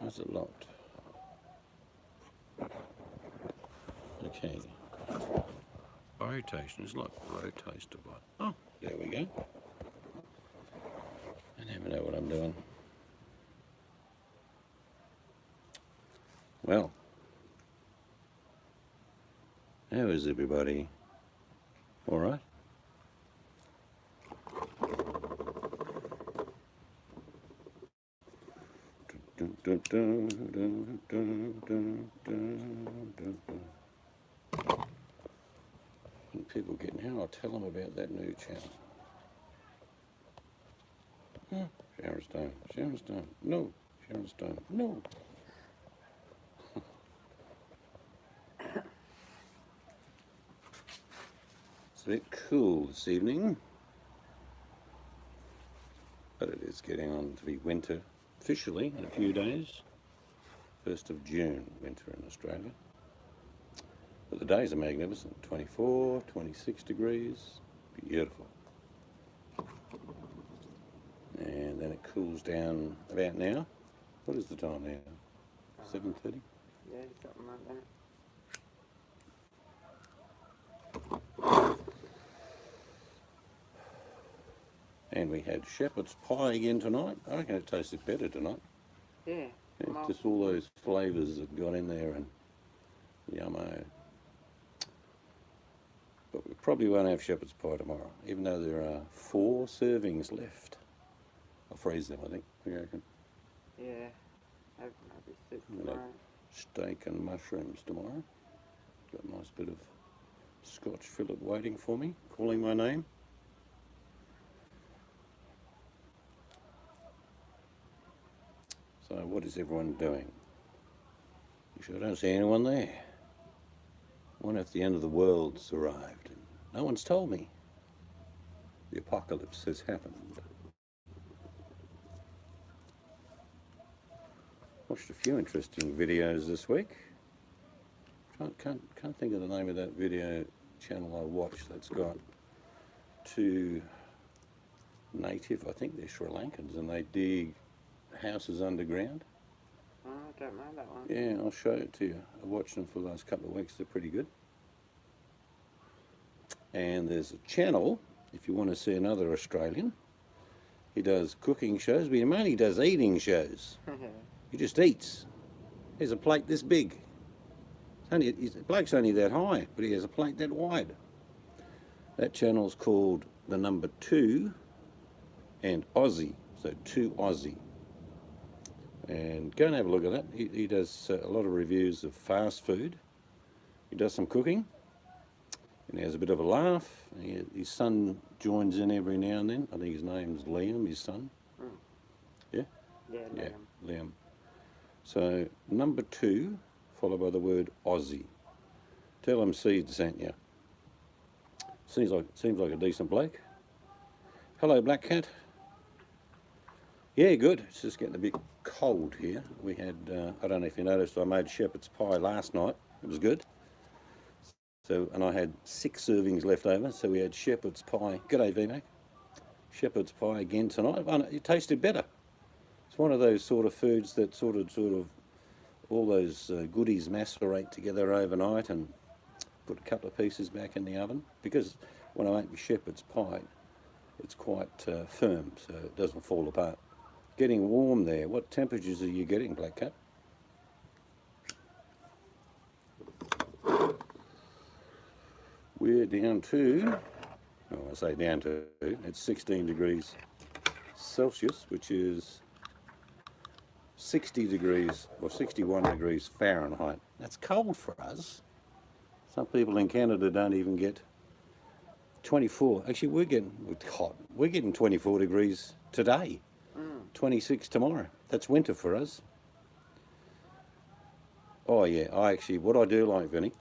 That's a lot. Okay. Rotation is like rotates to what? Oh, there we go. I never know what I'm doing. Well, how is everybody? All right? And people getting how I'll tell them about that new channel. Sharon Stone, Sharon Stone, no, Sharon Stone, no. It's a bit cool this evening, but it is getting on to be winter officially in a few days. 1st of June, winter in Australia. But the days are magnificent, 24, 26 degrees, beautiful. And then it cools down about now. What is the time now? 7:30? Yeah, something like that. And we had shepherd's pie again tonight. I reckon it tasted better tonight. Yeah. Just all those flavours that got in there and yummo. But we probably won't have shepherd's pie tomorrow, even though there are 4 servings left. I'll freeze them, I think. What do you reckon? Yeah. Have maybe soup Like tomorrow. steak and mushrooms tomorrow. Got a nice bit of Scotch fillet waiting for me, calling my name. So what is everyone doing? You sure don't see anyone there. I wonder if the end of the world's arrived. And no one's told me. The apocalypse has happened. Watched a few interesting videos this week. Can't think of the name of that video channel I watched that's got 2 native, I think they're Sri Lankans, and they dig houses underground. Oh, I don't know that one. Yeah, I'll show it to you. I watched them for the last couple of weeks. They're pretty good. And there's a channel, if you want to see another Australian. He does cooking shows, but he mainly does eating shows. He just eats. There's a plate this big. The bloke's only that high, but he has a plate that wide. That channel's called The Number 2 and Aussie, so 2 Aussie. And go and have a look at that. He does a lot of reviews of fast food. He does some cooking, and he has a bit of a laugh. His son joins in every now and then. I think his name's Liam, his son. Mm. Yeah? Yeah, Yeah, Liam. So, number 2, followed by the word Aussie. Tell him Seed sent you. Seems like a decent bloke. Hello, Black Cat. Yeah, good. It's just getting a bit cold here. We had, I don't know if you noticed, I made shepherd's pie last night. It was good. So, and I had 6 servings left over, so we had shepherd's pie. G'day, VMAC. Shepherd's pie again tonight. And it tasted better. It's one of those sort of foods that sort of all those goodies macerate together overnight and put a couple of pieces back in the oven. Because when I make my shepherd's pie, it's quite firm, so it doesn't fall apart. Getting warm there. What temperatures are you getting, Black Cat? We're down to, I say down to, it's 16 degrees Celsius, which is 60 degrees or 61 degrees Fahrenheit. That's cold for us. Some people in Canada don't even get 24. Actually, we're getting hot. We're getting 24 degrees today. 26 tomorrow. That's winter for us. Oh yeah, what I do like, Vinny,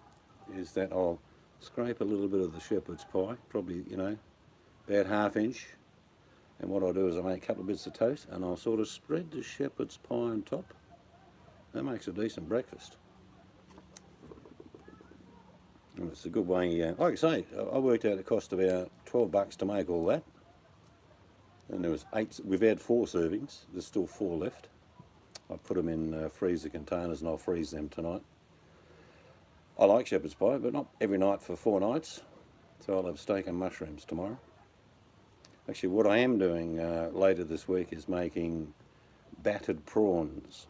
is that I'll scrape a little bit of the shepherd's pie, probably, about 1/2 inch. And what I'll do is I make a couple of bits of toast and I'll sort of spread the shepherd's pie on top. That makes a decent breakfast. And it's a good way, like I say, I worked out it cost about $12 to make all that. And there was 8, we've had 4 servings, there's still 4 left. I put them in freezer containers and I'll freeze them tonight. I like shepherd's pie, but not every night for 4 nights. So I'll have steak and mushrooms tomorrow. Actually, what I am doing later this week is making battered prawns.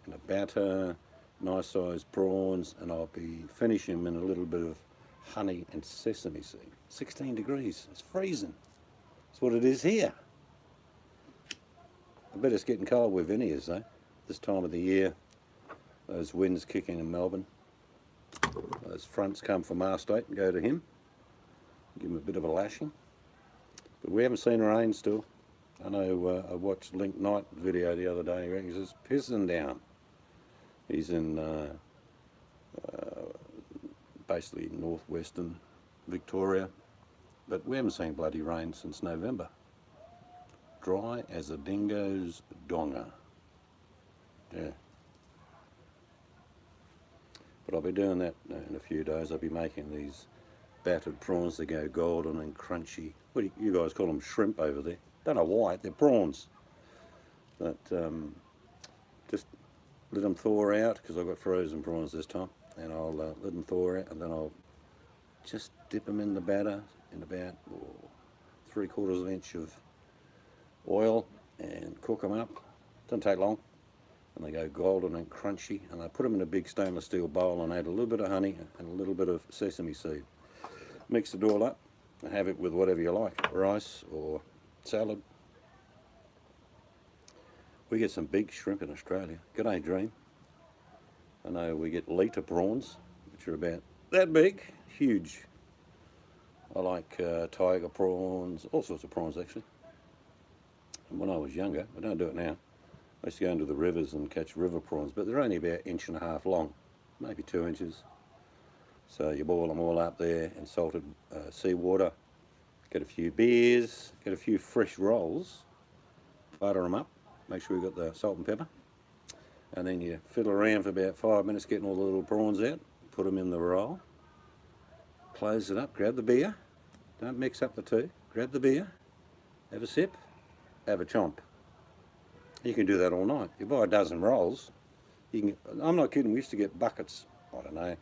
In a batter, nice sized prawns, and I'll be finishing them in a little bit of honey and sesame seed. 16 degrees, it's freezing. That's what it is here. I bet it's getting cold where Vinny is though. This time of the year, those winds kicking in Melbourne. Those fronts come from our state and go to him. Give him a bit of a lashing. But we haven't seen rain still. I know I watched Link Knight video the other day. He reckons it's pissing down. He's in basically northwestern Victoria. But we haven't seen bloody rain since November. Dry as a dingo's donga. Yeah. But I'll be doing that in a few days. I'll be making these battered prawns that go golden and crunchy. What do you guys call them? Shrimp over there. Don't know why, they're prawns. But just let them thaw out, because I've got frozen prawns this time. And I'll let them thaw out, and then I'll just dip them in the batter in about 3/4 of an inch of oil and cook them up. Doesn't take long. And they go golden and crunchy, and I put them in a big stainless steel bowl and add a little bit of honey and a little bit of sesame seed. Mix it all up and have it with whatever you like, rice or salad. We get some big shrimp in Australia. G'day, Dream. I know we get litre prawns, which are about that big, huge. I like tiger prawns, all sorts of prawns actually. And when I was younger, I don't do it now, I used to go into the rivers and catch river prawns, but they're only about 1.5 inches long, maybe 2 inches. So you boil them all up there in salted seawater, get a few beers, get a few fresh rolls, butter them up, make sure you've got the salt and pepper, and then you fiddle around for about 5 minutes getting all the little prawns out, put them in the roll, close it up, grab the beer, don't mix up the two, grab the beer, have a sip, have a chomp. You can do that all night. You buy a dozen rolls, you can, I'm not kidding, we used to get buckets, I don't know,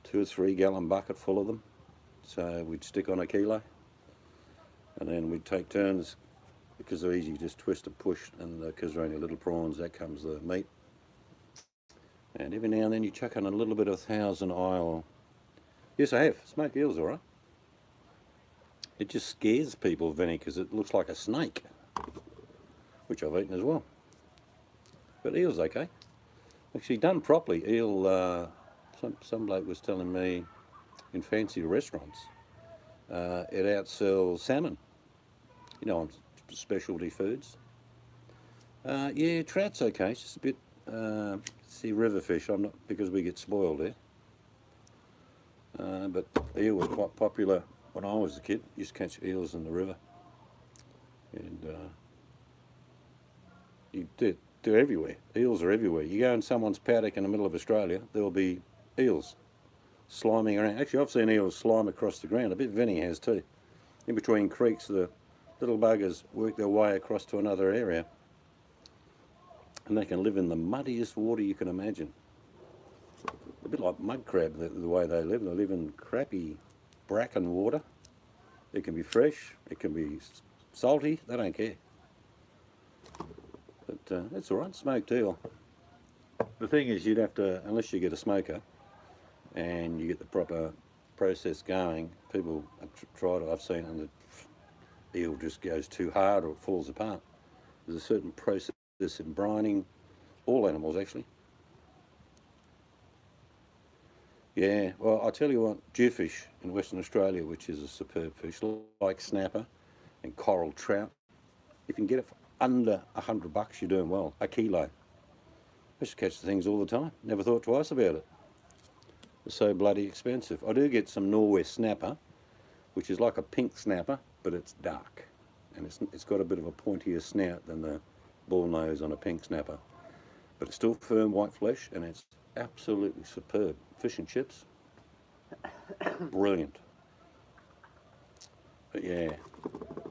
2 or 3 gallon bucket full of them. So we'd stick on a kilo, and then we'd take turns, because they're easy, just twist and push, and because they're only little prawns, that comes the meat. And every now and then you chuck in a little bit of Thousand Isle. Yes, I have. Smoked eels, all right. It just scares people, Vinny, because it looks like a snake, which I've eaten as well. But eel's okay. Actually, done properly, eel, some bloke was telling me in fancy restaurants, it outsells salmon. You know, on specialty foods. Yeah, trout's okay. It's just a bit, see, river fish, I'm not, because we get spoiled there. But eel was quite popular when I was a kid. Used to catch eels in the river. And they're everywhere. Eels are everywhere. You go in someone's paddock in the middle of Australia, there'll be eels sliming around. Actually, I've seen eels slime across the ground. I bet Vinny has too. In between creeks, the little buggers work their way across to another area. And they can live in the muddiest water you can imagine. A bit like mud crab, the way they live. They live in crappy bracken water. It can be fresh, it can be salty, they don't care. But it's all right, smoked eel. The thing is, you'd have to, unless you get a smoker and you get the proper process going, people have tried it, I've seen it, and the eel just goes too hard or it falls apart. There's a certain process in brining, all animals actually. Yeah, well, I tell you what, jewfish in Western Australia, which is a superb fish, like snapper and coral trout, if you can get it for under $100, you're doing well. A kilo. I used to catch the things all the time. Never thought twice about it. It's so bloody expensive. I do get some Norway snapper, which is like a pink snapper, but it's dark. And it's got a bit of a pointier snout than the bull nose on a pink snapper. But it's still firm white flesh, and it's absolutely superb. Fish and chips, brilliant. But yeah,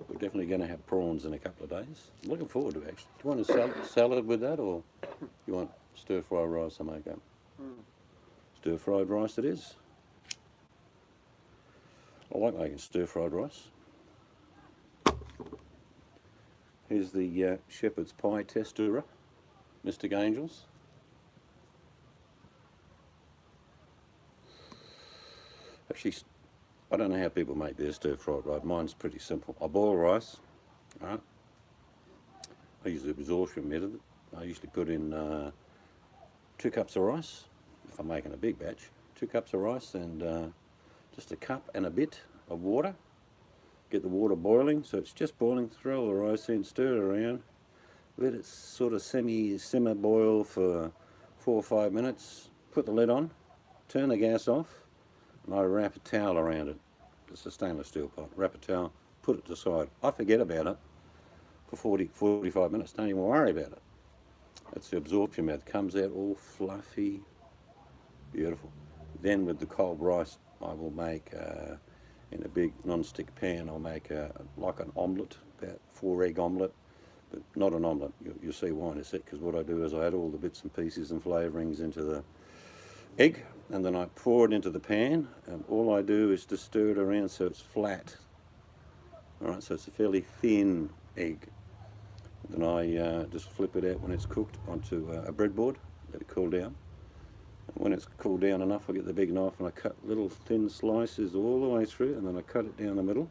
we Definitely going to have prawns in a couple of days. I'm looking forward to it, actually. Do you want a salad with that, or you want stir-fried rice I make up? Stir-fried rice it is. I like making stir-fried rice. Here's the shepherd's pie tester, Mr. Gangels. Actually, I don't know how people make their stir-fried rice. Mine's pretty simple. I boil rice, right? I use the absorption method. I usually put in 2 cups of rice, if I'm making a big batch. 2 cups of rice and just a cup and a bit of water. Get the water boiling, so it's just boiling. Throw the rice in, stir it around. Let it sort of simmer boil for 4 or 5 minutes. Put the lid on, turn the gas off, and I wrap a towel around it. It's a stainless steel pot. Wrap a towel, put it to the side. I forget about it for 45 minutes. Don't even worry about it. That's the absorption method. Comes out all fluffy, beautiful. Then with the cold rice, I will make in a big non-stick pan. I'll make like an omelette, about 4 egg omelette, but not an omelette. You'll see why in a sec. Because what I do is I add all the bits and pieces and flavourings into the egg, and then I pour it into the pan, and all I do is to stir it around so it's flat. All right, so it's a fairly thin egg. Then I just flip it out when it's cooked onto a breadboard, let it cool down. And when it's cooled down enough, I get the big knife and I cut little thin slices all the way through, and then I cut it down the middle.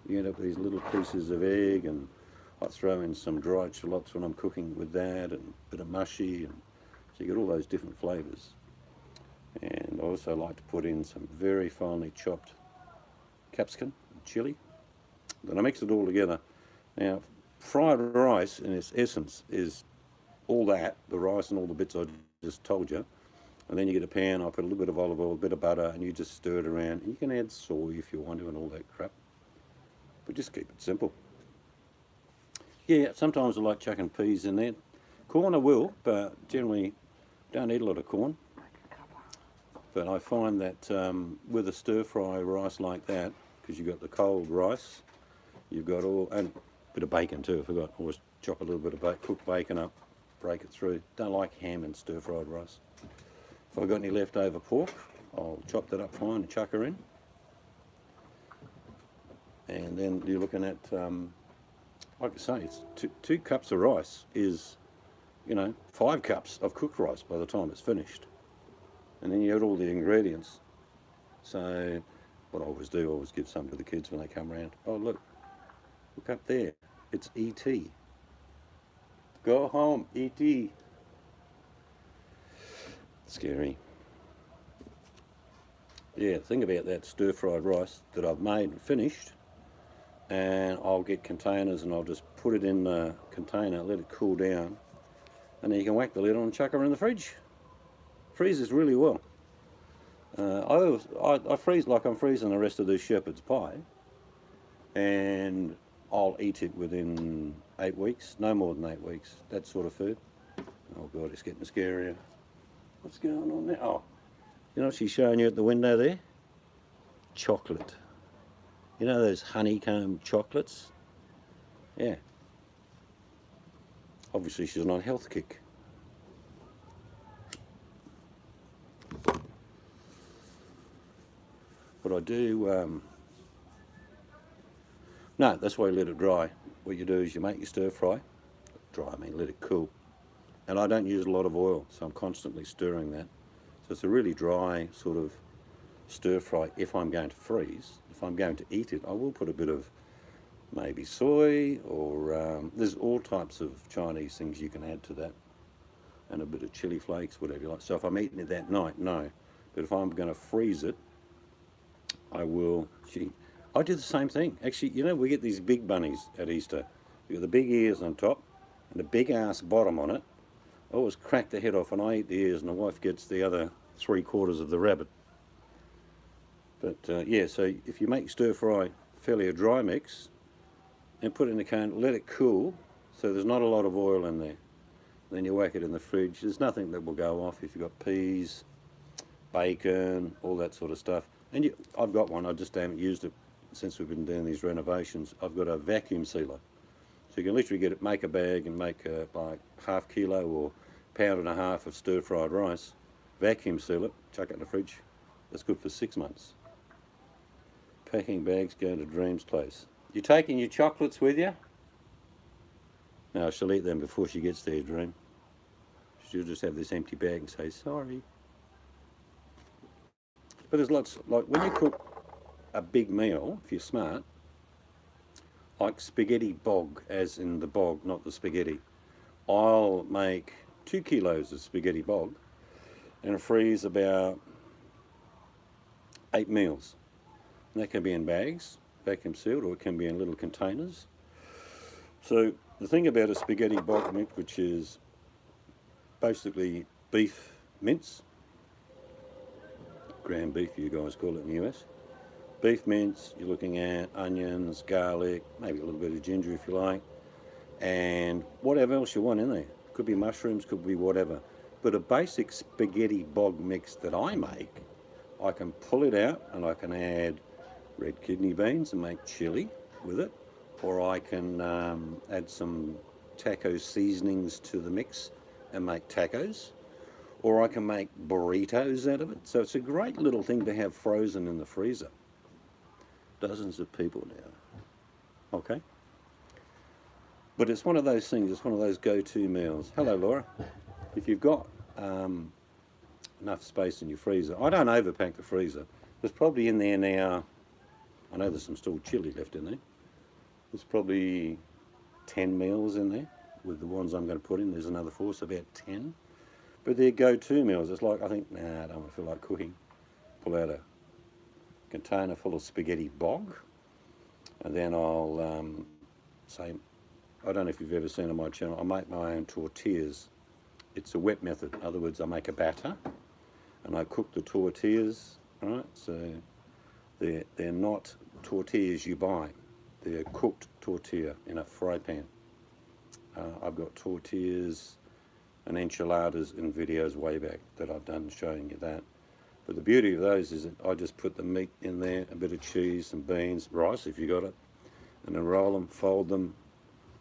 You end up with these little pieces of egg, and I throw in some dried shallots when I'm cooking with that, and a bit of mushy, and so you get all those different flavours. And I also like to put in some very finely chopped capsicum and chilli. Then I mix it all together. Now, fried rice in its essence is all that, the rice and all the bits I just told you. And then you get a pan, I put a little bit of olive oil, a bit of butter, and you just stir it around. And you can add soy if you want to and all that crap. But just keep it simple. Yeah, sometimes I like chucking peas in there. Corn I will, but generally don't eat a lot of corn. But I find that with a stir-fry rice like that, because you've got the cold rice, you've got all, and a bit of bacon too, I forgot. Always chop a little bit of cooked bacon up, break it through. Don't like ham and stir-fried rice. If I've got any leftover pork, I'll chop that up fine and chuck her in. And then you're looking at, like I say, it's two cups of rice is, 5 cups of cooked rice by the time it's finished. And then you add all the ingredients. So what I always do, I always give some to the kids when they come around. Oh, look up there. It's E.T. Go home, E.T. Scary. Yeah, think about that stir-fried rice that I've made and finished. And I'll get containers and I'll just put it in the container, let it cool down. And then you can whack the lid on and chuck her in the fridge. Freezes really well. I freeze like I'm freezing the rest of this shepherd's pie, and I'll eat it within 8 weeks, no more than 8 weeks, that sort of food. Oh God, it's getting scarier. What's going on there? Oh, you know what she's showing you at the window there? Chocolate. You know those honeycomb chocolates? Yeah. Obviously she's on a health kick. What I do, no, that's why you let it dry. What you do is you make your stir fry, dry, I mean let it cool. And I don't use a lot of oil, so I'm constantly stirring that. So it's a really dry sort of stir fry if I'm going to freeze. If I'm going to eat it, I will put a bit of maybe soy, or there's all types of Chinese things you can add to that. And a bit of chili flakes, whatever you like. So if I'm eating it that night, no. But if I'm going to freeze it, I will. I do the same thing. Actually, we get these big bunnies at Easter. You got the big ears on top and the big ass bottom on it. I always crack the head off and I eat the ears, and the wife gets the other 3/4 of the rabbit. But yeah, so if you make stir fry fairly a dry mix and put it in the can, let it cool so there's not a lot of oil in there. Then you whack it in the fridge. There's nothing that will go off if you've got peas, bacon, all that sort of stuff. And I've got one, I just haven't used it since we've been doing these renovations, I've got a vacuum sealer. So you can literally make a bag and make like half kilo or pound and a half of stir-fried rice, vacuum seal it, chuck it in the fridge. That's good for 6 months. Packing bags going to Dream's place. You taking your chocolates with you? No, she'll eat them before she gets there, Dream. She'll just have this empty bag and say, sorry. But there's lots, like when you cook a big meal, if you're smart, like spaghetti bog, as in the bog, not the spaghetti, I'll make 2 kilos of spaghetti bog and freeze about 8 meals. And that can be in bags, vacuum sealed, or it can be in little containers. So the thing about a spaghetti bog mix, which is basically beef mince, ground beef you guys call it in the US. Beef mince, you're looking at onions, garlic, maybe a little bit of ginger if you like, and whatever else you want in there. Could be mushrooms, could be whatever. But a basic spaghetti bog mix that I make, I can pull it out and I can add red kidney beans and make chili with it, or I can add some taco seasonings to the mix and make tacos, or I can make burritos out of it. So it's a great little thing to have frozen in the freezer. Dozens of people now. Okay. But it's one of those things, it's one of those go-to meals. Hello, Laura. If you've got enough space in your freezer, I don't overpack the freezer. There's probably in there now, I know there's some still chili left in there. There's probably 10 meals in there with the ones I'm going to put in. There's another 4, so about 10. But they're go-to meals. It's like, I think, nah, I don't feel like cooking. Pull out a container full of spaghetti bog, and then I'll say, I don't know if you've ever seen on my channel, I make my own tortillas. It's a wet method. In other words, I make a batter and I cook the tortillas, right? So they're not tortillas you buy. They're cooked tortilla in a fry pan. I've got tortillas and enchiladas in videos way back that I've done showing you that. But the beauty of those is that I just put the meat in there, a bit of cheese, some beans, rice if you got it, and then roll them, fold them,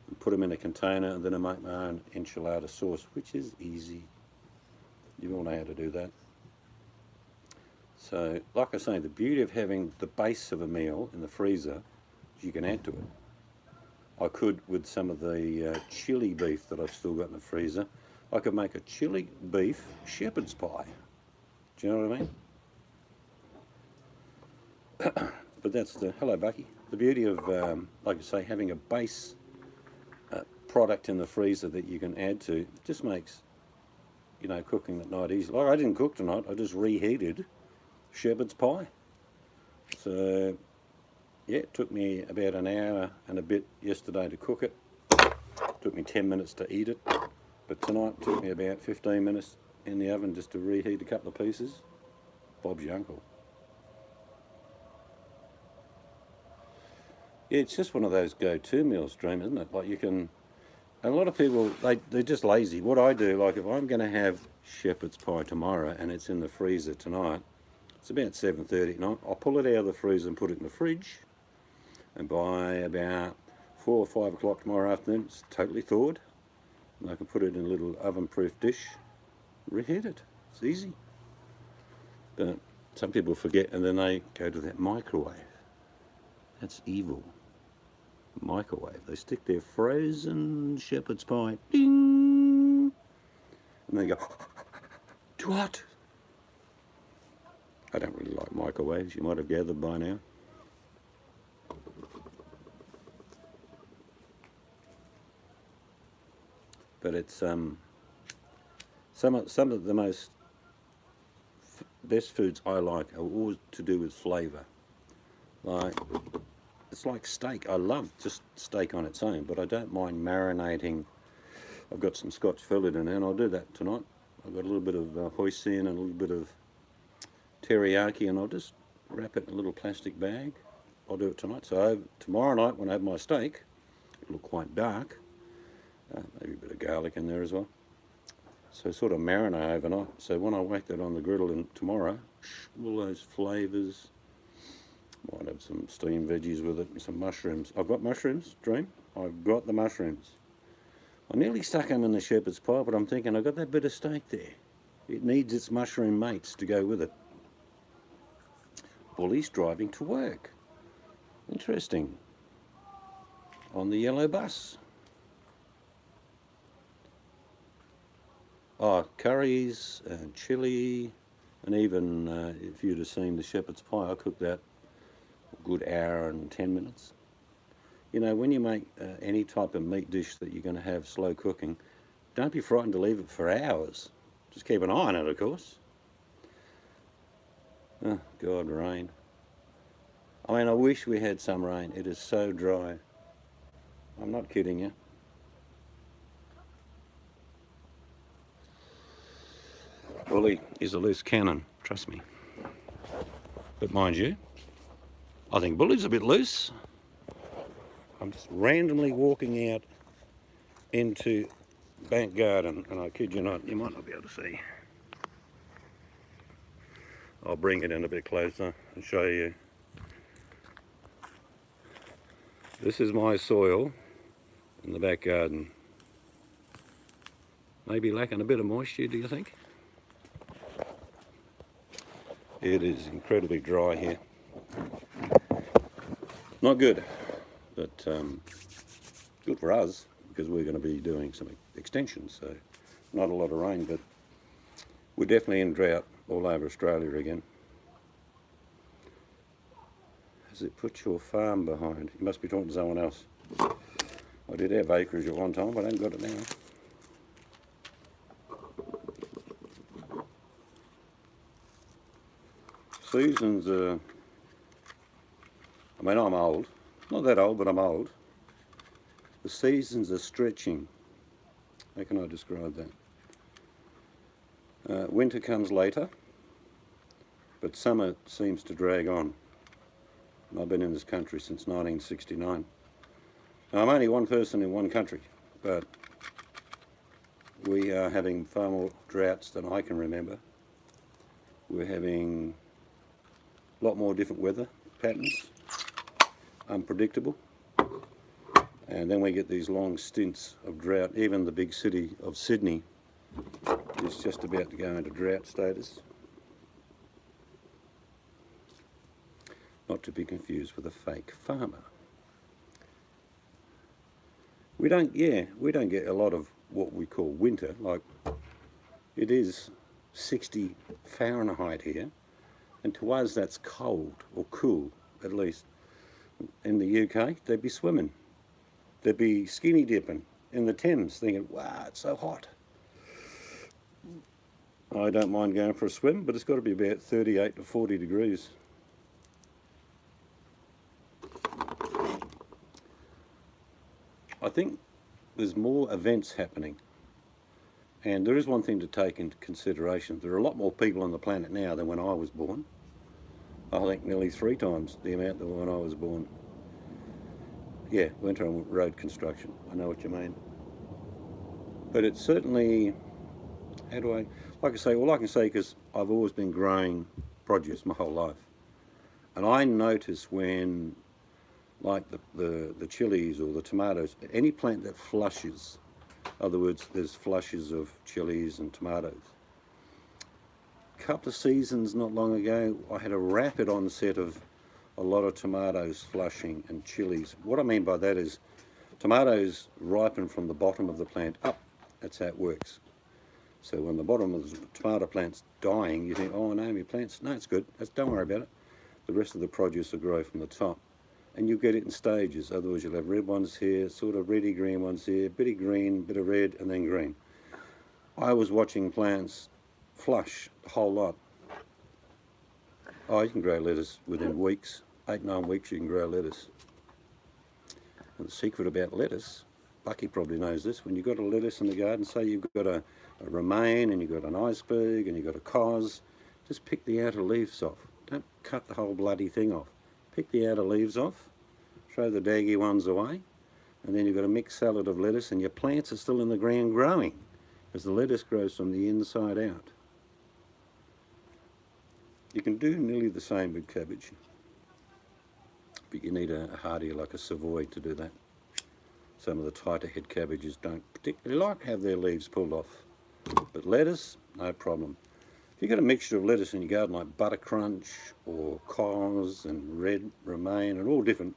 and put them in a container, and then I make my own enchilada sauce, which is easy. You all know how to do that. So, like I say, the beauty of having the base of a meal in the freezer is you can add to it. I could, with some of the chili beef that I've still got in the freezer, I could make a chili beef shepherd's pie. Do you know what I mean? But that's the, hello Bucky, the beauty of, like I say, having a base product in the freezer that you can add to just makes, you know, cooking at night easy. Like I didn't cook tonight, I just reheated shepherd's pie. So, yeah, it took me about an hour and a bit yesterday to cook it. Took me 10 minutes to eat it. But tonight it took me about 15 minutes in the oven just to reheat a couple of pieces. Bob's your uncle. Yeah, it's just one of those go-to meals, Dream, isn't it? Like you can, and a lot of people, they're just lazy. What I do, like if I'm going to have shepherd's pie tomorrow and it's in the freezer tonight, it's about 7:30 at night, I'll pull it out of the freezer and put it in the fridge. And by about 4 or 5 o'clock tomorrow afternoon, it's totally thawed. And I can put it in a little oven-proof dish, reheat it. It's easy. But some people forget and then they go to that microwave. That's evil. Microwave. They stick their frozen shepherd's pie, ding, and they go, what? I don't really like microwaves, you might have gathered by now. But it's some of the most best foods I like are all to do with flavour. Like it's like steak. I love just steak on its own, but I don't mind marinating. I've got some Scotch fillet in there, and I'll do that tonight. I've got a little bit of hoisin and a little bit of teriyaki, and I'll just wrap it in a little plastic bag. I'll do it tonight. So tomorrow night when I have my steak, it'll look quite dark. Maybe a bit of garlic in there as well. So sort of marinate overnight. So when I whack that on the griddle tomorrow, all those flavours, Might have some steamed veggies with it and some mushrooms. I've got mushrooms, Dream. I've got the mushrooms. I nearly stuck them in the shepherd's pie, but I'm thinking I've got that bit of steak there. It needs its mushroom mates to go with it. Bully's driving to work. Interesting. On the yellow bus. Oh, curries and chilli, and even if you'd have seen the shepherd's pie, I cooked that a good hour and 10 minutes. You know, when you make any type of meat dish that you're going to have slow cooking, don't be frightened to leave it for hours. Just keep an eye on it, of course. Oh, God, rain. I mean, I wish we had some rain. It is so dry. I'm not kidding you. Bully is a loose cannon, trust me. But mind you, I think Bully's a bit loose. I'm just randomly walking out into back garden, and I kid you not, you might not be able to see. I'll bring it in a bit closer and show you. This is my soil in the back garden. Maybe lacking a bit of moisture, do you think? It is incredibly dry here. Not good, but good for us because we're going to be doing some extensions, so not a lot of rain, but we're definitely in drought all over Australia again. Has it put your farm behind? You must be talking to someone else. I did have acreage at one time, but I haven't got it now. Seasons are, I mean, I'm old. Not that old, but I'm old. The seasons are stretching. How can I describe that? Winter comes later, but summer seems to drag on. And I've been in this country since 1969. Now, I'm only one person in one country, but we are having far more droughts than I can remember. We're having a lot more different weather patterns, unpredictable, and then we get these long stints of drought. Even the big city of Sydney is just about to go into drought status. Not to be confused with a fake farmer. We don't get a lot of what we call winter. Like, it is 60 Fahrenheit here, and to us that's cold or cool. At least in the UK, they'd be swimming, they'd be skinny dipping in the Thames, thinking, "Wow, it's so hot." I don't mind going for a swim, but it's got to be about 38 to 40 degrees. I think there's more events happening, and there is one thing to take into consideration. There are a lot more people on the planet now than when I was born. I think nearly 3 times the amount than when I was born. Yeah, winter on road construction, I know what you mean. But it's certainly, like I say, all I can say, because I've always been growing produce my whole life, and I notice when, like the chilies or the tomatoes, any plant that flushes, in other words, there's flushes of chilies and tomatoes. A couple of seasons not long ago, I had a rapid onset of a lot of tomatoes flushing and chilies. What I mean by that is tomatoes ripen from the bottom of the plant up. That's how it works. So when the bottom of the tomato plant's dying, you think, "Oh no, my plant's, no, it's good. Don't worry about it. The rest of the produce will grow from the top." And you get it in stages. Otherwise you'll have red ones here, sort of reddy green ones here, bit of green, bit of red, and then green. I was watching plants flush a whole lot. Oh, you can grow lettuce within weeks. 8-9 weeks you can grow lettuce. And the secret about lettuce, Bucky probably knows this, when you've got a lettuce in the garden, say you've got a romaine and you've got an iceberg and you've got a cos, just pick the outer leaves off. Don't cut the whole bloody thing off. Pick the outer leaves off, throw the daggy ones away, and then you've got a mixed salad of lettuce, and your plants are still in the ground growing, because the lettuce grows from the inside out. You can do nearly the same with cabbage. but you need a hardier like a Savoy to do that. Some of the tighter head cabbages don't particularly like have their leaves pulled off, but lettuce, no problem. If you've got a mixture of lettuce in your garden like Butter Crunch or Cos and Red Romaine and all different,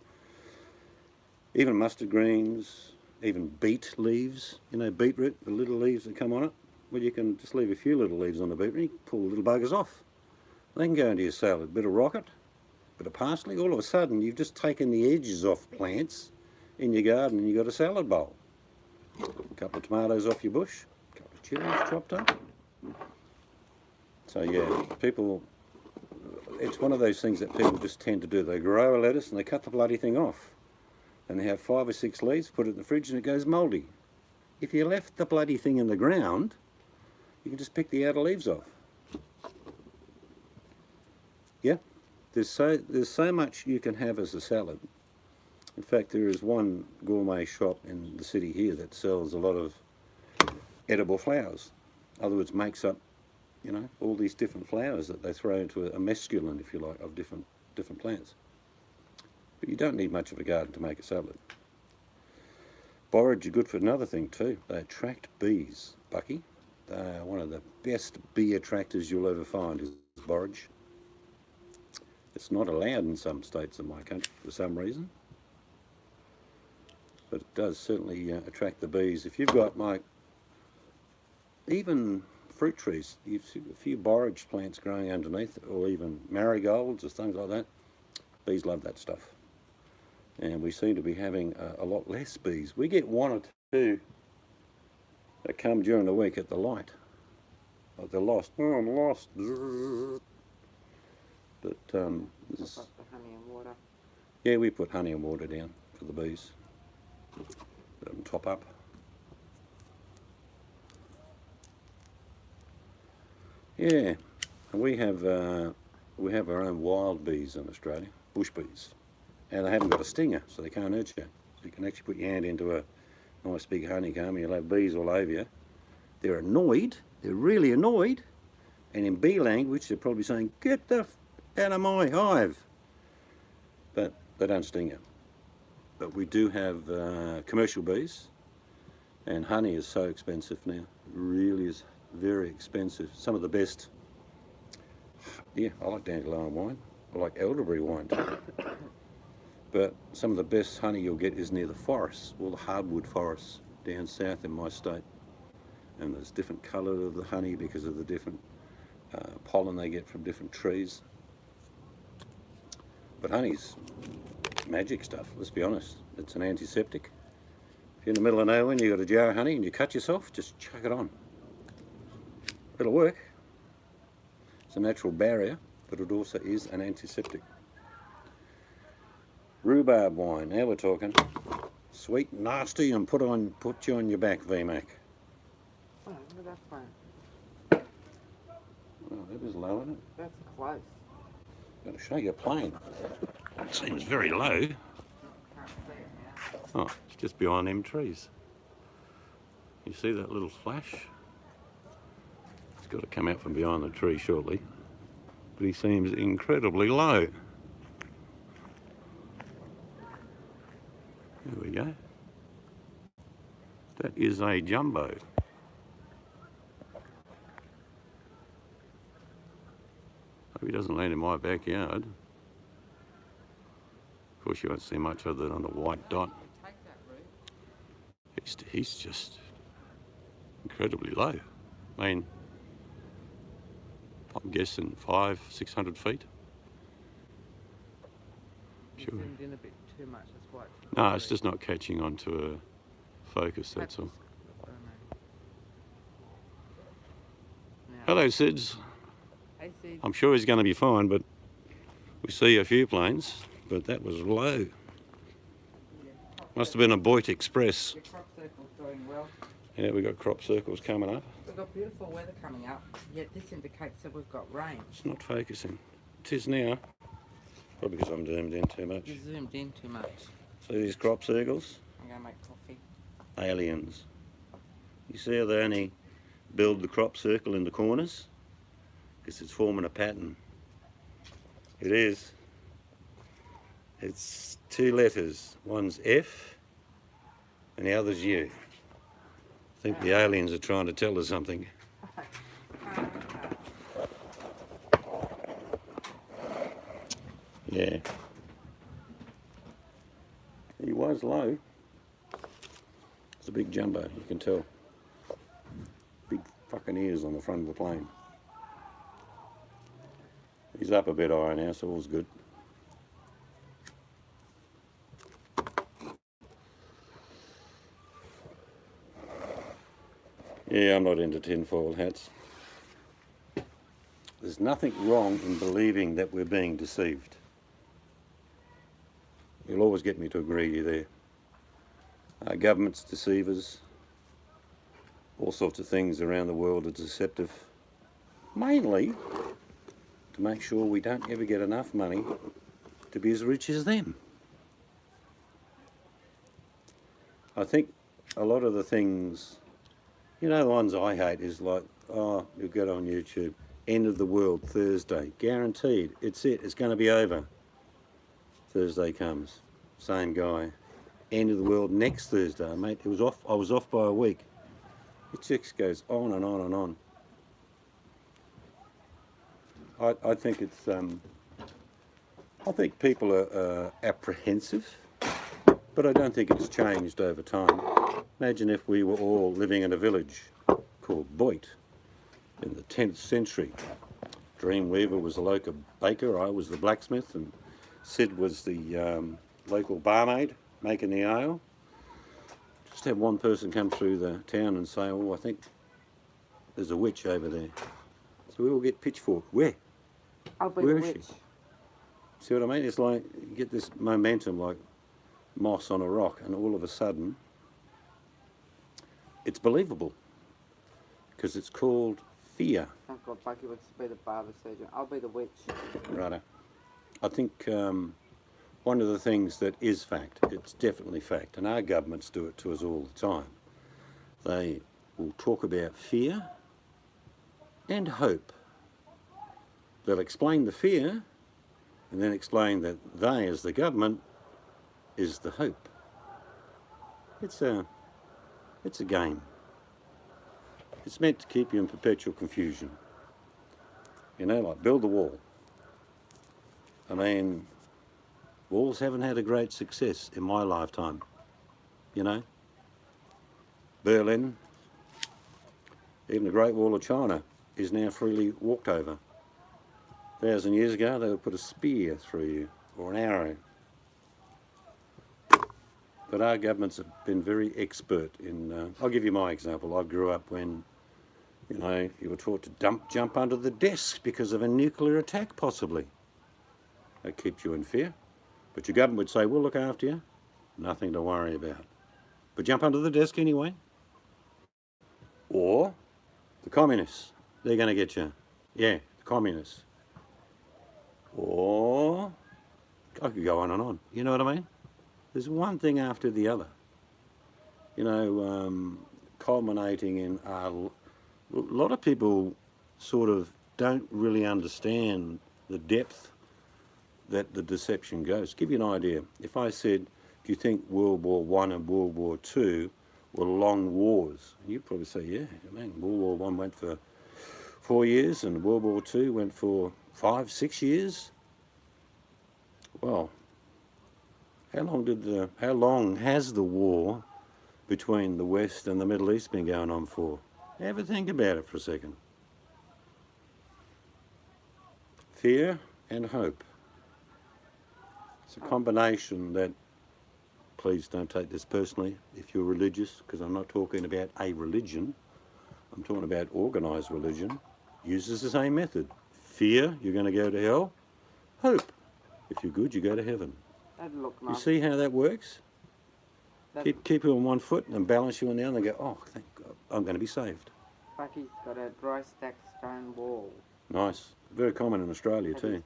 even mustard greens, even beet leaves, you know, beetroot, the little leaves that come on it, well, you can just leave a few little leaves on the beetroot and you can pull the little buggers off. They can go into your salad. Bit of rocket, bit of parsley, all of a sudden you've just taken the edges off plants in your garden and you've got a salad bowl. A couple of tomatoes off your bush, a couple of chilies chopped up. So yeah, people, it's one of those things that people just tend to do. They grow a lettuce and they cut the bloody thing off. And they have 5 or 6 leaves, put it in the fridge and it goes mouldy. If you left the bloody thing in the ground, you can just pick the outer leaves off. Yeah, there's so much you can have as a salad. In fact, there is one gourmet shop in the city here that sells a lot of edible flowers. In other words, makes up, you know, all these different flowers that they throw into a mesculine, if you like, of different plants. But you don't need much of a garden to make a salad. Borage are good for another thing too. They attract bees, Bucky. They are one of the best bee attractors you'll ever find is borage. It's not allowed in some states of my country for some reason, but it does certainly attract the bees. If you've got like even fruit trees, you've seen a few borage plants growing underneath, or even marigolds or things like that, bees love that stuff. And we seem to be having a lot less bees. We get 1 or 2 that come during the week at the light. Like they're lost. Oh, I'm lost. But Just like the honey and water. yeah, we put honey and water down for the bees. Let them top up. Yeah, and we have our own wild bees in Australia, bush bees. And they haven't got a stinger, so they can't hurt you. So you can actually put your hand into a nice big honeycomb and you'll have bees all over you. They're annoyed, they're really annoyed, and in bee language they're probably saying, "Get the f out of my hive." But they don't sting you. But we do have commercial bees, and honey is so expensive now. It really is very expensive. Some of the best, yeah, I like dandelion wine. I like elderberry wine too. But some of the best honey you'll get is near the forests, all the hardwood forests down south in my state. And there's different colour of the honey because of the different pollen they get from different trees. But honey's magic stuff, let's be honest. It's an antiseptic. If you're in the middle of nowhere and you've got a jar of honey and you cut yourself, just chuck it on. It'll work. It's a natural barrier, but it also is an antiseptic. Rhubarb wine, now we're talking. Sweet, nasty, and put you on your back, VMAC. Oh, look at that plane. Oh, that is low, isn't it? That's close. Got to show you a plane. It seems very low. Can't see it now. Oh, it's just behind them trees. You see that little flash? It's got to come out from behind the tree shortly. But he seems incredibly low. There we go. That is a jumbo. Hope he doesn't land in my backyard. Of course, you won't see much other than a white dot. Take that route. He's just incredibly low. I mean, I'm guessing 500-600 feet. You Sure. zoomed in a bit too much, that's why it's No, it's just not catching onto a focus, that's all. I don't know. Now, Hello, Sids. hey, Sid. I'm sure he's going to be fine, but we see a few planes, but that was low. Yeah, Must have been a Boyd Express. Your crop circle's doing well. Yeah, we've got crop circles coming up. We've got beautiful weather coming up, yet this indicates that we've got rain. It's not focusing. It is now. Probably because I'm zoomed in too much. You zoomed in too much. See these crop circles? I'm going to make coffee. Aliens. You see how they only build the crop circle in the corners? Because it's forming a pattern. It is. It's two letters. One's F and the other's U. I think the aliens are trying to tell us something. Yeah. He was low. It's a big jumbo, you can tell. Big fucking ears on the front of the plane. He's up a bit higher now, so all's good. Yeah, I'm not into tinfoil hats. There's nothing wrong in believing that we're being deceived. You'll always get me to agree with you there. Governments deceive us. All sorts of things around the world are deceptive. Mainly to make sure we don't ever get enough money to be as rich as them. I think a lot of the things, you know, the ones I hate is like, oh, you get on YouTube, end of the world Thursday, guaranteed, it's it, it's going to be over. Thursday comes, same guy, end of the world next Thursday, mate, it was off, I was off by a week. It just goes on and on and on. I think it's, I think people are apprehensive, but I don't think it's changed over time. Imagine if we were all living in a village called Boit in the 10th century. Dreamweaver was the local baker, I was the blacksmith, and Sid was the local barmaid making the ale. Just have one person come through the town and say, oh, I think there's a witch over there. So we all get pitchforked. Where? I'll be Where the is witch. she? See what I mean? It's like you get this momentum like moss on a rock, and all of a sudden it's believable because it's called fear. Thank God Bucky wants to be the barber surgeon. I'll be the witch. Righto. I think one of the things that is fact, it's definitely fact, and our governments do it to us all the time. They will talk about fear and hope. They'll explain the fear and then explain that they, as the government, is the hope. It's a game. It's meant to keep you in perpetual confusion. You know, like build the wall. I mean, walls haven't had a great success in my lifetime. You know, Berlin, even the Great Wall of China is now freely walked over. 1,000 years ago, they would put a spear through you or an arrow. But our governments have been very expert in, I'll give you my example. I grew up when, you know, you were taught to jump under the desk because of a nuclear attack, possibly. That keeps you in fear. But your government would say, we'll look after you. Nothing to worry about. But jump under the desk anyway. Or the communists, they're going to get you. Yeah, the communists. Or, I could go on and on. You know what I mean? There's one thing after the other. You know, culminating in a lot of people sort of don't really understand the depth that the deception goes. To give you an idea, if I said, do you think World War I and World War II were long wars? You'd probably say, yeah, I mean, World War I went for 4 years and World War II went for 5, 6 years. Well, how long has the war between the West and the Middle East been going on for? Ever think about it for a second. Fear and hope. It's a combination that, please don't take this personally if you're religious, because I'm not talking about a religion. I'm talking about organised religion. Uses the same method. Fear, you're going to go to hell. Hope, if you're good, you go to heaven. That'd look nice. You see how that works? Keep you on one foot and balance you on the other and go, oh, thank God, I'm going to be saved. Bucky's got a dry stacked stone wall. Nice. Very common in Australia And too. his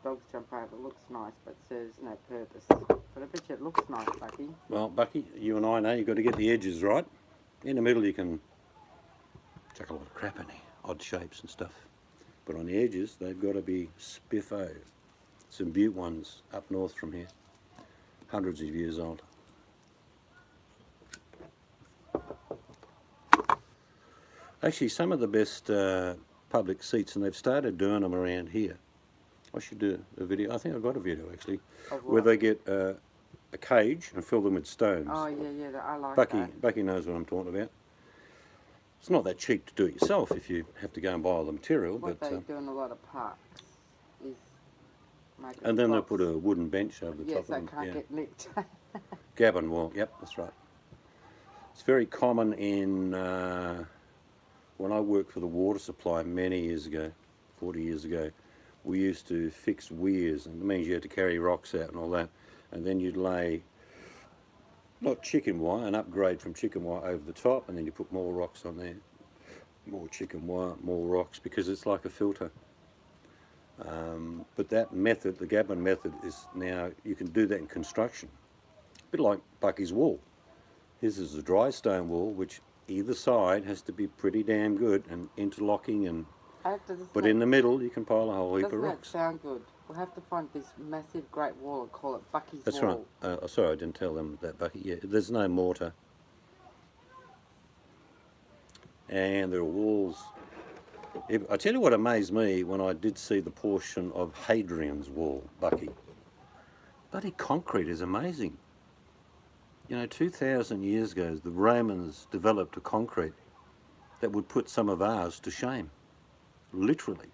dogs jump over. It looks nice, but serves no purpose. But I bet you it looks nice, Bucky. Well, Bucky, you and I know you've got to get the edges right. In the middle you can chuck a lot of crap in there, odd shapes and stuff. But on the edges, they've got to be spiffo. Some butte ones up north from here. hundreds of years old. Actually, some of the best public seats, and they've started doing them around here. I should do a video. I think I've got a video actually, where they get a cage and fill them with stones. Oh yeah, I like Bucky, that. Bucky knows what I'm talking about. It's not that cheap to do it yourself if you have to go and buy all the material. What but they do in a lot of parks is make and then they'll put a wooden bench over the top of so them. it can't get nicked. Gabbin wall, yep, that's right. It's very common in, when I worked for the water supply many years ago, 40 years ago, we used to fix weirs, and it means you had to carry rocks out and all that, and then you'd lay, not chicken wire, an upgrade from chicken wire over the top, and then you put more rocks on there, more chicken wire, more rocks, because it's like a filter. But that method, the Gabbin method, is now, you can do that in construction. A bit like Bucky's wall. His is a dry stone wall, which either side has to be pretty damn good and interlocking, and but in the middle you can pile a whole heap of rocks. Doesn't that sound good? We'll have to find this massive great wall and call it Bucky's That's wall. right. Sorry, I didn't tell them that, Bucky. Yeah, there's no mortar. And there are walls. I tell you what amazed me when I did see the portion of Hadrian's wall, Bucky. Bloody concrete is amazing. You know, 2,000 years ago, the Romans developed a concrete that would put some of ours to shame, literally.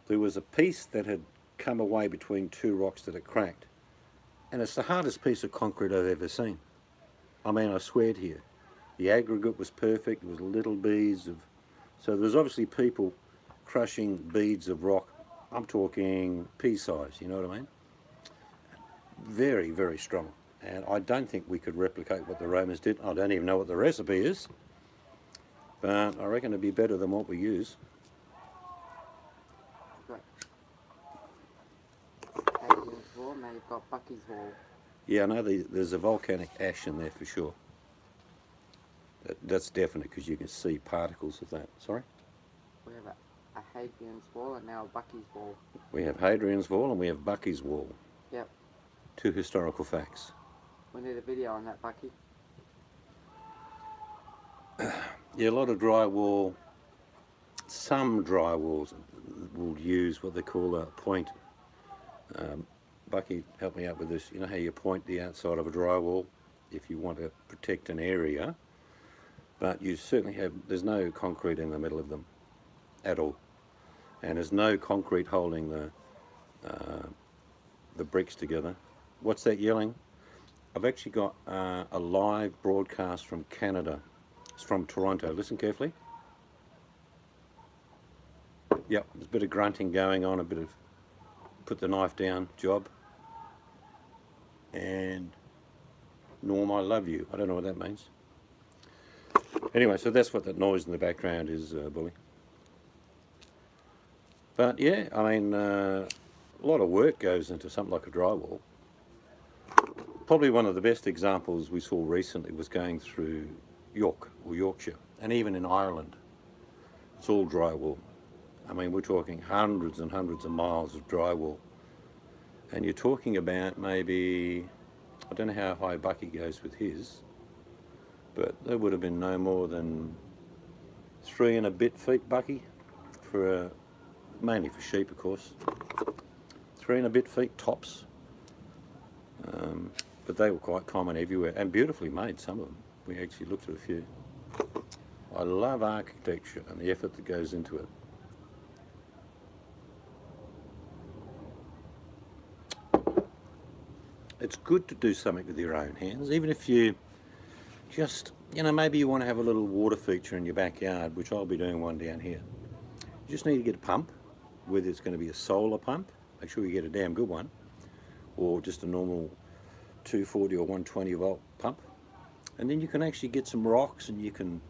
There was a piece that had come away between two rocks that had cracked, and it's the hardest piece of concrete I've ever seen. I mean, I swear to you, the aggregate was perfect. There was little beads of, so there's obviously people crushing beads of rock. I'm talking pea size, you know what I mean? Very, very strong. And I don't think we could replicate what the Romans did. I don't even know what the recipe is, but I reckon it'd be better than what we use. Right. Hadrian's wall, now you've got Bucky's wall. Yeah, I know there's a volcanic ash in there for sure. That's definite, because you can see particles of that. Sorry? We have a Hadrian's wall and now a Bucky's wall. We have Hadrian's wall and we have Bucky's wall. Yep. Two historical facts. We need a video on that, Bucky. Yeah, a lot of drywall, some drywalls will use what they call a point. Bucky, help me out with this. You know how you point the outside of a drywall if you want to protect an area, but you certainly have, there's no concrete in the middle of them at all. And there's no concrete holding the bricks together. What's that yelling? I've actually got a live broadcast from Canada. It's from Toronto. Listen carefully. Yep, there's a bit of grunting going on, a bit of put the knife down job. And Norm, I love you. I don't know what that means. Anyway, so that's what that noise in the background is, Bully. But yeah, I mean, a lot of work goes into something like a drywall. Probably one of the best examples we saw recently was going through York or Yorkshire, and even in Ireland. It's all drywall. I mean, we're talking hundreds and hundreds of miles of drywall. And you're talking about maybe, I don't know how high Bucky goes with his, but there would have been no more than 3 and a bit feet, Bucky, for mainly for sheep, of course. 3 and a bit feet tops. But they were quite common everywhere and beautifully made, some of them. We actually looked at a few. I love architecture and the effort that goes into it. It's good to do something with your own hands, even if you just, you know, maybe you want to have a little water feature in your backyard, which I'll be doing one down here. You just need to get a pump, whether it's going to be a solar pump, make sure you get a damn good one, or just a normal 240 or 120 volt pump. And then you can actually get some rocks and you can,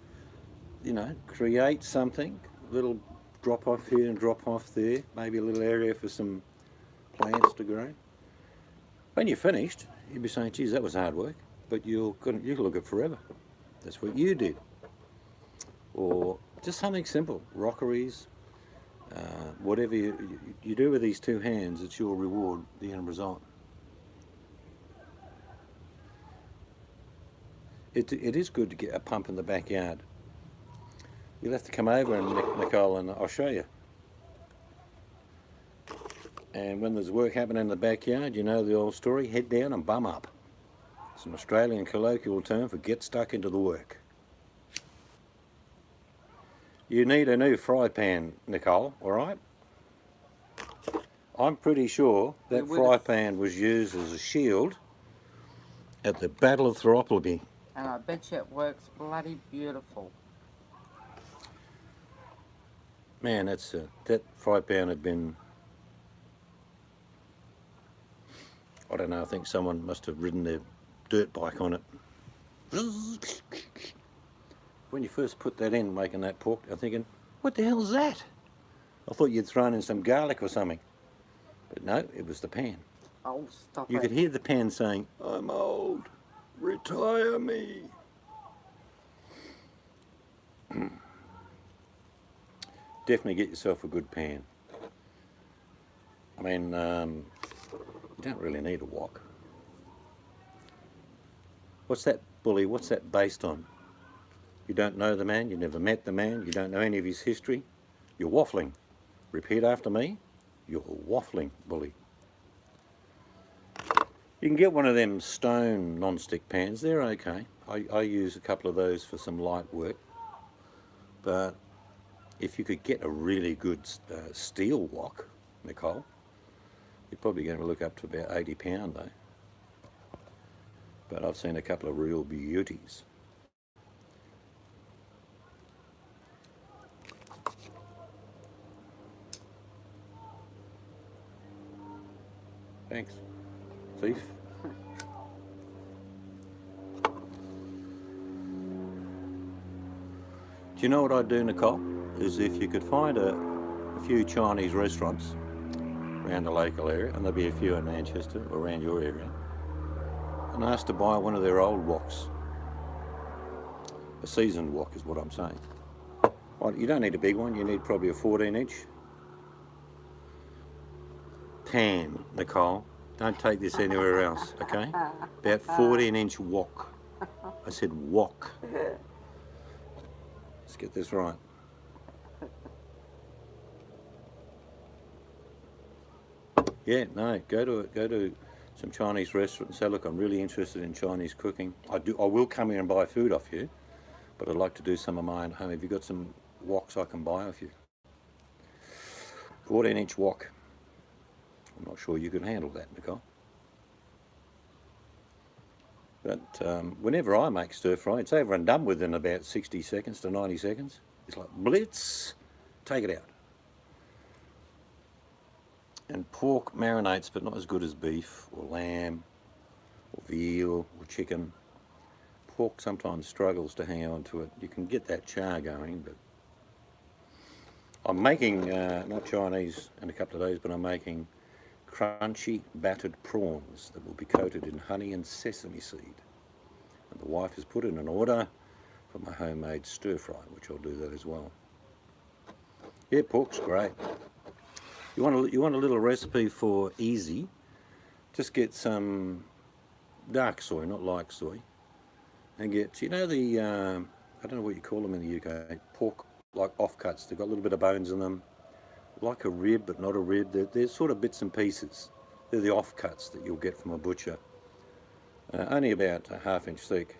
you know, create something, a little drop off here and drop off there, maybe a little area for some plants to grow. When you're finished, you'll be saying, geez, that was hard work, but you can look at forever. That's what you did. Or just something simple, rockeries, whatever you do with these two hands, it's your reward, the end result. it is good to get a pump in the backyard. You'll have to come over, and Nicole, and I'll show you. And when there's work happening in the backyard, you know the old story, head down and bum up. It's an Australian colloquial term for get stuck into the work. You need a new fry pan, Nicole, all right? I'm pretty sure that fry pan was used as a shield at the Battle of Thermopylae. And I bet you it works bloody beautiful. Man, that fry pan had been, I don't know, I think someone must have ridden their dirt bike on it. When you first put that in, making that pork, I'm thinking, what the hell's that? I thought you'd thrown in some garlic or something. But no, it was the pan. Oh, stop You it. could hear the pan saying, I'm old, retire me. Definitely get yourself a good pan. I mean, you don't really need a wok. What's that, bully? What's that based on? You don't know the man, you never met the man, you don't know any of his history. You're waffling. Repeat after me. You're waffling, bully. You can get one of them stone non-stick pans. They're okay. I use a couple of those for some light work. But if you could get a really good steel wok, Nicole, you're probably going to look up to about £80 though. But I've seen a couple of real beauties. Thanks, thief. Do you know what I'd do, Nicole? Is if you could find a few Chinese restaurants around the local area, and there'll be a few in Manchester or around your area, and ask to buy one of their old woks. A seasoned wok is what I'm saying. Well, you don't need a big one, you need probably a 14-inch pan, Nicole. Don't take this anywhere else, okay? About 14-inch wok. I said wok. Let's get this right. Yeah, no, go to some Chinese restaurant and say, look, I'm really interested in Chinese cooking. I will come here and buy food off you, but I'd like to do some of mine at home. Have you got some woks I can buy off you? 14-inch wok. I'm not sure you can handle that, Nicole. But whenever I make stir fry, it's over and done with in about 60 seconds to 90 seconds. It's like blitz, take it out. And pork marinates, but not as good as beef or lamb or veal or chicken. Pork sometimes struggles to hang on to it. You can get that char going, but I'm making, not Chinese in a couple of days, but I'm making crunchy battered prawns that will be coated in honey and sesame seed. And the wife has put in an order for my homemade stir fry, which I'll do that as well. Yeah, pork's great. You want a little recipe for easy? Just get some dark soy, not light soy, and get, you know, the I don't know what you call them in the UK, pork like offcuts. They've got a little bit of bones in them, like a rib but not a rib. They're sort of bits and pieces. They're the offcuts that you'll get from a butcher. Only about a half-inch thick.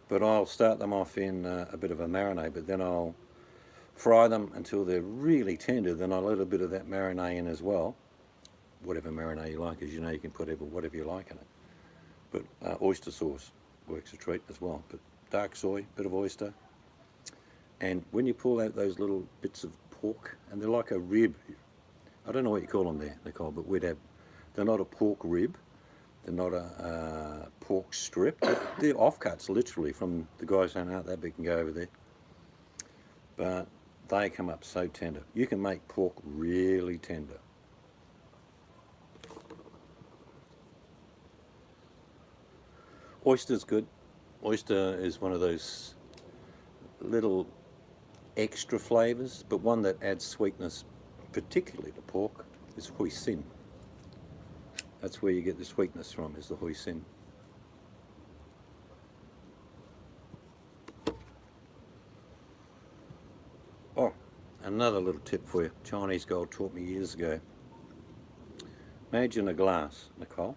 But I'll start them off in a bit of a marinade, but then I'll fry them until they're really tender. Then I'll let a bit of that marinade in as well. Whatever marinade you like, as you know, you can put whatever you like in it. But oyster sauce works a treat as well. But dark soy, bit of oyster. And when you pull out those little bits of pork, and they're like a rib. I don't know what you call them there, Nicole, but they're not a pork rib. They're not a pork strip. They're offcuts, literally, from the guys saying, oh, that big can go over there. But they come up so tender. You can make pork really tender. Oyster's good. Oyster is one of those little extra flavours, but one that adds sweetness, particularly to pork, is hoisin. That's where you get the sweetness from, is the hoisin. Another little tip for you. Chinese guy taught me years ago. Imagine a glass, Nicole,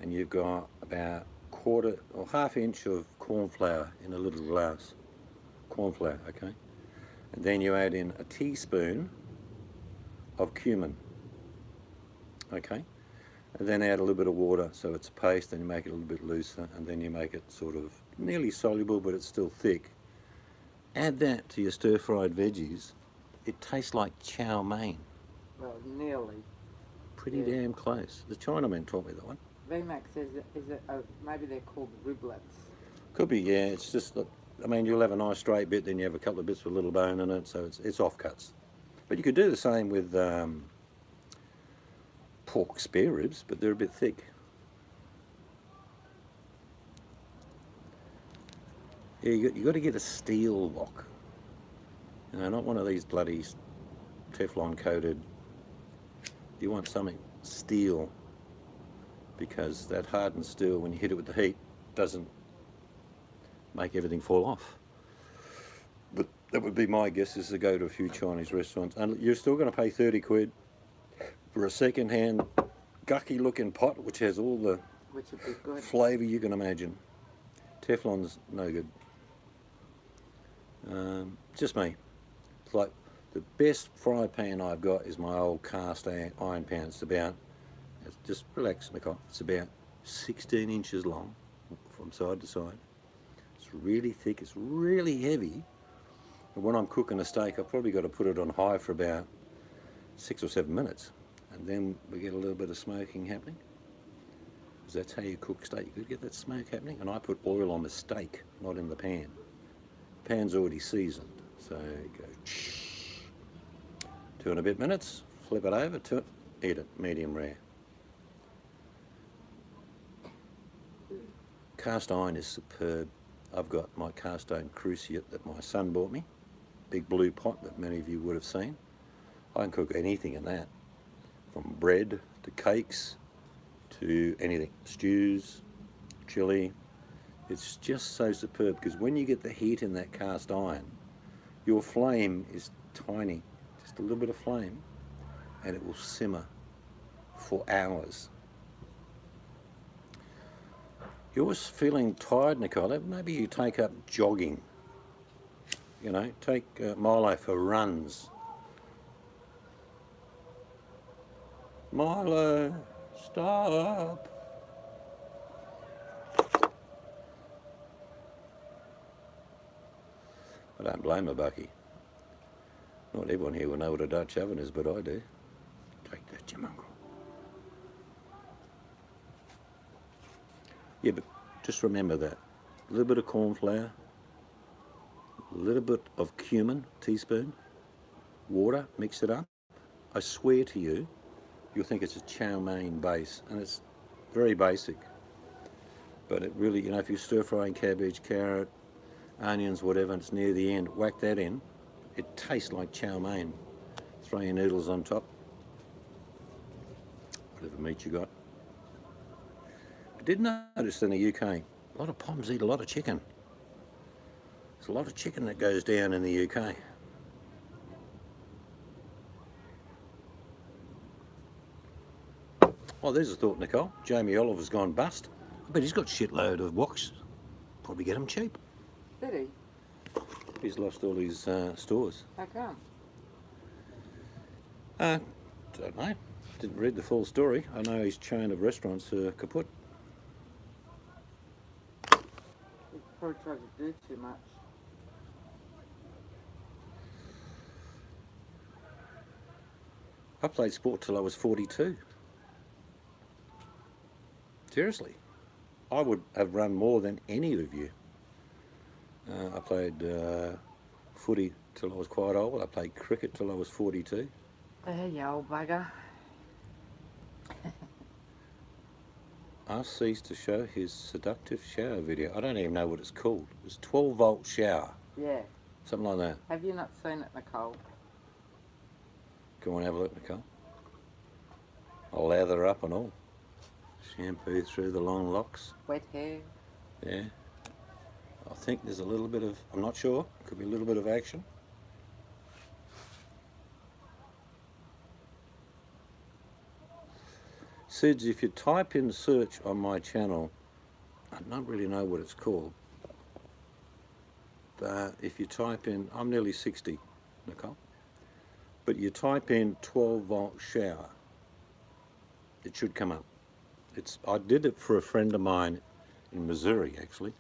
and you've got about quarter or half inch of corn flour in a little glass. Corn flour, okay? And then you add in a teaspoon of cumin, okay? And then add a little bit of water so it's a paste, and you make it a little bit looser, and then you make it sort of nearly soluble, but it's still thick. Add that to your stir-fried veggies. It tastes like chow mein. Well, nearly. Pretty Yeah. damn close. The Chinaman taught me that one. VMAX says, maybe they're called riblets. Could be, yeah. It's just that, I mean, you'll have a nice straight bit, then you have a couple of bits with a little bone in it, so it's offcuts. But you could do the same with pork spare ribs, but they're a bit thick. Yeah, you got to get a steel wok. You know, not one of these bloody Teflon coated. You want something steel, because that hardened steel, when you hit it with the heat, doesn't make everything fall off. But that would be my guess, is to go to a few Chinese restaurants, and you're still going to pay 30 quid for a second-hand gucky looking pot which has all the Which would be good. flavour you can imagine. Teflon's no good. Just me. It's like the best fry pan I've got is my old cast iron pan. It's just relax, Nicole, it's about 16 inches long from side to side. It's really thick, it's really heavy. And when I'm cooking a steak, I've probably got to put it on high for about 6 or 7 minutes. And then we get a little bit of smoking happening. Because that's how you cook steak. You could get that smoke happening. And I put oil on the steak, not in the pan. The pan's already seasoned. So you go 2 and a bit minutes, flip it over to it, eat it, medium rare. Cast iron is superb. I've got my cast iron cruciate that my son bought me. Big blue pot that many of you would have seen. I can cook anything in that. From bread to cakes to anything. Stews, chili. It's just so superb, because when you get the heat in that cast iron, your flame is tiny. Just a little bit of flame, and it will simmer for hours. You're always feeling tired, Nicole. Maybe you take up jogging. You know, take Milo for runs. Milo, stop. I don't blame her, Bucky. Not everyone here will know what a Dutch oven is, but I do. Take that, your mongrel. Yeah, but just remember that. A little bit of corn flour, a little bit of cumin, teaspoon, water, mix it up. I swear to you, you'll think it's a chow mein base, and it's very basic. But it really, you know, if you're stir-frying cabbage, carrot, onions, whatever, and it's near the end, whack that in. It tastes like chow mein. Throw your noodles on top. Whatever meat you got. I did notice in the UK, a lot of Poms eat a lot of chicken. There's a lot of chicken that goes down in the UK. Oh, there's a thought, Nicole. Jamie Oliver's gone bust. I bet he's got a shitload of woks. Probably get them cheap. Did he? He's lost all his stores. How come? Don't know. Didn't read the full story. I know his chain of restaurants are kaput. He probably tried to do too much. I played sport till I was 42. Seriously. I would have run more than any of you. I played footy till I was quite old. I played cricket till I was 42. You old bugger. Asked Cease to show his seductive shower video. I don't even know what it's called. It was 12-volt shower. Yeah. Something like that. Have you not seen it, Nicole? Go on and have a look, Nicole. I'll lather up and all. Shampoo through the long locks. Wet hair. Yeah. I think there's a little bit of, I'm not sure, could be a little bit of action. Sids, if you type in search on my channel, I don't really know what it's called, but if you type in, I'm nearly 60, Nicole, but you type in 12-volt shower, it should come up. I did it for a friend of mine in Missouri, actually.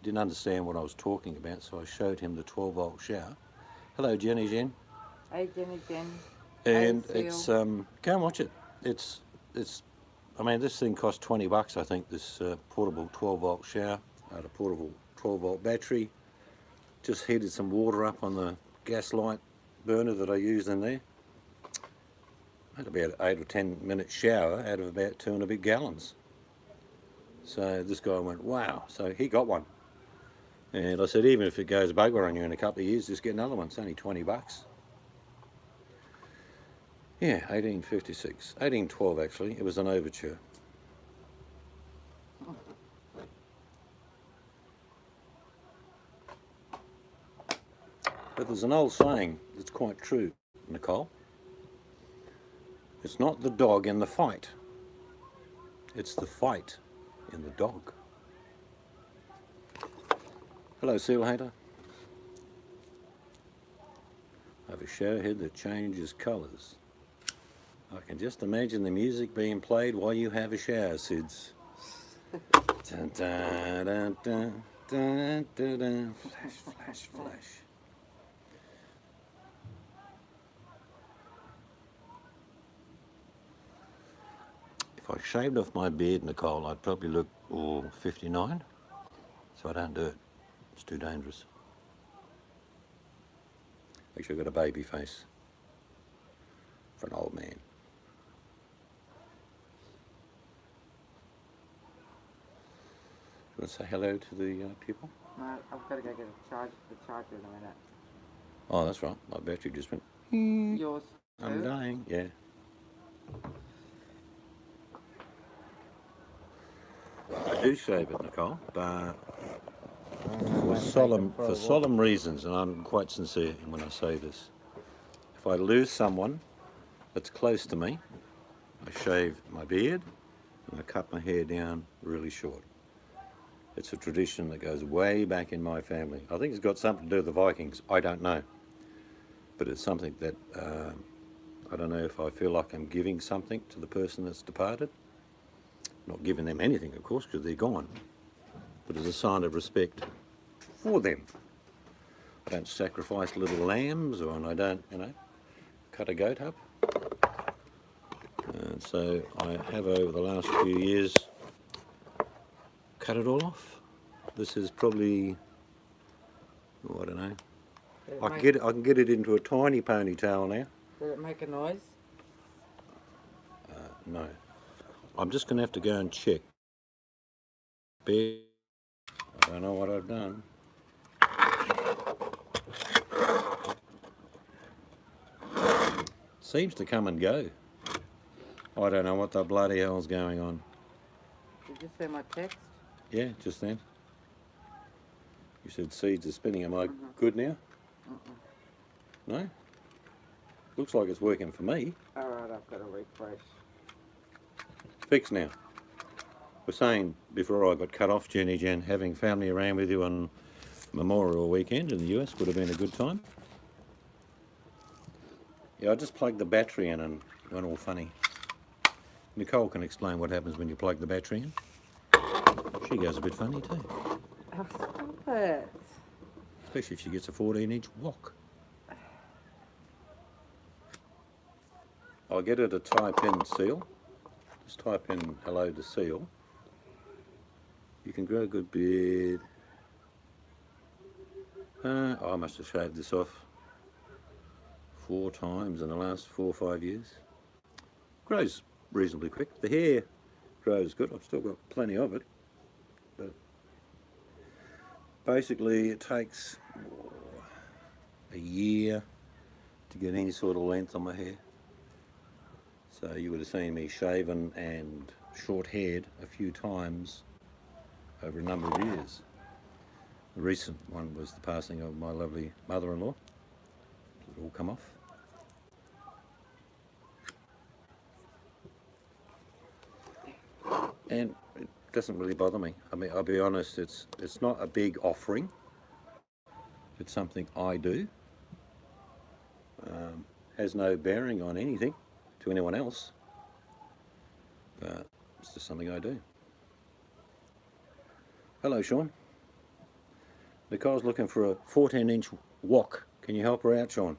Didn't understand what I was talking about, so I showed him the 12-volt shower. Hello, Jenny Jen. Hey, Jenny Jen. And Hey, it's Seal. go and watch it. It's I mean, this thing cost 20 bucks, I think, this portable 12-volt shower, had a portable 12-volt battery. Just heated some water up on the gas light burner that I used in there. I had about 8 or 10 minute shower out of about 2.5 gallons. So this guy went, wow. So he got one. And I said, even if it goes bugger on you in a couple of years, just get another one. It's only 20 bucks. Yeah, 1856. 1812, actually. It was an overture. But there's an old saying that's quite true, Nicole. It's not the dog in the fight. It's the fight in the dog. Hello, seal hater. I have a shower head that changes colours. I can just imagine the music being played while you have a shower, Sids. Dun, dun, dun, dun, dun, dun, dun. Flash, flash, flash. If I shaved off my beard, Nicole, I'd probably look 59. So I don't do it. It's too dangerous. Actually, I've got a baby face for an old man. You want to say hello to the people? No, I've got to go get a charger for the charger in a minute. Oh, that's right. My battery just went. Yours too? I'm dying. Yeah. I do shave it, Nicole, but for solemn reasons, and I'm quite sincere when I say this. If I lose someone that's close to me, I shave my beard and I cut my hair down really short. It's a tradition that goes way back in my family. I think it's got something to do with the Vikings. I don't know. But it's something that, I don't know if I feel like I'm giving something to the person that's departed. Not giving them anything, of course, because they're gone. But as a sign of respect for them. I don't sacrifice little lambs, and I don't, cut a goat up. And so I have, over the last few years, cut it all off. This is probably, I don't know. I can get it into a tiny ponytail now. Did it make a noise? No. I'm just going to have to go and check. I don't know what I've done. Seems to come and go. I don't know what the bloody hell's going on. Did you see my text? Yeah, just then. You said seeds are spinning. Am I good now? No? Looks like it's working for me. Alright, I've got to refresh. Fixed now. We're saying before I got cut off, Jenny Jen, having family around with you on Memorial Weekend in the US would have been a good time. Yeah, I just plugged the battery in and went all funny. Nicole can explain what happens when you plug the battery in. She goes a bit funny too. Oh, stop it. Especially if she gets a 14-inch wok. I'll get her to type in seal. Just type in hello to seal. You can grow a good beard. I must have shaved this off 4 times in the last 4 or 5 years. Grows reasonably quick. The hair grows good. I've still got plenty of it. But basically it takes a year to get any sort of length on my hair. So you would have seen me shaven and short-haired a few times over a number of years. The recent one was the passing of my lovely mother-in-law. It all come off. and it doesn't really bother me. I mean, I'll be honest, it's not a big offering. It's something I do. Has no bearing on anything to anyone else, but it's just something I do. Hello, Sean. Nicole's looking for a 14-inch wok. Can you help her out, Sean?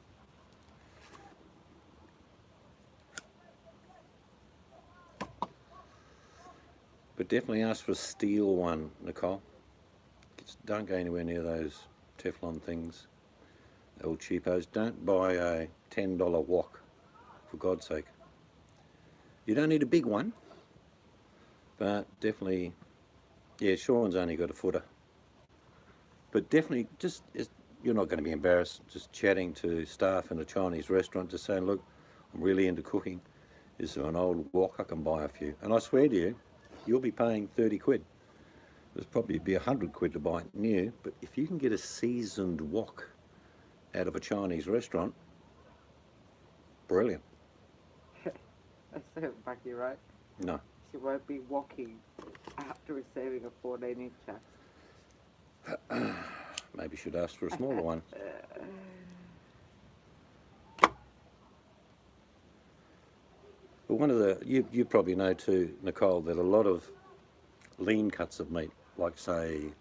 But definitely ask for a steel one, Nicole. Don't go anywhere near those Teflon things. They're all cheapos. Don't buy a $10 wok, for God's sake. You don't need a big one, but definitely, yeah, Sean's only got a footer. But definitely, you're not going to be embarrassed just chatting to staff in a Chinese restaurant, just saying, look, I'm really into cooking. Is there an old wok I can buy a few? And I swear to you, you'll be paying 30 quid. There's probably be 100 quid to buy it new, but if you can get a seasoned wok out of a Chinese restaurant, brilliant. That's so Bucky, right? No. She won't be walking after receiving a 14-incher. Maybe should ask for a smaller one. But one of the, you probably know too, Nicole, that a lot of lean cuts of meat, like say,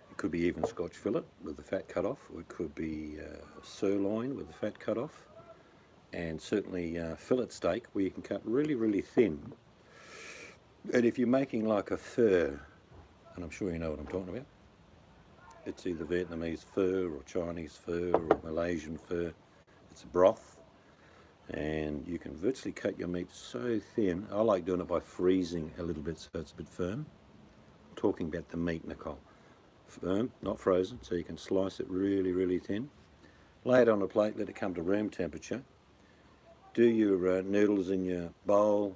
it could be even Scotch fillet with the fat cut off, or it could be sirloin with the fat cut off, and certainly fillet steak where you can cut really, really thin. And if you're making like a pho, and I'm sure you know what I'm talking about, it's either Vietnamese pho or Chinese pho or Malaysian pho. It's a broth, and you can virtually cut your meat so thin. I like doing it by freezing a little bit so it's a bit firm. I'm talking about the meat, Nicole. Firm, not frozen, so you can slice it really, really thin. Lay it on a plate, let it come to room temperature. Do your noodles in your bowl,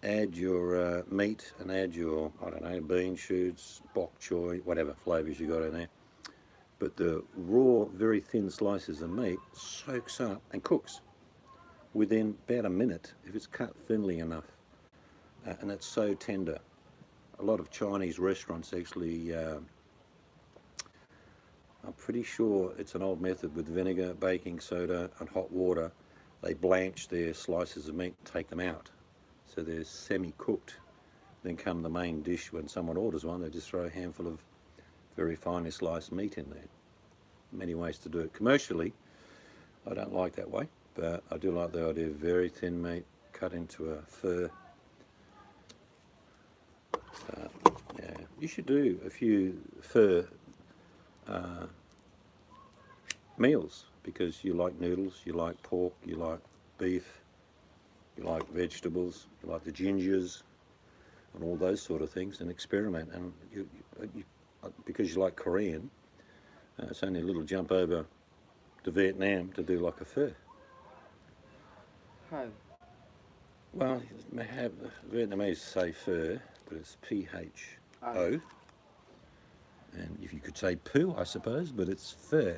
add your meat and add your, I don't know, bean shoots, bok choy, whatever flavours you got in there. But the raw, very thin slices of meat soaks up and cooks within about a minute if it's cut thinly enough. And it's so tender. A lot of Chinese restaurants actually, I'm pretty sure it's an old method with vinegar, baking soda and hot water. They blanch their slices of meat and take them out. So they're semi-cooked. Then come the main dish when someone orders one, they just throw a handful of very finely sliced meat in there. Many ways to do it. Commercially, I don't like that way, but I do like the idea of very thin meat cut into a pho. Yeah, you should do a few pho meals because you like noodles, you like pork, you like beef, you like vegetables, you like the gingers and all those sort of things, and experiment. And you because you like Korean, it's only a little jump over to Vietnam to do like a pho. Ho. Well, Vietnamese say pho, but it's P-H-O. And if you could say poo, I suppose, but it's pho.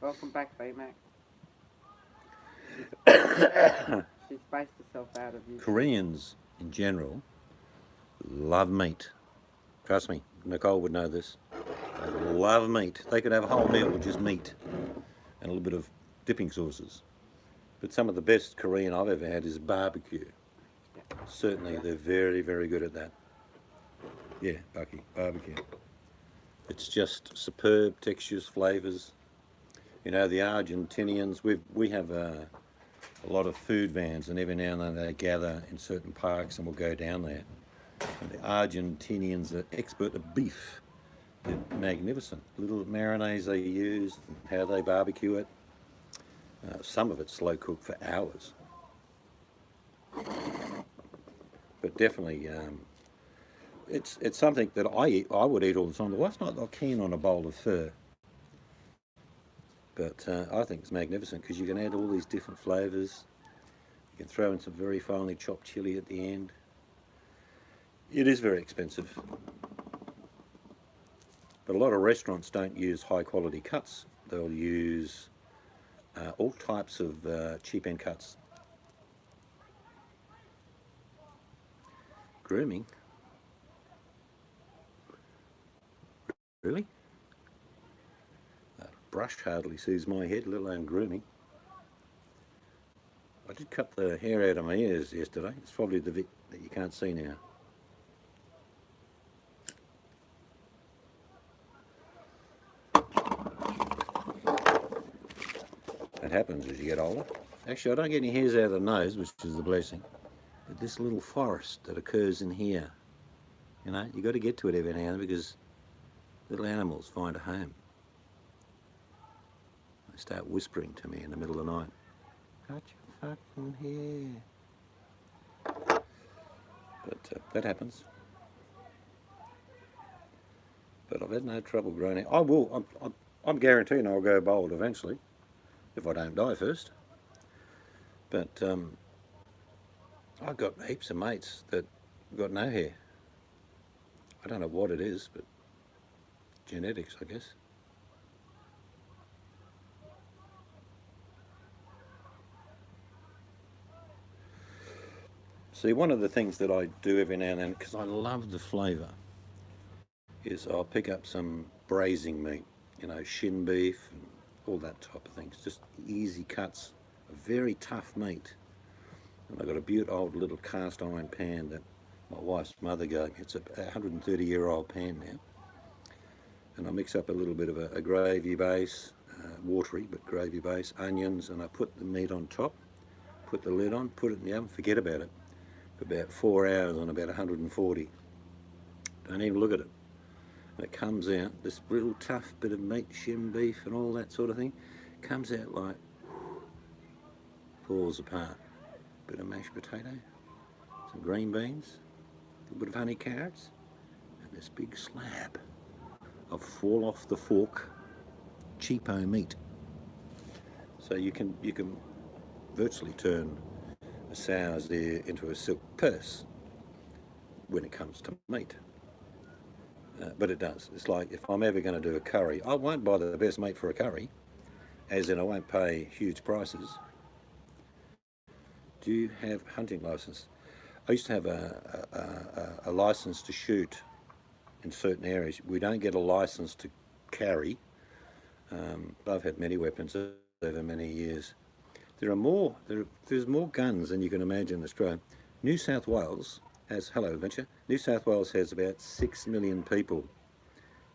Welcome back, B-Mac. She's spaced herself out of you. Koreans, in general, love meat. Trust me, Nicole would know this. They love meat. They could have a whole meal with just meat and a little bit of dipping sauces. But some of the best Korean I've ever had is barbecue. Certainly, they're very, very good at that. Yeah, Bucky, barbecue. It's just superb textures, flavours. You know, the Argentinians, we have a lot of food vans, and every now and then they gather in certain parks and we'll go down there. And the Argentinians are expert at beef. They're magnificent. Little marinades they use, how they barbecue it. Some of it's slow cooked for hours. But definitely, it's something that I would eat all the time. The wife's not keen on a bowl of pho. But I think it's magnificent because you can add all these different flavours. You can throw in some very finely chopped chilli at the end. It is very expensive. But a lot of restaurants don't use high quality cuts. They'll use all types of cheap end cuts. Grooming? Really? Brush hardly sees my head, let alone grooming. I did cut the hair out of my ears yesterday. It's probably the bit that you can't see now. That happens as you get older. Actually, I don't get any hairs out of the nose, which is a blessing. But this little forest that occurs in here, you know, you've got to get to it every now and then because little animals find a home. They start whispering to me in the middle of the night. Cut your fucking hair. But that happens. But I've had no trouble growing hair. I will. I'm guaranteeing I'll go bald eventually, if I don't die first. But I've got heaps of mates that got no hair. I don't know what it is, but genetics, I guess. See, one of the things that I do every now and then, because I love the flavour, is I'll pick up some braising meat, you know, shin beef and all that type of things. Just easy cuts, a very tough meat. And I've got a beautiful old little cast iron pan that my wife's mother gave me. It's a 130-year-old pan now. And I mix up a little bit of a gravy base, watery but gravy base, onions, and I put the meat on top, put the lid on, put it in the oven, forget about it, for about 4 hours on about 140. Don't even look at it. And it comes out, this little tough bit of meat, shin beef and all that sort of thing, comes out like, falls apart. Bit of mashed potato, some green beans, a little bit of honey carrots, and this big slab of fall off the fork cheapo meat. So you can virtually turn a sow's ear into a silk purse when it comes to meat. But it does. It's like if I'm ever going to do a curry, I won't buy the best meat for a curry, as in I won't pay huge prices. Do you have hunting license? I used to have a license to shoot in certain areas. We don't get a license to carry. I've had many weapons over many years. There's more guns than you can imagine in Australia. New South Wales has, hello adventure, New South Wales has about 6 million people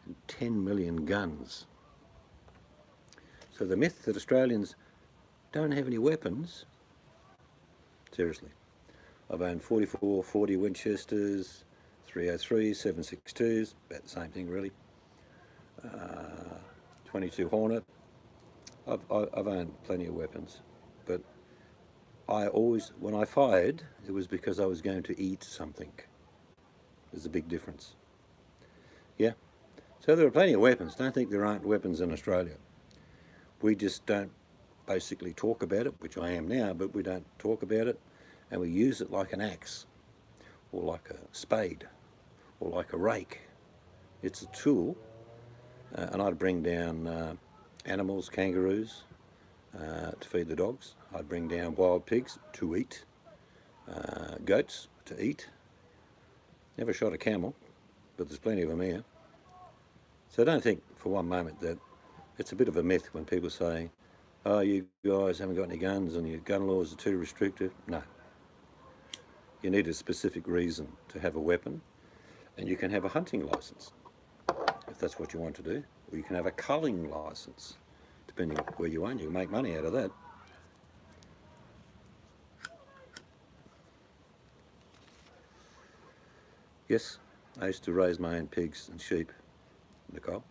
and 10 million guns. So the myth that Australians don't have any weapons, seriously. I've owned 44, 40 Winchesters, 303s, 7.62s, about the same thing really. 22 Hornet. I've owned plenty of weapons, but I always, when I fired, it was because I was going to eat something. There's a big difference. Yeah. So there are plenty of weapons. Don't think there aren't weapons in Australia. We just don't basically talk about it, which I am now, but we don't talk about it, and we use it like an axe, or like a spade, or like a rake. It's a tool, and I'd bring down animals, kangaroos, to feed the dogs. I'd bring down wild pigs to eat, goats to eat. Never shot a camel, but there's plenty of them here. So don't think for one moment that it's a bit of a myth when people say, oh, you guys haven't got any guns and your gun laws are too restrictive. No. You need a specific reason to have a weapon, and you can have a hunting license if that's what you want to do, or you can have a culling license, depending on where you are. You can make money out of that. Yes, I used to raise my own pigs and sheep, Nicole.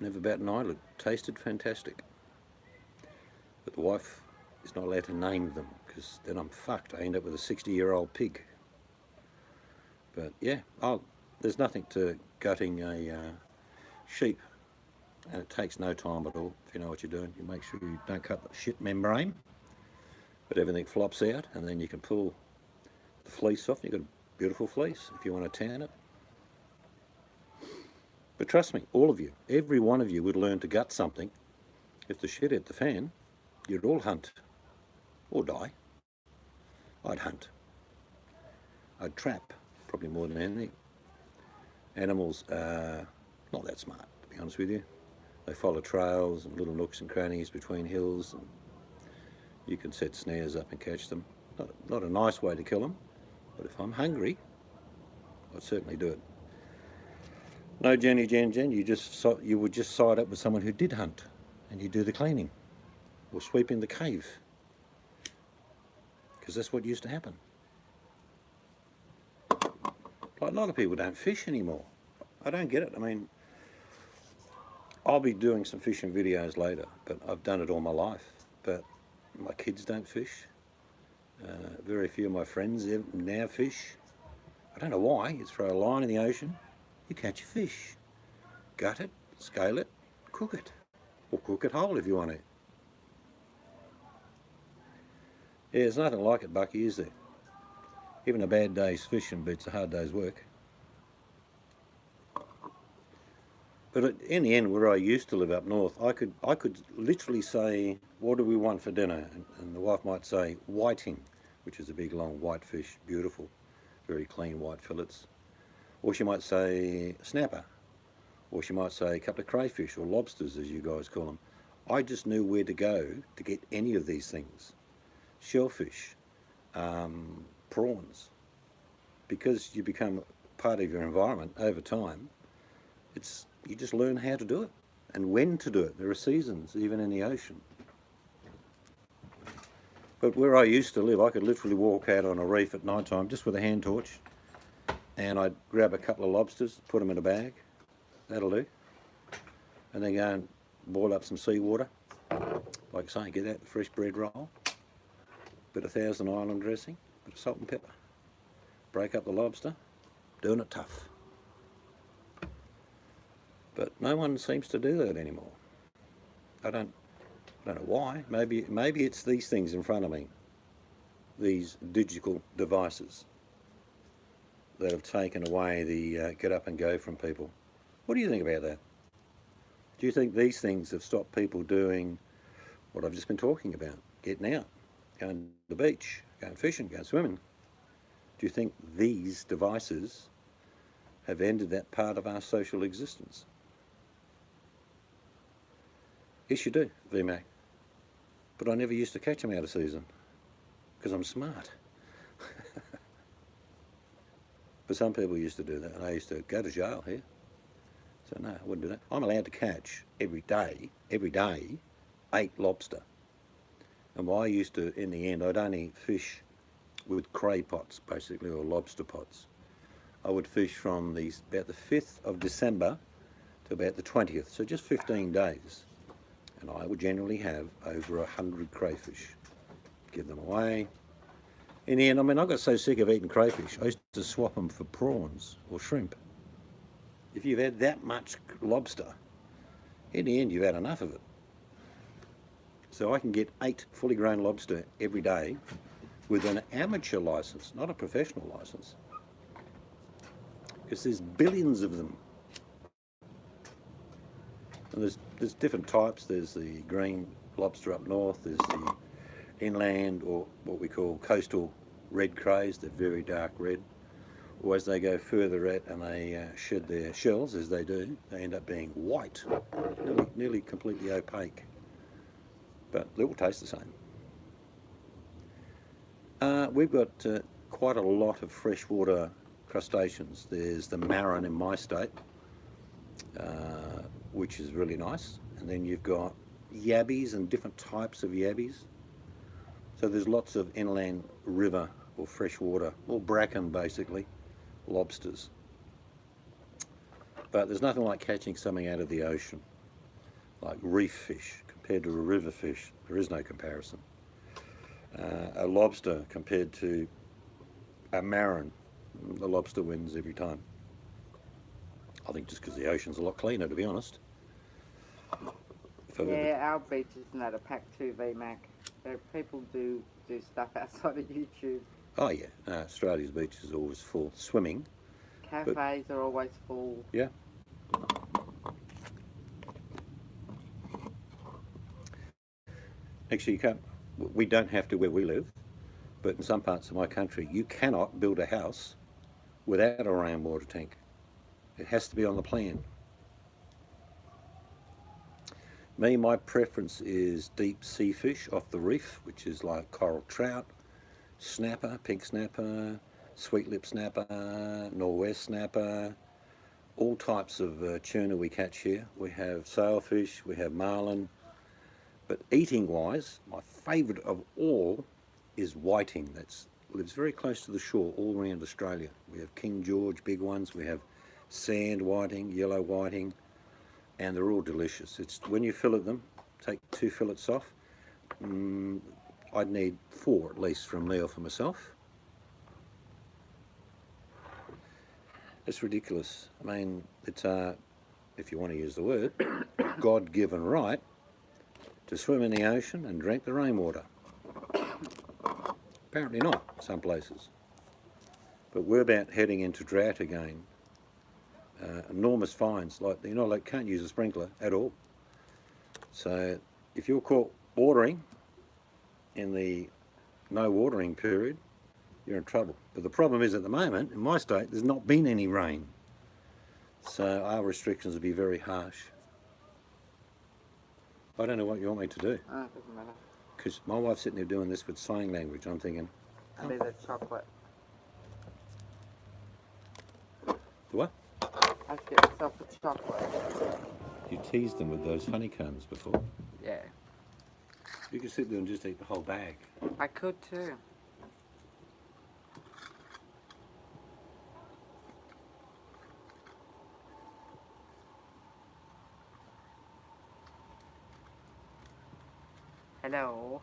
Never bat an eyelid. Tasted fantastic. But the wife is not allowed to name them, because then I'm fucked. I end up with a 60-year-old pig. But yeah, there's nothing to gutting a sheep, and it takes no time at all if you know what you're doing. You make sure you don't cut the shit membrane, but everything flops out, and then you can pull the fleece off. You've got a beautiful fleece if you want to tan it. But trust me, all of you, every one of you would learn to gut something. If the shit hit the fan, you'd all hunt or die. I'd hunt. I'd trap, probably more than anything. Animals are not that smart, to be honest with you. They follow trails and little nooks and crannies between hills, and you can set snares up and catch them. Not a nice way to kill them, but if I'm hungry, I'd certainly do it. No, Jen, you would just side up with someone who did hunt, and you do the cleaning or sweeping the cave, because that's what used to happen. Like, a lot of people don't fish anymore. I don't get it. I mean, I'll be doing some fishing videos later, but I've done it all my life. But my kids don't fish. Very few of my friends now fish. I don't know why. You throw a line in the ocean, you catch a fish. Gut it, scale it, cook it. Or cook it whole if you want to. Yeah, there's nothing like it, Bucky, is there? Even a bad day's fishing beats a hard day's work. But in the end, where I used to live up north, I could literally say, what do we want for dinner? And the wife might say, whiting, which is a big long white fish, beautiful, very clean white fillets. Or she might say snapper. Or she might say a couple of crayfish or lobsters, as you guys call them. I just knew where to go to get any of these things. Shellfish, prawns. Because you become part of your environment over time, you just learn how to do it and when to do it. There are seasons, even in the ocean. But where I used to live, I could literally walk out on a reef at night time just with a hand torch, and I'd grab a couple of lobsters, put them in a bag, that'll do, and then go and boil up some seawater, like I say, get out the fresh bread roll, bit of Thousand Island dressing, bit of salt and pepper, break up the lobster, doing it tough. But no one seems to do that anymore. I don't know why. Maybe it's these things in front of me, these digital devices that have taken away the get up and go from people. What do you think about that? Do you think these things have stopped people doing what I've just been talking about? Getting out, going to the beach, going fishing, going swimming. Do you think these devices have ended that part of our social existence? Yes, you do, VMAC. But I never used to catch them out of season because I'm smart. But some people used to do that, and I used to go to jail here. So no, I wouldn't do that. I'm allowed to catch every day, 8 lobster. And I used to, in the end, I'd only fish with cray pots, basically, or lobster pots. I would fish from about the 5th of December to about the 20th, so just 15 days. And I would generally have over 100 crayfish. Give them away. In the end, I mean, I got so sick of eating crayfish, I used to swap them for prawns or shrimp. If you've had that much lobster, in the end, you've had enough of it. So I can get 8 fully grown lobster every day with an amateur license, not a professional license. Because there's billions of them. And there's different types. There's the green lobster up north. There's the inland, or what we call coastal red crays. They're very dark red. Or as they go further out and they shed their shells, as they do, they end up being white, nearly completely opaque. But they all taste the same. We've got quite a lot of freshwater crustaceans. There's the marron in my state, which is really nice. And then you've got yabbies and different types of yabbies. So there's lots of inland river or freshwater, or bracken basically, lobsters. But there's nothing like catching something out of the ocean, like reef fish compared to a river fish. There is no comparison. A lobster compared to a marron, the lobster wins every time. I think just because the ocean's a lot cleaner, to be honest. Yeah, our beach isn't at a pack too, VMAC. People do stuff outside of YouTube. Oh yeah, Australia's beach is always full. Swimming. Cafes are always full. Yeah. Actually, you can't. We don't have to where we live, but in some parts of my country, you cannot build a house without a rainwater tank. It has to be on the plan. Me, my preference is deep sea fish off the reef, which is like coral trout, snapper, pink snapper, sweet lip snapper, norwest snapper, all types of tuna we catch here. We have sailfish, we have marlin, but eating wise, my favourite of all is whiting. That lives very close to the shore all around Australia. We have King George, big ones, we have sand whiting, yellow whiting, and they're all delicious. It's when you fillet them, take 2 fillets off. I'd need 4 at least for a meal for myself. It's ridiculous. I mean, it's if you want to use the word, God-given right to swim in the ocean and drink the rainwater. Apparently not, some places. But we're about heading into drought again. Enormous fines, like can't use a sprinkler at all. So if you're caught watering in the no watering period, you're in trouble. But the problem is at the moment, in my state, there's not been any rain. So our restrictions will be very harsh. I don't know what you want me to do. It doesn't matter. Because my wife's sitting there doing this with sign language. I'm thinking, I'll be the chocolate. the what? I get myself a chocolate. You teased them with those honeycombs before. Yeah. You could sit there and just eat the whole bag. I could too. Hello.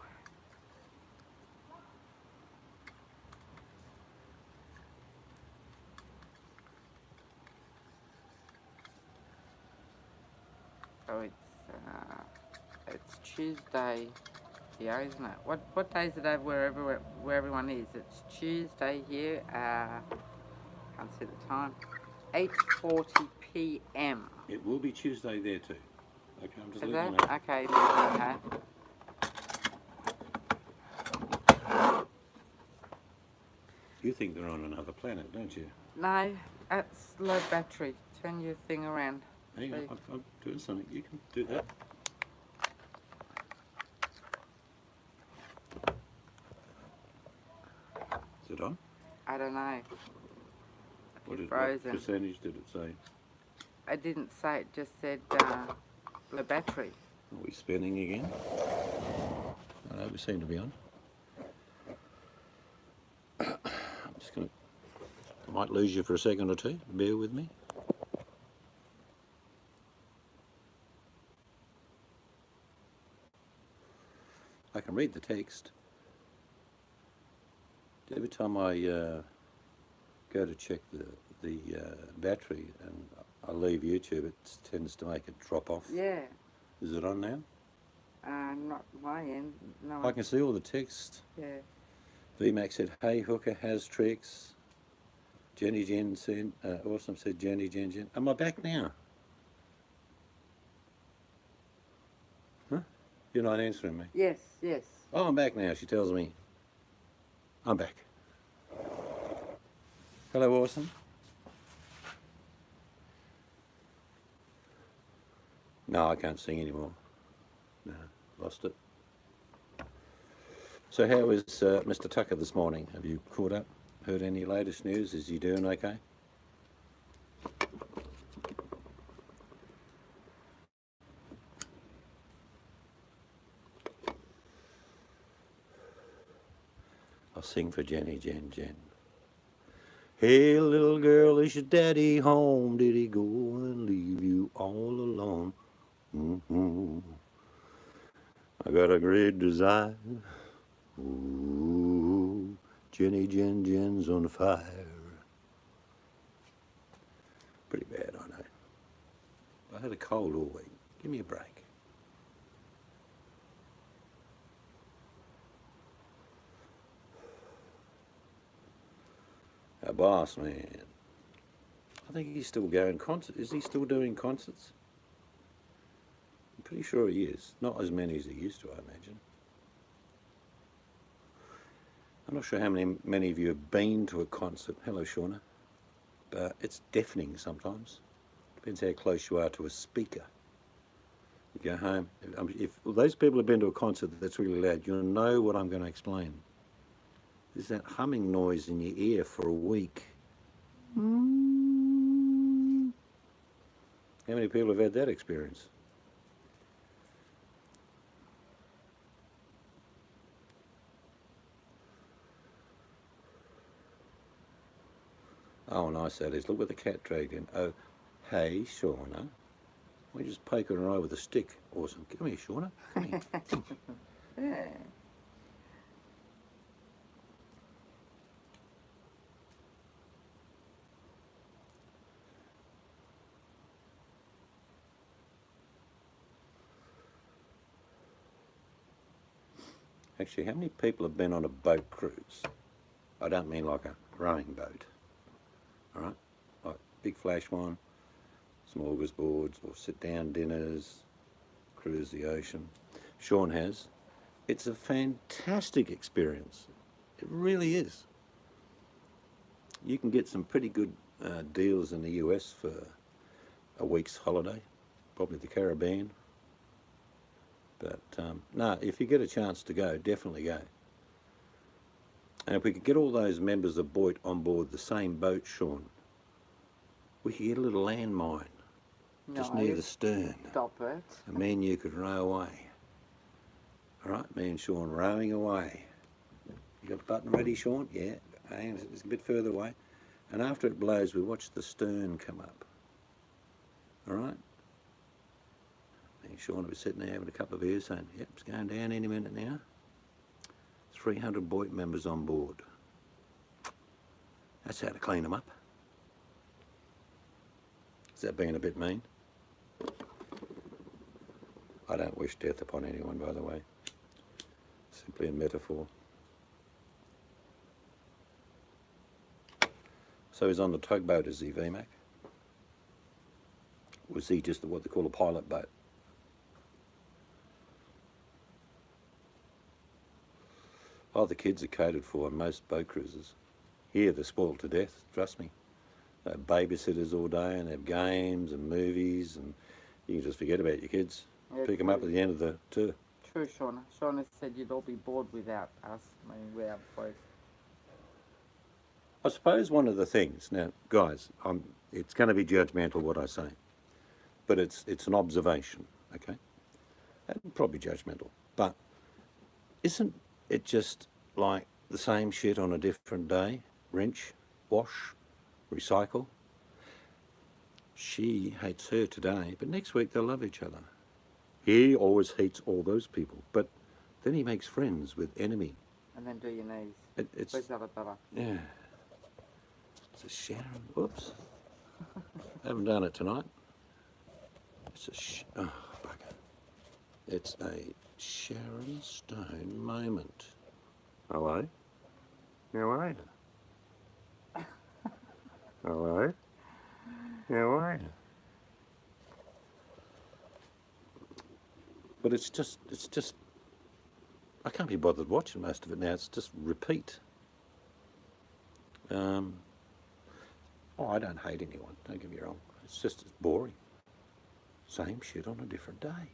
So it's Tuesday here, isn't it? What day is it over where everyone is? It's Tuesday here. Can't see the time. 8:40 p.m. It will be Tuesday there too. Okay, I'm just Is letting you that know. okay? Okay. You think they're on another planet, don't you? No, that's low battery. Turn your thing around. Hang on, I'm doing something. You can do that. Is it on? I don't know. What Frozen. percentage did it say? I didn't say it. Just said low battery. Are we spinning again? I know we seem to be on. I'm just going to... I might lose you for a second or two. Bear with me. I can read the text. Every time I go to check the battery and I leave YouTube, it tends to make it drop off. Yeah. Is it on now? Not my end. No. I can see all the text. Yeah. VMAX said, "Hey hooker has tricks." Jenny Jen said, Awesome said, Jenny Jen. Am I back now? Huh? You're not answering me. Yes. Yes. Oh, I'm back now, she tells me. I'm back. Hello, Awesome. No, I can't sing anymore. No, lost it. So how is Mr. Tucker this morning? Have you caught up? Heard any latest news? Is he doing okay? I'll sing for Jenny Jen. Hey little girl, is your daddy home? Did he go and leave you all alone? I got a great desire. Ooh, Jenny Jen's on fire. Pretty bad, I know. I had a cold all week. Give me a break. Our boss, man. I think he's still going concerts. Is he still doing concerts? I'm pretty sure he is. Not as many as he used to, I imagine. I'm not sure how many of you have been to a concert. Hello, Shauna. But it's deafening sometimes. Depends how close you are to a speaker. You go home. If those people have been to a concert that's really loud, you'll know what I'm going to explain. There's that humming noise in your ear for a week. How many people have had that experience? Oh, nice that is. Look what the cat dragged in. Oh, hey, Shauna. We just poke her in the eye with a stick. Awesome. Come here, Shauna. Come here. Actually, how many people have been on a boat cruise? I don't mean like a rowing boat. All right? Like big flash one, smorgasbords, or sit-down dinners, cruise the ocean. Sean has. It's a fantastic experience. It really is. You can get some pretty good deals in the US for a week's holiday, probably the Caribbean. But no, if you get a chance to go, definitely go. And if we could get all those members of Boyd on board the same boat, Sean, we could get a little landmine just near the stern. Stop it. And me and you could row away. All right, me and Sean rowing away. You got the button ready, Sean? Yeah. And it's a bit further away. And after it blows, we watch the stern come up. All right? Me and Sean will be sitting there having a couple of beers saying, yep, it's going down any minute now. 300 Boyd members on board. That's how to clean them up. Is that being a bit mean? I don't wish death upon anyone, by the way. Simply a metaphor. So he's on the tugboat, is he, VMAC? Was he just what they call a pilot boat? Oh, the kids are catered for on most boat cruises. Here they're spoiled to death, trust me. They have babysitters all day and they have games and movies, and you can just forget about your kids. Yeah, Pick them up at the end of the tour. True, Shauna. Shauna said you'd all be bored without us. I mean, without both. I suppose one of the things, now guys, it's going to be judgmental what I say, but it's an observation, okay? And probably judgmental, but isn't it just like the same shit on a different day? Rinse, wash, recycle. She hates her today, but next week they'll love each other. He always hates all those people, but then he makes friends with enemy. And then do your knees. It's Where's the other brother? yeah. It's a Sharon. Oops. I haven't done it tonight. It's a oh bugger. It's a Sharon Stone moment. Hello. How are you? Hello. How are you? But it's just, I can't be bothered watching most of it now. It's just repeat. Oh, I don't hate anyone, don't get me wrong. It's boring. Same shit on a different day.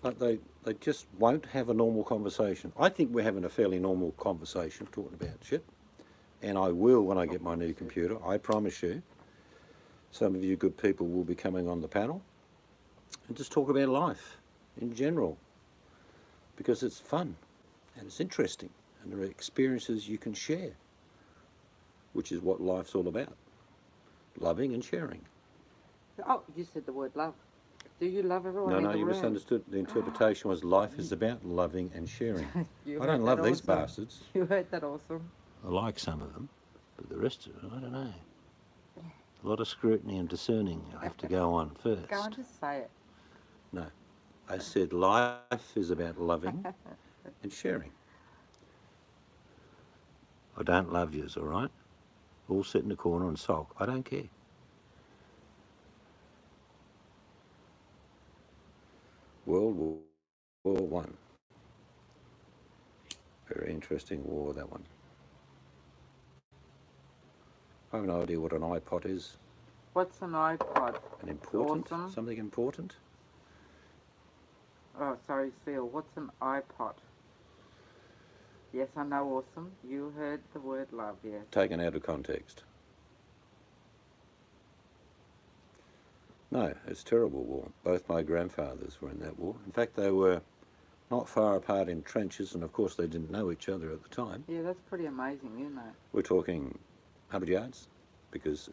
Like they just won't have a normal conversation. I think we're having a fairly normal conversation talking about shit. And I will when I get my new computer, I promise you. Some of you good people will be coming on the panel and just talk about life in general, because it's fun and it's interesting and there are experiences you can share, which is what life's all about, loving and sharing. Oh, you said the word love. Do you love everyone in No, the you room? misunderstood. The interpretation was life is about loving and sharing. You I heard don't love that these awesome? bastards. You heard that awesome? I like some of them, but the rest of them, I don't know. A lot of scrutiny and discerning I have to go on first. Go on, just say it. No, I said life is about loving and sharing. I don't love yous, all right? All sit in the corner and sulk. I don't care. World War One. Very interesting war, that one. I have no idea what an iPod is. What's an iPod? An important? Awesome. Something important? Oh, sorry, Seal. What's an iPod? Yes, I know, awesome. You heard the word love, yes. Taken out of context. No, it's a terrible war. Both my grandfathers were in that war. In fact, they were not far apart in trenches, and of course they didn't know each other at the time. Yeah, that's pretty amazing, isn't it? We're talking 100 yards, because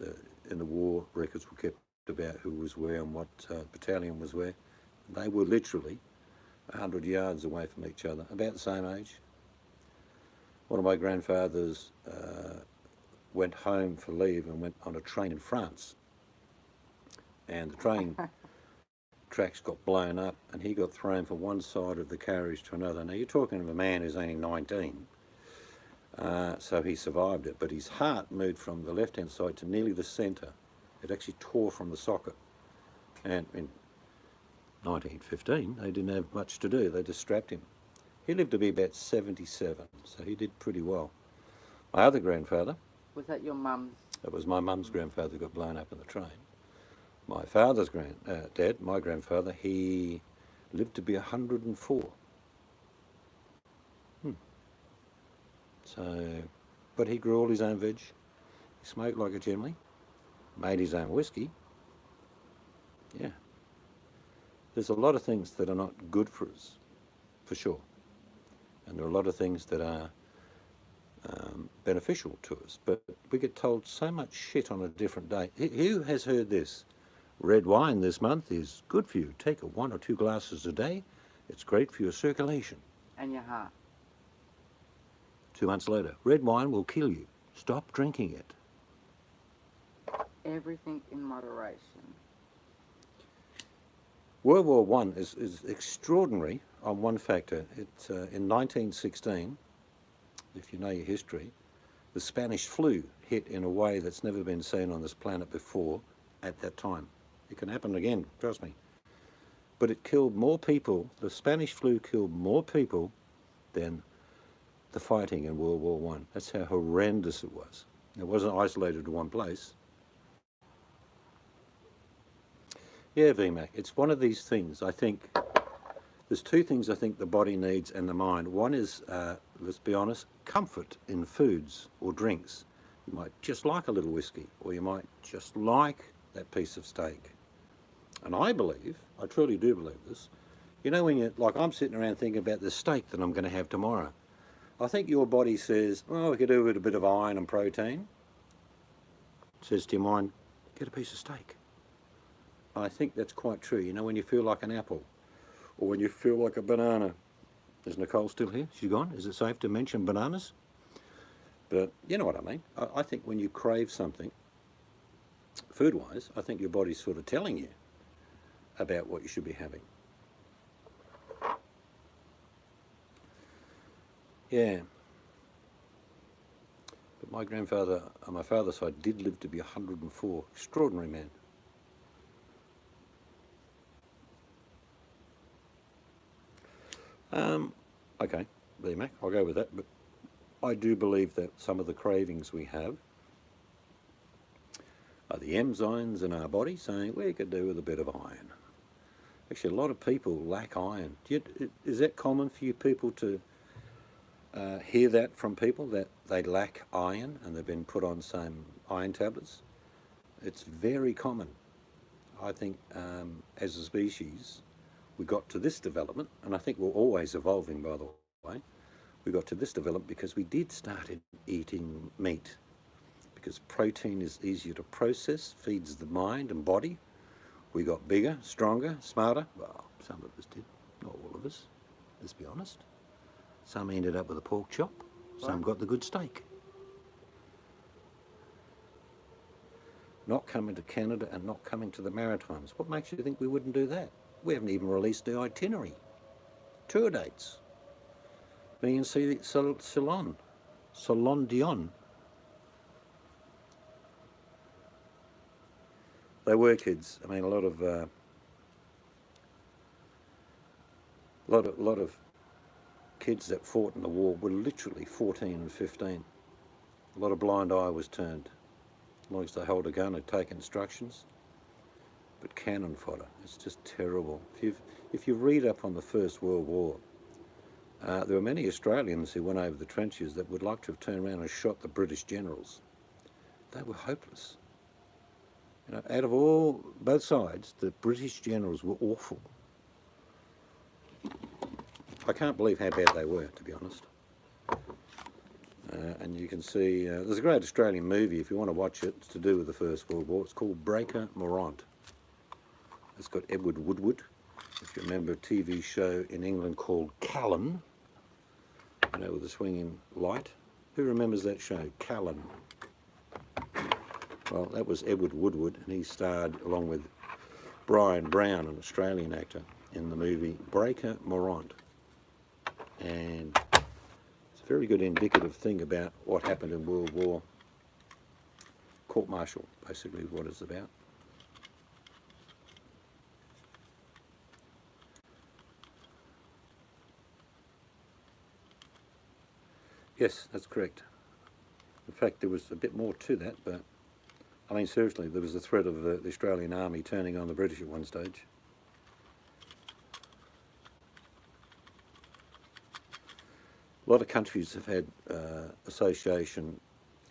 in the war records were kept about who was where and what battalion was where. They were literally 100 yards away from each other, about the same age. One of my grandfathers went home for leave and went on a train in France. And the train tracks got blown up and he got thrown from one side of the carriage to another. Now you're talking of a man who's only 19, so he survived it, but his heart moved from the left-hand side to nearly the centre. It actually tore from the socket. And in 1915, they didn't have much to do. They just strapped him. He lived to be about 77, so he did pretty well. My other grandfather... Was that your mum's? That was my mum's grandfather who got blown up in the train. My father's dad, my grandfather, he lived to be 104. So, but he grew all his own veg. He smoked like a chimney, made his own whiskey. Yeah. There's a lot of things that are not good for us, for sure. And there are a lot of things that are beneficial to us. But we get told so much shit on a different day. Who has heard this? Red wine this month is good for you. Take 1 or 2 glasses a day. It's great for your circulation. And your heart. 2 months later, red wine will kill you. Stop drinking it. Everything in moderation. World War I is extraordinary on one factor. It's in 1916, if you know your history, the Spanish flu hit in a way that's never been seen on this planet before at that time. It can happen again, trust me. But it killed more people, the Spanish flu killed more people than the fighting in World War I. That's how horrendous it was. It wasn't isolated to one place. Yeah, VMAC, it's one of these things. I think there's 2 things I think the body needs and the mind. One is, let's be honest, comfort in foods or drinks. You might just like a little whiskey, or you might just like that piece of steak. And I believe, I truly do believe this, you know, when you're, like I'm sitting around thinking about the steak that I'm going to have tomorrow, I think your body says, oh, we could do with a bit of iron and protein. It says to your mind, get a piece of steak. I think that's quite true. You know, when you feel like an apple, or when you feel like a banana. Is Nicole still here? She's gone. Is it safe to mention bananas? But you know what I mean. I think when you crave something, food-wise, I think your body's sort of telling you about what you should be having. Yeah. But my grandfather, on my father's side, did live to be 104. Extraordinary man. Okay, VMAC, I'll go with that. But I do believe that some of the cravings we have are the enzymes in our body saying we could do with a bit of iron. Actually, a lot of people lack iron. Is that common for you people to hear that from people, that they lack iron and they've been put on some iron tablets? It's very common. I think as a species, we got to this development, and I think we're always evolving, by the way. We got to this development because we did start eating meat, because protein is easier to process, feeds the mind and body. We got bigger, stronger, smarter. Well, some of us did, not all of us, let's be honest. Some ended up with a pork chop, some got the good steak. Not coming to Canada and not coming to the Maritimes. What makes you think we wouldn't do that? We haven't even released the itinerary. Tour dates. Me and Celine Dion. They were kids. I mean, a lot of kids that fought in the war were literally 14 and 15. A lot of blind eye was turned. As long as they hold a gun and take instructions. But cannon fodder, it's just terrible. If you read up on the First World War, there were many Australians who went over the trenches that would like to have turned around and shot the British generals. They were hopeless. You know, out of both sides, the British generals were awful. I can't believe how bad they were, to be honest. And you can see, there's a great Australian movie, if you want to watch it, it's to do with the First World War. It's called Breaker Morant. It's got Edward Woodward. If you remember a TV show in England called Callan, you know, with the swinging light. Who remembers that show, Callan? Well, that was Edward Woodward, and he starred along with Brian Brown, an Australian actor, in the movie Breaker Morant. And it's a very good indicative thing about what happened in World War. Court-martial, basically, is what it's about. Yes, that's correct. In fact, there was a bit more to that, but I mean, seriously, there was the threat of the Australian Army turning on the British at one stage. A lot of countries have had association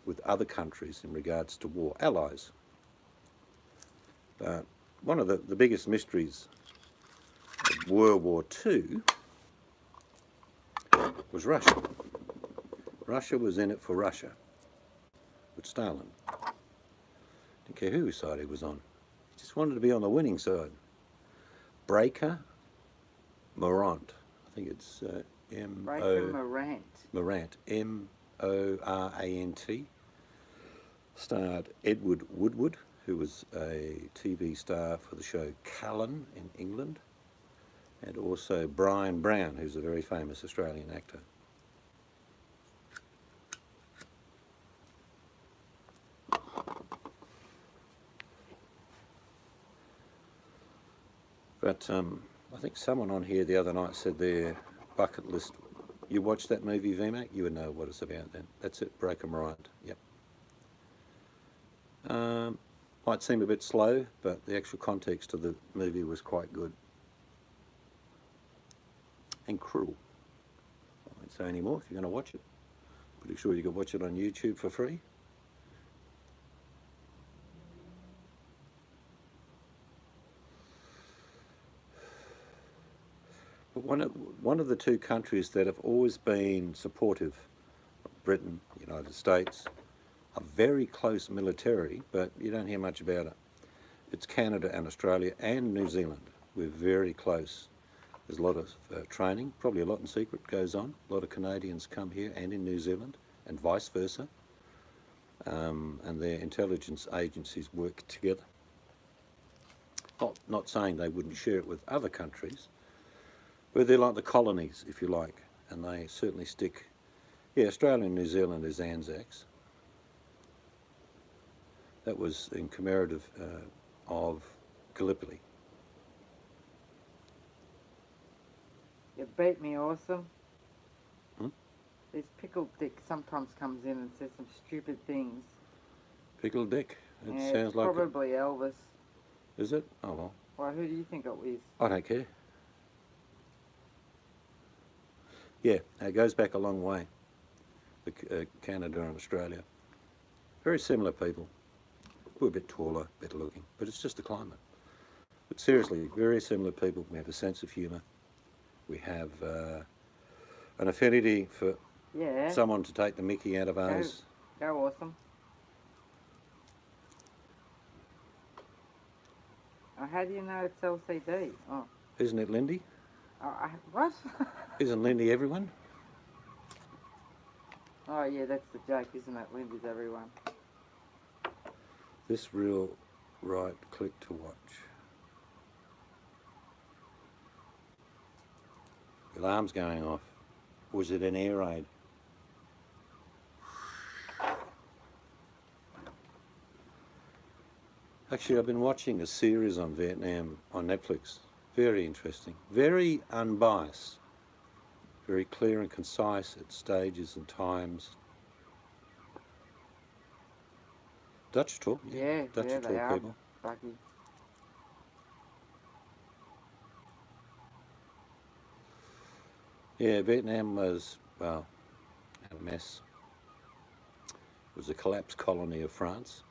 with other countries in regards to war, allies. But one of the biggest mysteries of World War II was Russia. Russia was in it for Russia, with Stalin. Didn't care whose side he was on. He just wanted to be on the winning side. Breaker Morant. I think it's Breaker Morant. Morant. M-O-R-A-N-T. Starred Edward Woodward, who was a TV star for the show Callan in England, and also Brian Brown, who's a very famous Australian actor. But I think someone on here the other night said their bucket list. You watched that movie, VMAC? You would know what it's about then. That's it, Breaker Morant. Yep. Might seem a bit slow, but the actual context of the movie was quite good. And cruel. I won't say any more if you're going to watch it. Pretty sure you can watch it on YouTube for free. But one of the two countries that have always been supportive of Britain, United States, are very close militarily, but you don't hear much about it. It's Canada and Australia and New Zealand. We're very close. There's a lot of training, probably a lot in secret goes on. A lot of Canadians come here and in New Zealand, and vice versa. And their intelligence agencies work together. Not saying they wouldn't share it with other countries, but they're like the colonies, if you like, and they certainly stick. Yeah, Australia and New Zealand is Anzacs. That was in commemorative of Gallipoli. You beat me, awesome. Hmm? This pickled dick sometimes comes in and says some stupid things. Pickled Dick. It Yeah, sounds it's like probably Elvis. Is it? Oh well. Well, who do you think it is? I don't care. Yeah, it goes back a long way. Canada and Australia. Very similar people. We're a bit taller, better looking, but it's just the climate. But seriously, very similar people. We have a sense of humour. We have an affinity for someone to take the mickey out of us. Go awesome. Oh, how do you know it's LCD? Oh. Isn't it Lindy? What? Isn't Lindy everyone? Oh yeah, that's the joke, isn't it? Lindy's everyone. This real right click to watch. The alarm's going off. Was it an air raid? Actually, I've been watching a series on Vietnam on Netflix. Very interesting. Very unbiased. very clear and concise at stages and times. Dutch talk, Yeah, Dutch yeah, they talk are. people. Lucky. Yeah, Vietnam was, well, a mess. It was a collapsed colony of France.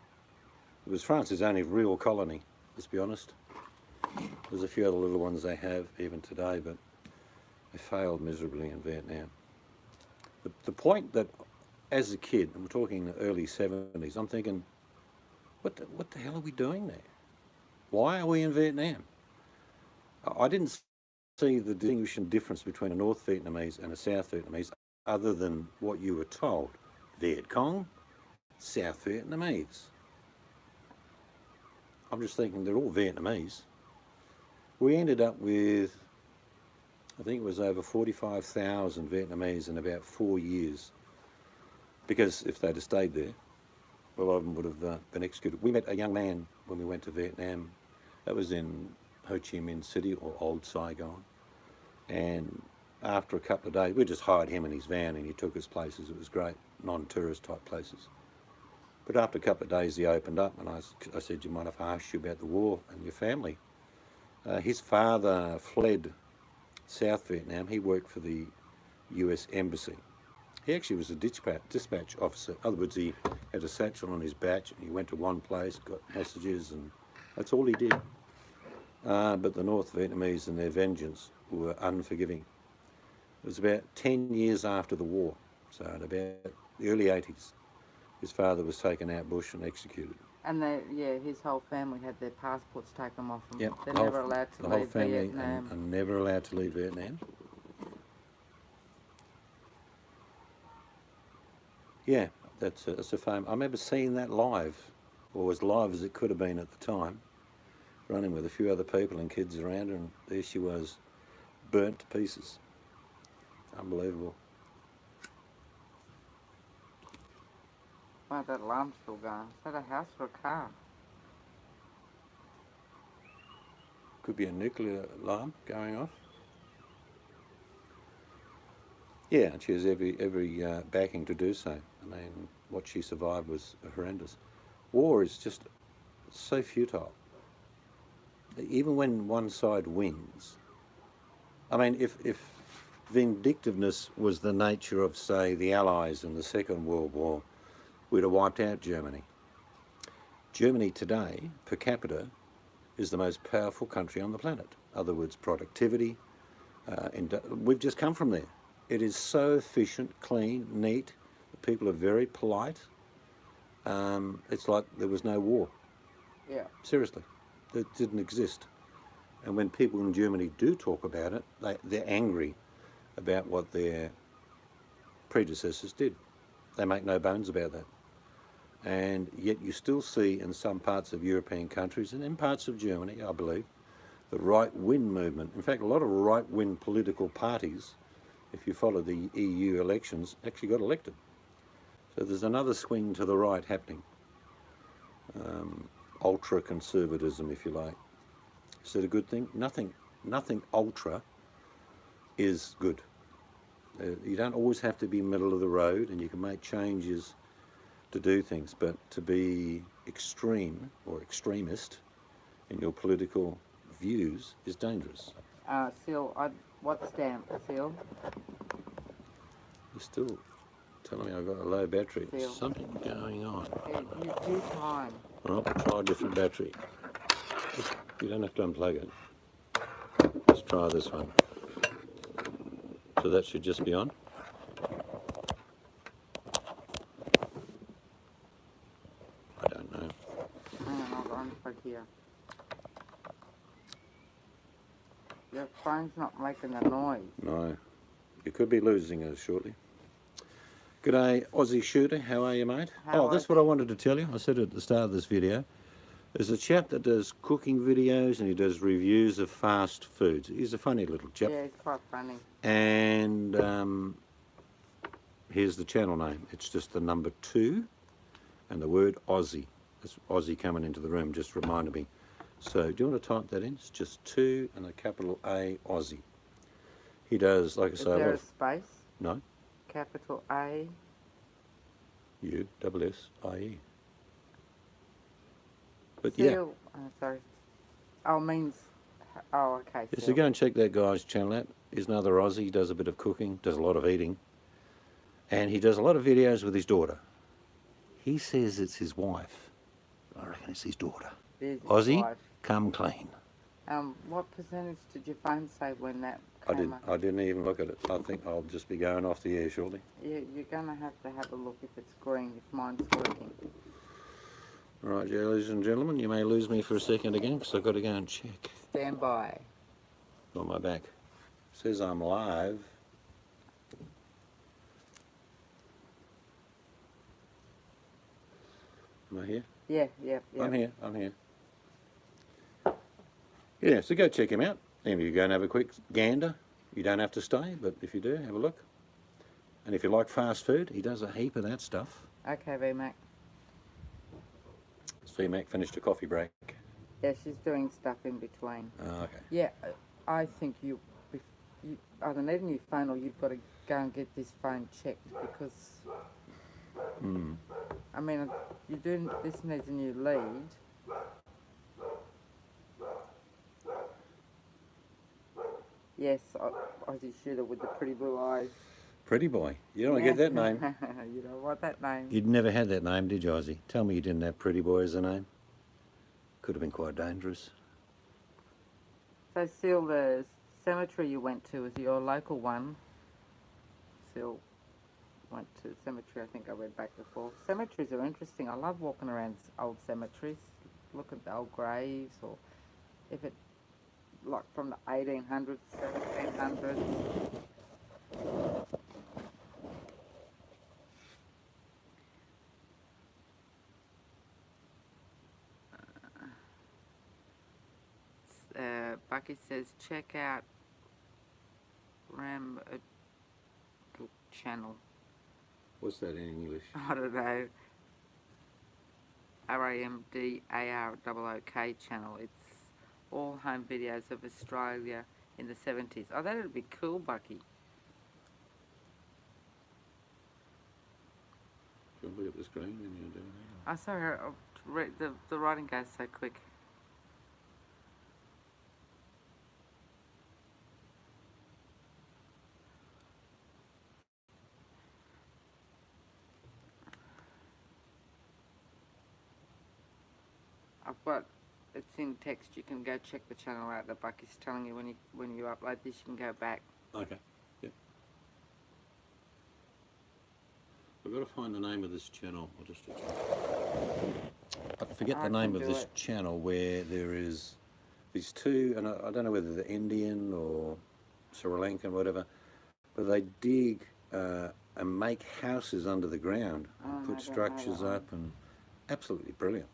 It was France's only real colony, let's be honest. There's a few other little ones they have even today, but they failed miserably in Vietnam. The point that, as a kid, and we're talking the early 70s, I'm thinking, what the hell are we doing there? Why are we in Vietnam? I didn't see the distinguishing difference between a North Vietnamese and a South Vietnamese other than what you were told. Viet Cong, South Vietnamese. I'm just thinking they're all Vietnamese. We ended up with, I think it was over 45,000 Vietnamese in about 4 years. Because if they'd have stayed there, a lot of them would have been executed. We met a young man when we went to Vietnam. That was in Ho Chi Minh City, or Old Saigon. And after a couple of days, we just hired him in his van and he took us places. It was great, non-tourist type places. But after a couple of days, he opened up and I said, do you mind if I ask you about the war and your family? His father fled South Vietnam. He worked for the US Embassy. He actually was a dispatch officer. In other words, he had a satchel on his back and he went to one place, got messages, and that's all he did. But the North Vietnamese and their vengeance were unforgiving. It was about 10 years after the war, so in about the early 80s, his father was taken out bush and executed. And his whole family had their passports taken off them. Yep, They're never allowed to the whole leave family Vietnam. and never allowed to leave Vietnam. Yeah, that's a fame. I remember seeing that live, or as live as it could have been at the time, running with a few other people and kids around her, and there she was, burnt to pieces. Unbelievable. Wow, that alarm's still going. Is that a house or a car? Could be a nuclear alarm going off. Yeah, and she has every backing to do so. I mean, what she survived was horrendous. War is just so futile. Even when one side wins, I mean, if vindictiveness was the nature of, say, the Allies in the Second World War, we'd have wiped out Germany. Germany today, per capita, is the most powerful country on the planet. In other words, productivity. We've just come from there. It is so efficient, clean, neat. The people are very polite. It's like there was no war. Yeah. Seriously, it didn't exist. And when people in Germany do talk about it, they're angry about what their predecessors did. They make no bones about that. And yet you still see in some parts of European countries and in parts of Germany, I believe, the right-wing movement. In fact, a lot of right-wing political parties, if you follow the EU elections, actually got elected. So there's another swing to the right happening. Ultra-conservatism, if you like. Is that a good thing? Nothing ultra is good. You don't always have to be middle of the road, and you can make changes to do things, but to be extreme or extremist in your political views is dangerous. Seal, what stamp, Seal? You're still telling me I've got a low battery. Seal. There's something going on. You do time. All right, try a different battery. You don't have to unplug it. Let's try this one. So that should just be on. I don't know. Hang on, I'll go and plug here. Your phone's not making a noise. No. You could be losing us shortly. G'day, Aussie Shooter. How are you, mate? That's what I wanted to tell you. I said it at the start of this video. There's a chap that does cooking videos and he does reviews of fast foods. He's a funny little chap. Yeah, it's quite funny. And here's the channel name. It's just the number 2 and the word Aussie. That's Aussie coming into the room just reminded me. So do you want to type that in? It's just 2 and a capital A, Aussie. He does, like I Is say, a there lot a of... space? No, Capital A. U-S-S-I-E. But yeah, Seal. Sorry. Oh, means. Oh, okay. so Seal. go and check that guy's channel out. He's another Aussie. He does a bit of cooking, does a lot of eating. And he does a lot of videos with his daughter. He says it's his wife. I reckon it's his daughter. There's his Aussie, wife. come clean. What percentage did your phone say when that I came up? didn't even look at it. I think I'll just be going off the air shortly. You're gonna have to a look if it's green, if mine's working. All right, ladies and gentlemen, you may lose me for a second again because I've got to go and check. Stand by. On my back. Says I'm live. Am I here? Yeah. I'm here. Yeah, so go check him out. And if you go and have a quick gander, you don't have to stay, but if you do, have a look. And if you like fast food, he does a heap of that stuff. Okay, VMAC. VMAC finished a coffee break. Yeah, she's doing stuff in between. Oh, okay. Yeah, I think you either need a new phone or you've got to go and get this phone checked because, I mean, this needs a new lead. Yes, Aussie shooter with the pretty blue eyes. Pretty boy. You don't want to get that name. You don't want that name. You'd never had that name, did you, Aussie? Tell me you didn't have Pretty Boy as a name. Could have been quite dangerous. So, Seal, the cemetery you went to was your local one. Seal went to the cemetery, I think I read back before. Cemeteries are interesting. I love walking around old cemeteries, look at the old graves, or if it, like from the 1800s, 1700s. Bucky says, check out Ram channel. What's that in English? I don't know. RAMDAROOK channel. It's all home videos of Australia in the 70s. Oh, that'd be cool, Bucky. Do you want to look at the screen when you're doing that? Oh, sorry, the writing goes so quick. I've got, it's in text. You can go check the channel out that Bucky's telling you when you upload this. You can go back. Okay, yeah. I've got to find the name of this channel. I'll just... I forget the name of this channel where there is these two, and I don't know whether they're Indian or Sri Lankan, whatever, but they dig and make houses under the ground and put structures up, and absolutely brilliant.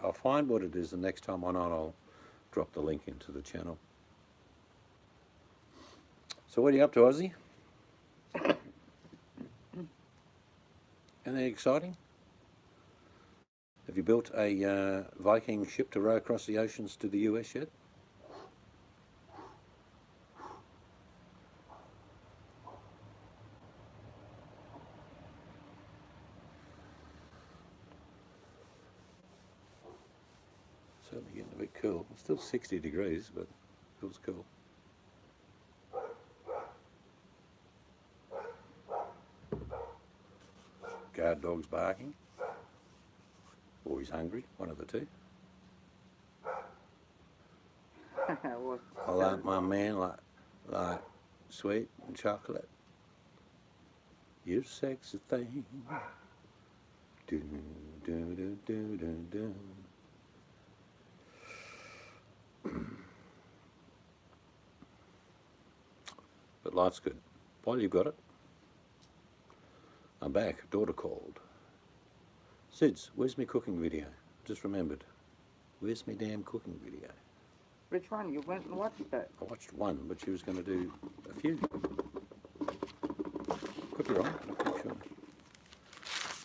I'll find what it is the next time on, I'll drop the link into the channel. So what are you up to, Aussie? Anything exciting? Have you built a Viking ship to row across the oceans to the US yet? Certainly getting a bit cool. It's still 60 degrees, but it feels cool. Guard dog's barking. Or he's hungry, one of the two. I like my man like sweet and chocolate. You sexy thing. Do do do do do do. But life's good. While you've got it, I'm back. Daughter called. Sids, where's my cooking video? Just remembered. Where's my damn cooking video? Which one? You went and watched it? I watched one, but she was going to do a few. Could be wrong, I'm not sure.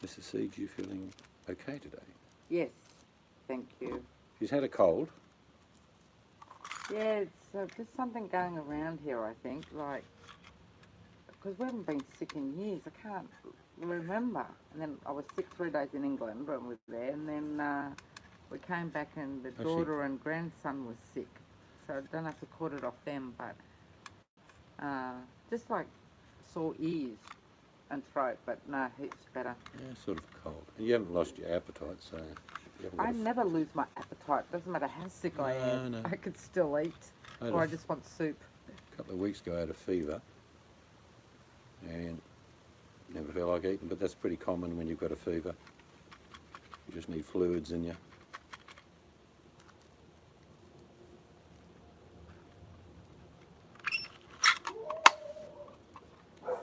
Mrs. Siege, you feeling okay today? Yes, thank you. She's had a cold. Yeah, it's there's something going around here, I think. Like, because we haven't been sick in years. I can't remember. And then I was sick 3 days in England when we were there, and then we came back and the daughter and grandson was sick. So I don't know if we caught it off them, but just like sore ears and throat, but no, heaps better. Yeah, sort of cold. And you haven't lost your appetite, so you haven't got I never lose my appetite. Doesn't matter how sick I am. No. I could still eat, or I just want soup. A couple of weeks ago I had a fever and never felt like eating, but that's pretty common when you've got a fever. You just need fluids in you.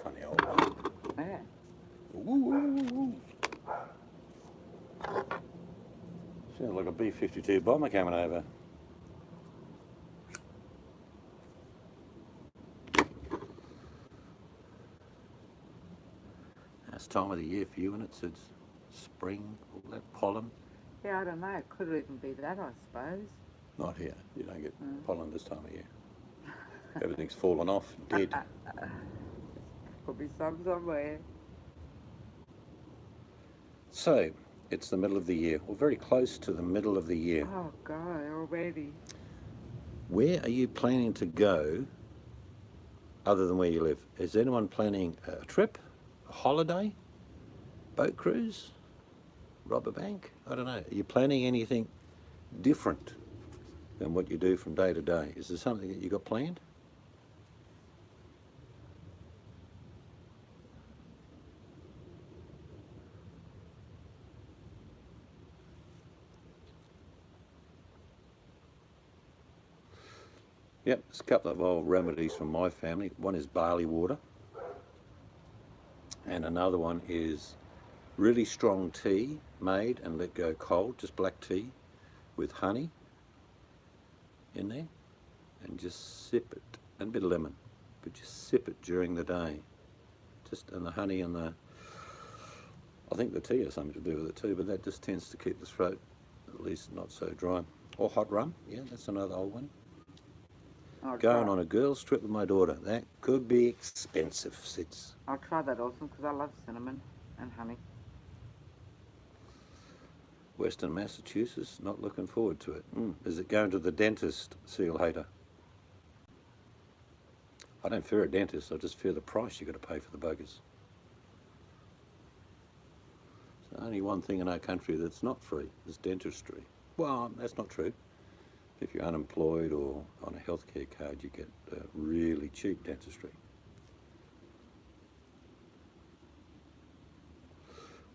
Funny old one. Yeah. Ooh. Sounds like a B-52 bomber coming over. That's time of the year for you, and it's spring, all that pollen. Yeah, I don't know. It could even be that, I suppose. Not here. You don't get pollen this time of year. Everything's fallen off, dead. Could be some somewhere. So, it's the middle of the year, or very close to the middle of the year. Oh, God, already. Where are you planning to go other than where you live? Is anyone planning a trip, a holiday, boat cruise, rob a bank? I don't know. Are you planning anything different than what you do from day to day? Is there something that you got planned? Yep, there's a couple of old remedies from my family. One is barley water, and another one is really strong tea made and let go cold, just black tea with honey in there, and just sip it, and a bit of lemon, but just sip it during the day. And the honey and I think the tea has something to do with it too, but that just tends to keep the throat at least not so dry. Or hot rum, yeah, that's another old one. Going on a girls' trip with my daughter. That could be expensive, Sids. I'll try that also because I love cinnamon and honey. Western Massachusetts, not looking forward to it. Is it going to the dentist, seal hater? I don't fear a dentist, I just fear the price you've got to pay for the buggers. There's only one thing in our country that's not free, is dentistry. Well, that's not true. If you're unemployed or on a healthcare card, you get really cheap dentistry.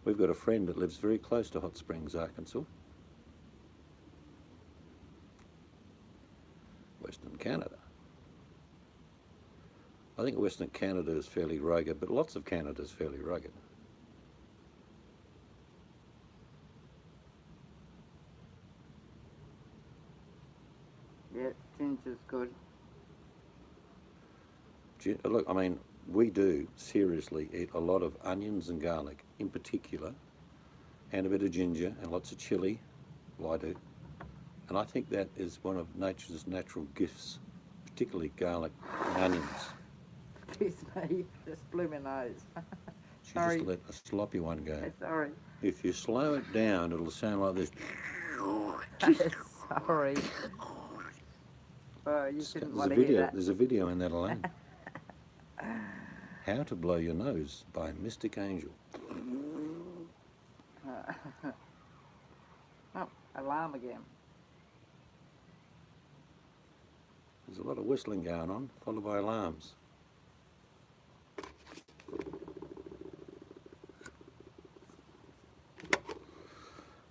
We've got a friend that lives very close to Hot Springs, Arkansas. Western Canada. I think Western Canada is fairly rugged, but lots of Canada is fairly rugged. Yeah, ginger's good. Look, I mean, we do seriously eat a lot of onions and garlic in particular, and a bit of ginger and lots of chilli. Well, I do. And I think that is one of nature's natural gifts, particularly garlic and onions. Excuse me, just blew my nose. She Sorry. just let a sloppy one go. Sorry. If you slow it down, it'll sound like this. Sorry. Oh, you shouldn't want to hear that. There's a video in that alone. How to Blow Your Nose by Mystic Angel. Oh, alarm again. There's a lot of whistling going on, followed by alarms.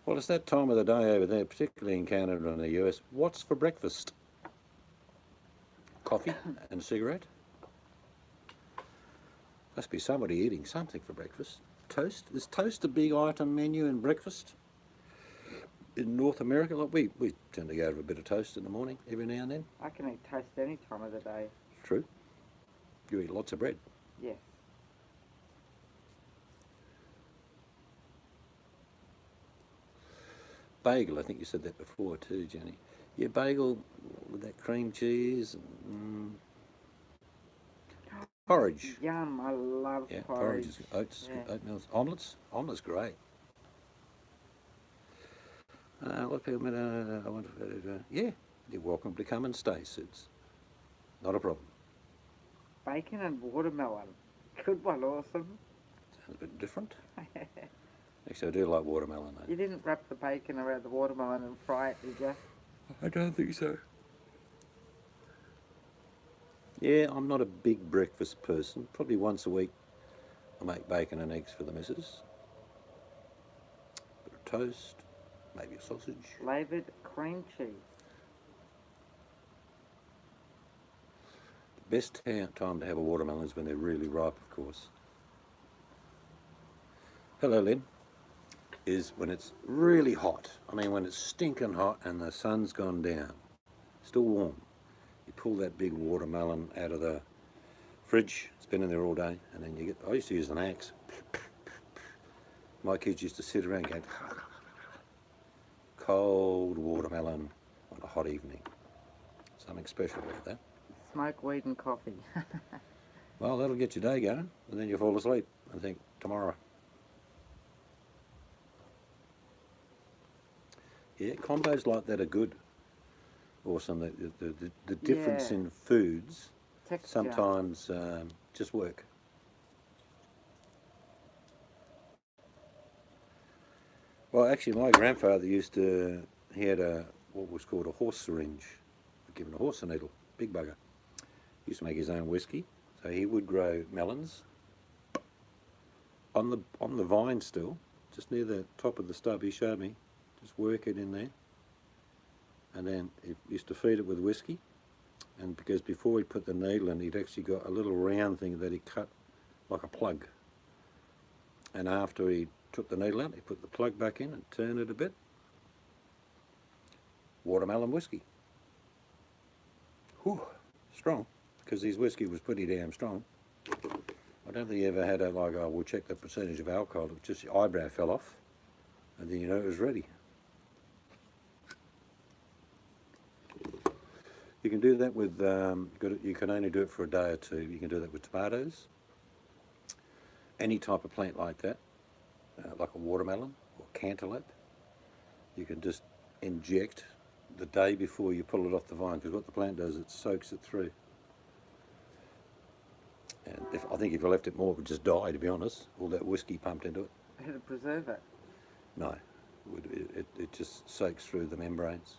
Well, it's that time of the day over there, particularly in Canada and the US. What's for breakfast? Coffee and a cigarette? Must be somebody eating something for breakfast. Toast? Is toast a big item menu in breakfast? In North America, like we tend to go over a bit of toast in the morning every now and then. I can eat toast any time of the day. True. You eat lots of bread. Yes. Bagel, I think you said that before too, Jenny. Yeah, bagel with that cream cheese. Porridge. Yum, I love Yeah, porridge. is oats, Yeah. oatmeal, omelets. Omelets great. What people? I wonder. Yeah, you're welcome to come and stay, Suds. Not a problem. Bacon and watermelon. Good one, awesome. Sounds a bit different. Actually, I do like watermelon though. You didn't wrap the bacon around the watermelon and fry it, did you? I don't think so. Yeah, I'm not a big breakfast person. Probably once a week I make bacon and eggs for the missus. Bit of toast, maybe a sausage. Flavoured cream cheese. The best time to have a watermelon is when they're really ripe, of course. Hello, Lynn. Is when it's really hot. I mean, when it's stinking hot and the sun's gone down. Still warm. You pull that big watermelon out of the fridge. It's been in there all day. And then you get, I used to use an axe. My kids used to sit around going, cold watermelon on a hot evening. Something special about that. Smoke weed and coffee. Well, that'll get your day going. And then you fall asleep and think, tomorrow. Yeah, combos like that are good. Awesome. The difference Yeah. in foods Texture. sometimes just work. Well, actually, my grandfather he had what was called a horse syringe, giving a horse a needle, big bugger. He used to make his own whiskey, so he would grow melons on the vine still, just near the top of the stub. He showed me, just work it in there, and then he used to feed it with whiskey. And because before he put the needle in, he'd actually got a little round thing that he cut like a plug. And after he took the needle out, he put the plug back in and turned it a bit. Watermelon whiskey. Whew, strong, because his whiskey was pretty damn strong. I don't think he ever had we'll check the percentage of alcohol. It was just your eyebrow fell off, and then you know it was ready. You can do that with, you can only do it for a day or two. You can do that with tomatoes, any type of plant like that, like a watermelon or cantaloupe. You can just inject the day before you pull it off the vine, because what the plant does, it soaks it through. And I think if you left it more, it would just die, to be honest. All that whiskey pumped into it. How to preserve it? No, it just soaks through the membranes.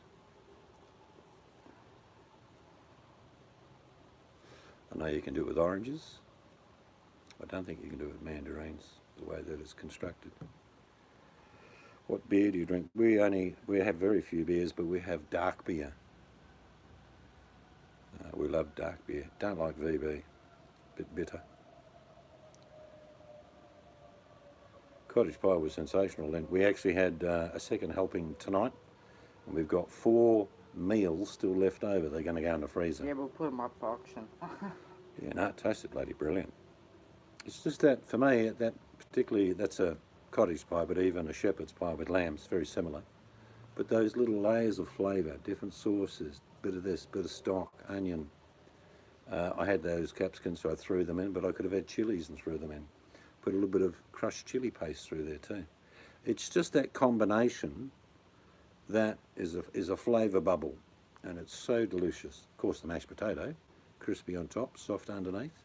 I know you can do it with oranges. I don't think you can do it with mandarins, the way that it's constructed. What beer do you drink? We have very few beers, but we have dark beer. We love dark beer. Don't like VB. Bit bitter. Cottage pie was sensational. And we actually had a second helping tonight, and we've got 4 meals still left over. They're going to go in the freezer. Yeah, we'll put them up for auction. Yeah, no, it tasted bloody brilliant. It's just that, for me, that's a cottage pie, but even a shepherd's pie with lamb's very similar. But those little layers of flavour, different sauces, bit of this, bit of stock, onion. I had those capsicums, so I threw them in, but I could have had chilies and threw them in. Put a little bit of crushed chili paste through there too. It's just that combination that is a flavour bubble, and it's so delicious. Of course, the mashed potato, crispy on top, soft underneath.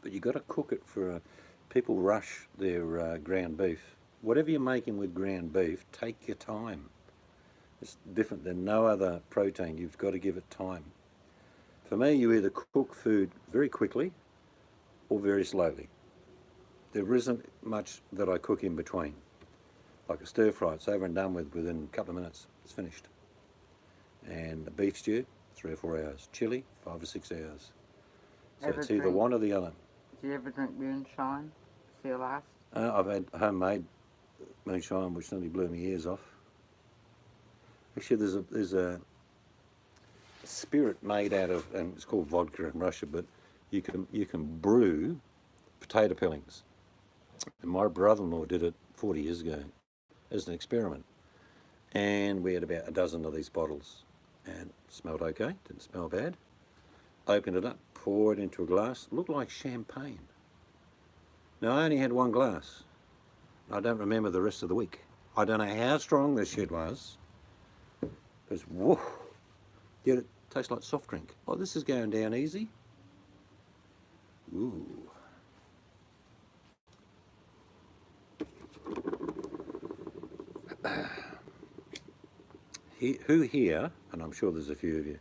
But you've got to cook it for people rush their ground beef. Whatever you're making with ground beef, take your time. It's different than no other protein. You've got to give it time. For me, you either cook food very quickly or very slowly. There isn't much that I cook in between. Like a stir fry, it's over and done with within a couple of minutes. It's finished. And a beef stew, 3 or 4 hours. Chili, 5 or 6 hours. So it's either one or the other. Do you ever drink moonshine? See your last? I've had homemade moonshine, which nearly blew my ears off. Actually, there's a spirit made out of, and it's called vodka in Russia, but you can brew potato peelings. And my brother-in-law did it 40 years ago as an experiment, and we had about a dozen of these bottles, and it smelled okay, didn't smell bad. Opened it up, pour it into a glass. It looked like champagne. Now, I only had one glass. I don't remember the rest of the week. I don't know how strong this shit was. It was, whoa. Yet it tastes like soft drink. Oh, this is going down easy. Ooh. Who here, and I'm sure there's a few of you,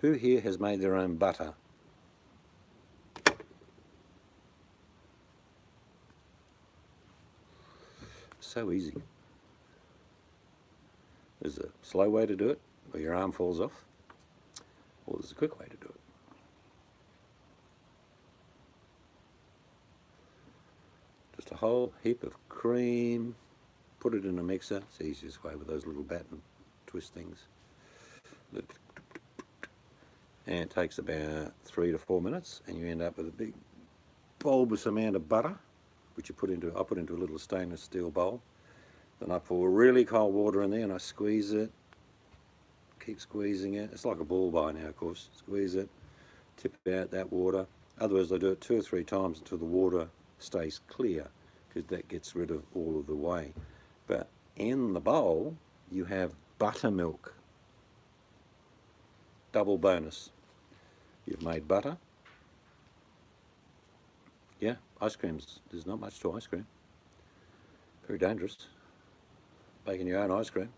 who here has made their own butter? So easy. There's a slow way to do it, where your arm falls off, or there's a quick way to do it. Just a whole heap of cream, put it in a mixer. It's the easiest way with those little batten twist things. And it takes about 3 to 4 minutes, and you end up with a big bulbous amount of butter, which I put into a little stainless steel bowl. Then I pour really cold water in there and I squeeze it, keep squeezing it. It's like a ball by now, of course. Squeeze it, tip out that water. Otherwise, I do it 2 or 3 times until the water stays clear, because that gets rid of all of the whey. But in the bowl, you have buttermilk. Double bonus. You've made butter. Yeah, ice creams. There's not much to ice cream. Very dangerous. Making your own ice cream.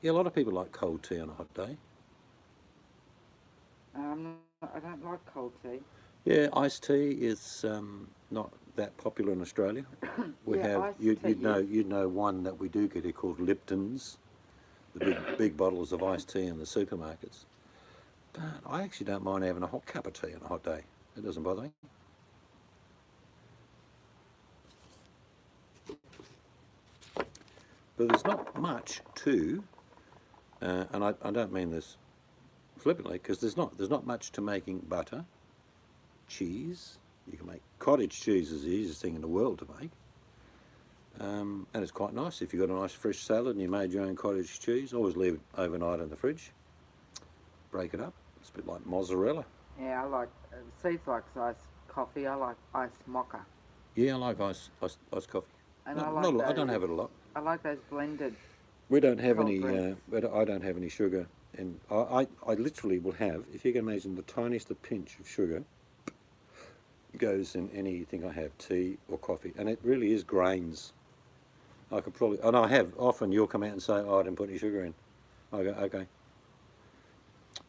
Yeah, a lot of people like cold tea on a hot day. I don't like cold tea. Yeah, iced tea is not that popular in Australia. We Yeah, have iced you'd tea, you'd know one that we do get here called Lipton's, the big bottles of iced tea in the supermarkets. But I actually don't mind having a hot cup of tea on a hot day. It doesn't bother me. But there's not much to, and I don't mean this flippantly, because there's not much to making butter, cheese. You can make cottage cheese is the easiest thing in the world to make, and it's quite nice if you've got a nice fresh salad and you made your own cottage cheese. Always leave it overnight in the fridge. Break it up. It's a bit like mozzarella. Yeah, I like, Seeds likes iced coffee. I like iced mocha. Yeah, I like iced coffee. And No, I not a like lot. I don't those, have it a lot. I like those blended. We don't have cold any. drinks. I don't have any sugar, and I literally will have. If you can imagine, the tiniest pinch of sugar goes in anything I have, tea or coffee, and it really is grains. I could probably, and I have often. You'll come out and say, "Oh, I didn't put any sugar in." I go, "Okay."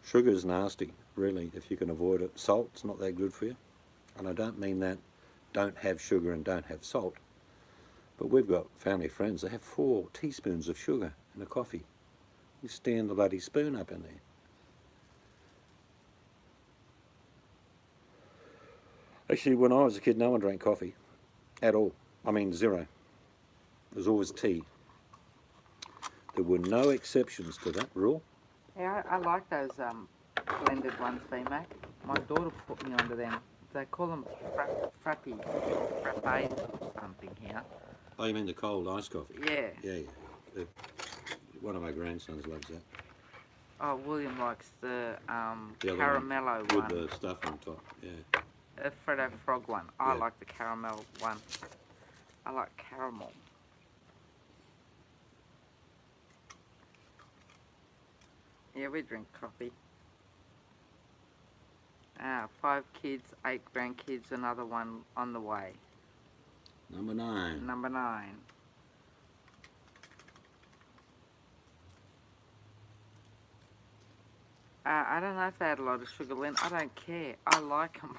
Sugar's nasty, really. If you can avoid it, salt's not that good for you, and I don't mean that. Don't have sugar and don't have salt. But we've got family friends that have 4 teaspoons of sugar in a coffee. You stand the bloody spoon up in there. Actually, when I was a kid, no one drank coffee at all. I mean, zero. It was always tea. There were no exceptions to that rule. Yeah, I like those blended ones, VMAC. My daughter put me onto them. They call them frappies, frappes or something here. Oh, you mean the cold iced coffee? Yeah. Yeah. One of my grandsons loves that. Oh, William likes the The other caramello one. one. With the stuff on top, yeah. The Freddo Frog one. I Yeah. like the caramel one. I like caramel. Yeah, we drink coffee. 5 kids, 8 grandkids, another one on the way. Number 9. Number 9. I don't know if they had a lot of sugar, Lynn. I don't care. I like them.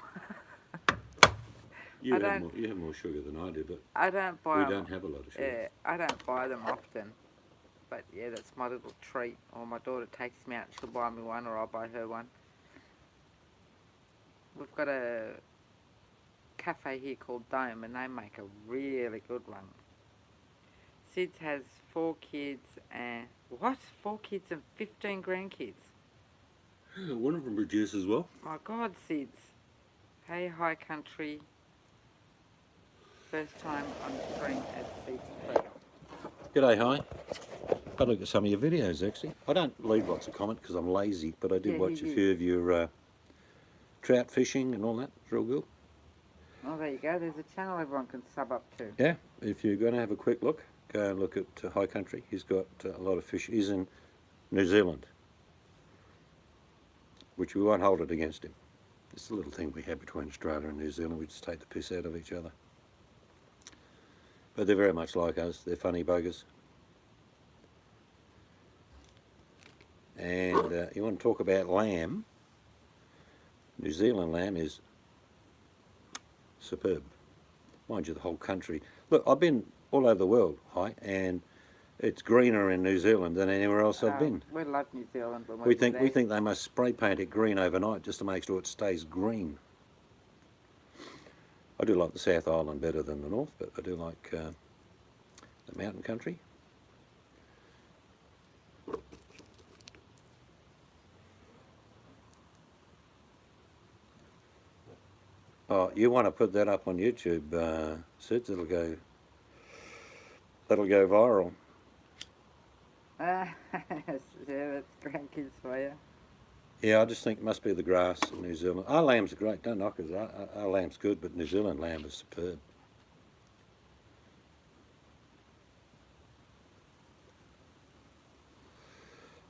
You have more sugar than I do, but I don't buy we them. don't have a lot of sugar. Yeah, I don't buy them often. But yeah, that's my little treat. Or my daughter takes me out, she'll buy me one, or I'll buy her one. We've got a cafe here called Dome, and they make a really good one. Sid has 4 kids and... What? 4 kids and 15 grandkids? Yeah, one of them produces well. My God, Sids. Hey, High Country. First time on the screen at Sid's Play. G'day, hi. I look at some of your videos actually. I don't leave lots of comment because I'm lazy, but I did Yeah, watch you a do. few of your trout fishing and all that. It's real good. Oh, there you go. There's a channel everyone can sub up to. Yeah, if you're going to have a quick look, go and look at High Country. He's got a lot of fish. He's in New Zealand, which we won't hold it against him. It's a little thing we have between Australia and New Zealand. We just take the piss out of each other. But they're very much like us. They're funny buggers. And you want to talk about lamb? New Zealand lamb is superb. Mind you, the whole country. Look, I've been all over the world, and it's greener in New Zealand than anywhere else I've been. We love New Zealand. When We think they must spray paint it green overnight just to make sure it stays green. I do like the South Island better than the North, but I do like the mountain country. Oh, you want to put that up on YouTube, Sid? That'll go viral. Yeah, that's grandkids for you. Yeah, I just think it must be the grass in New Zealand. Our lamb's great, don't knock us. Our lamb's good, but New Zealand lamb is superb.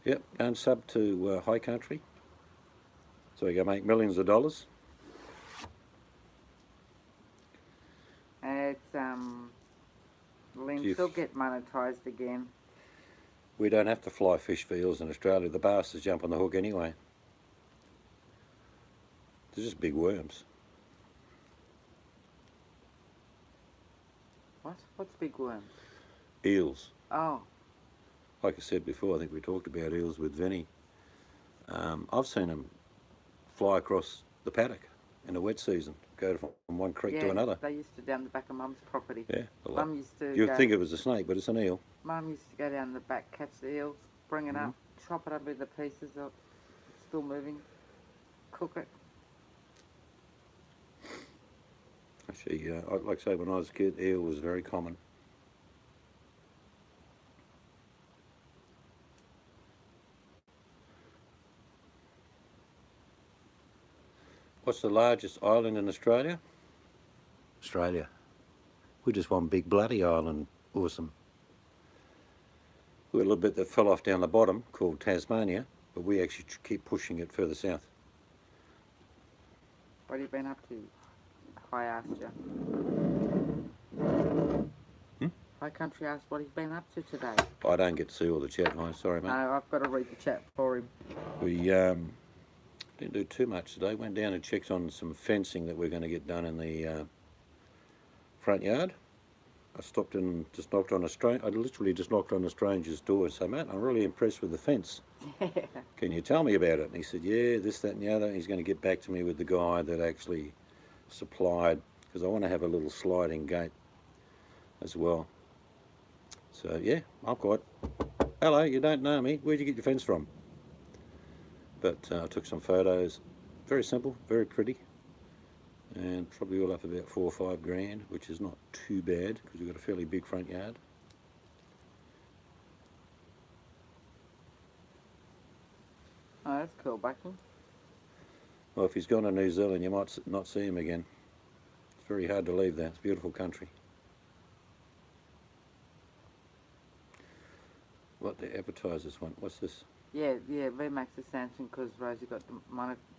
Yep, go and sub to High Country. So you can make millions of dollars. Limbs still get monetised again. We don't have to fly fish for eels in Australia. The bastards jump on the hook anyway. They're just big worms. What? What's big worms? Eels. Oh. Like I said before, I think we talked about eels with Vinny. I've seen them fly across the paddock in the wet season, go from one creek to another. They used to down the back of Mum's property. Yeah, Mum used to. You'd think it was a snake, but it's an eel. Mum used to go down the back, catch the eels, bring it up, chop it up into pieces of still moving, cook it. Actually, like I say, when I was a kid, eel was very common. What's the largest island in Australia? Australia. We're just one big bloody island. Awesome. We're a little bit that fell off down the bottom called Tasmania, but we actually keep pushing it further south. What have you been up to? I asked you. High Country asked what he's been up to today. I don't get to see all the chat, no, sorry mate. No, I've got to read the chat for him. We didn't do too much today. Went down and checked on some fencing that we're going to get done in the front yard. I stopped and just knocked on I literally just knocked on a stranger's door and said, mate, I'm really impressed with the fence. Can you tell me about it? And he said, yeah, this, that and the other. And he's going to get back to me with the guy that actually supplied, because I want to have a little sliding gate as well. So yeah, I'm quite, hello, you don't know me, where'd you get your fence from? But I took some photos, very simple, very pretty, and probably all up about 4 or 5 grand, which is not too bad because we've got a fairly big front yard. Oh, that's cool, Bucky. Well, if he's gone to New Zealand, you might not see him again. It's very hard to leave there. It's a beautiful country. What the advertisers want? What's this? Yeah, VMAX is sanctioned because Rosie got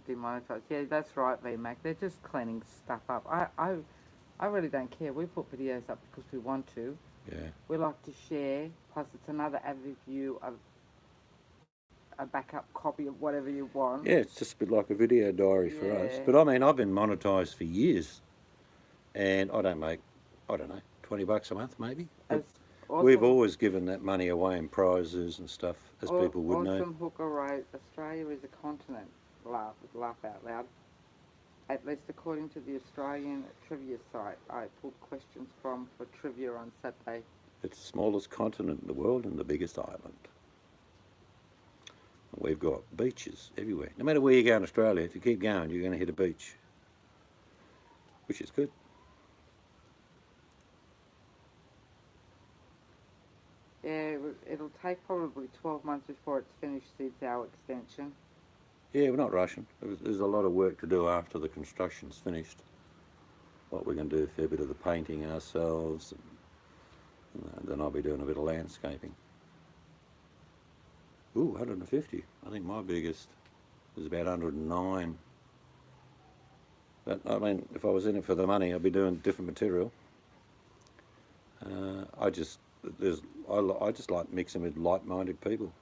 demonetised. Yeah, that's right, VMAX. They're just cleaning stuff up. I really don't care. We put videos up because we want to. Yeah. We like to share. Plus, it's another avenue of a backup copy of whatever you want. Yeah, it's just a bit like a video diary for us. But I mean, I've been monetised for years, and I don't make, I don't know, $20 a month maybe. Awesome. We've always given that money away in prizes and stuff, as people would know. Awesome hooker wrote, Australia is a continent. Laugh out loud. At least according to the Australian trivia site I pulled questions from for trivia on Saturday. It's the smallest continent in the world and the biggest island. We've got beaches everywhere. No matter where you go in Australia, if you keep going, you're going to hit a beach, which is good. Yeah, it'll take probably 12 months before it's finished our extension. Yeah, we're not rushing. There's a lot of work to do after the construction's finished. What we're going to do, a fair bit of the painting ourselves, and then I'll be doing a bit of landscaping. Ooh, 150. I think my biggest was about 109. But I mean, if I was in it for the money, I'd be doing different material. I just like mixing with like-minded people.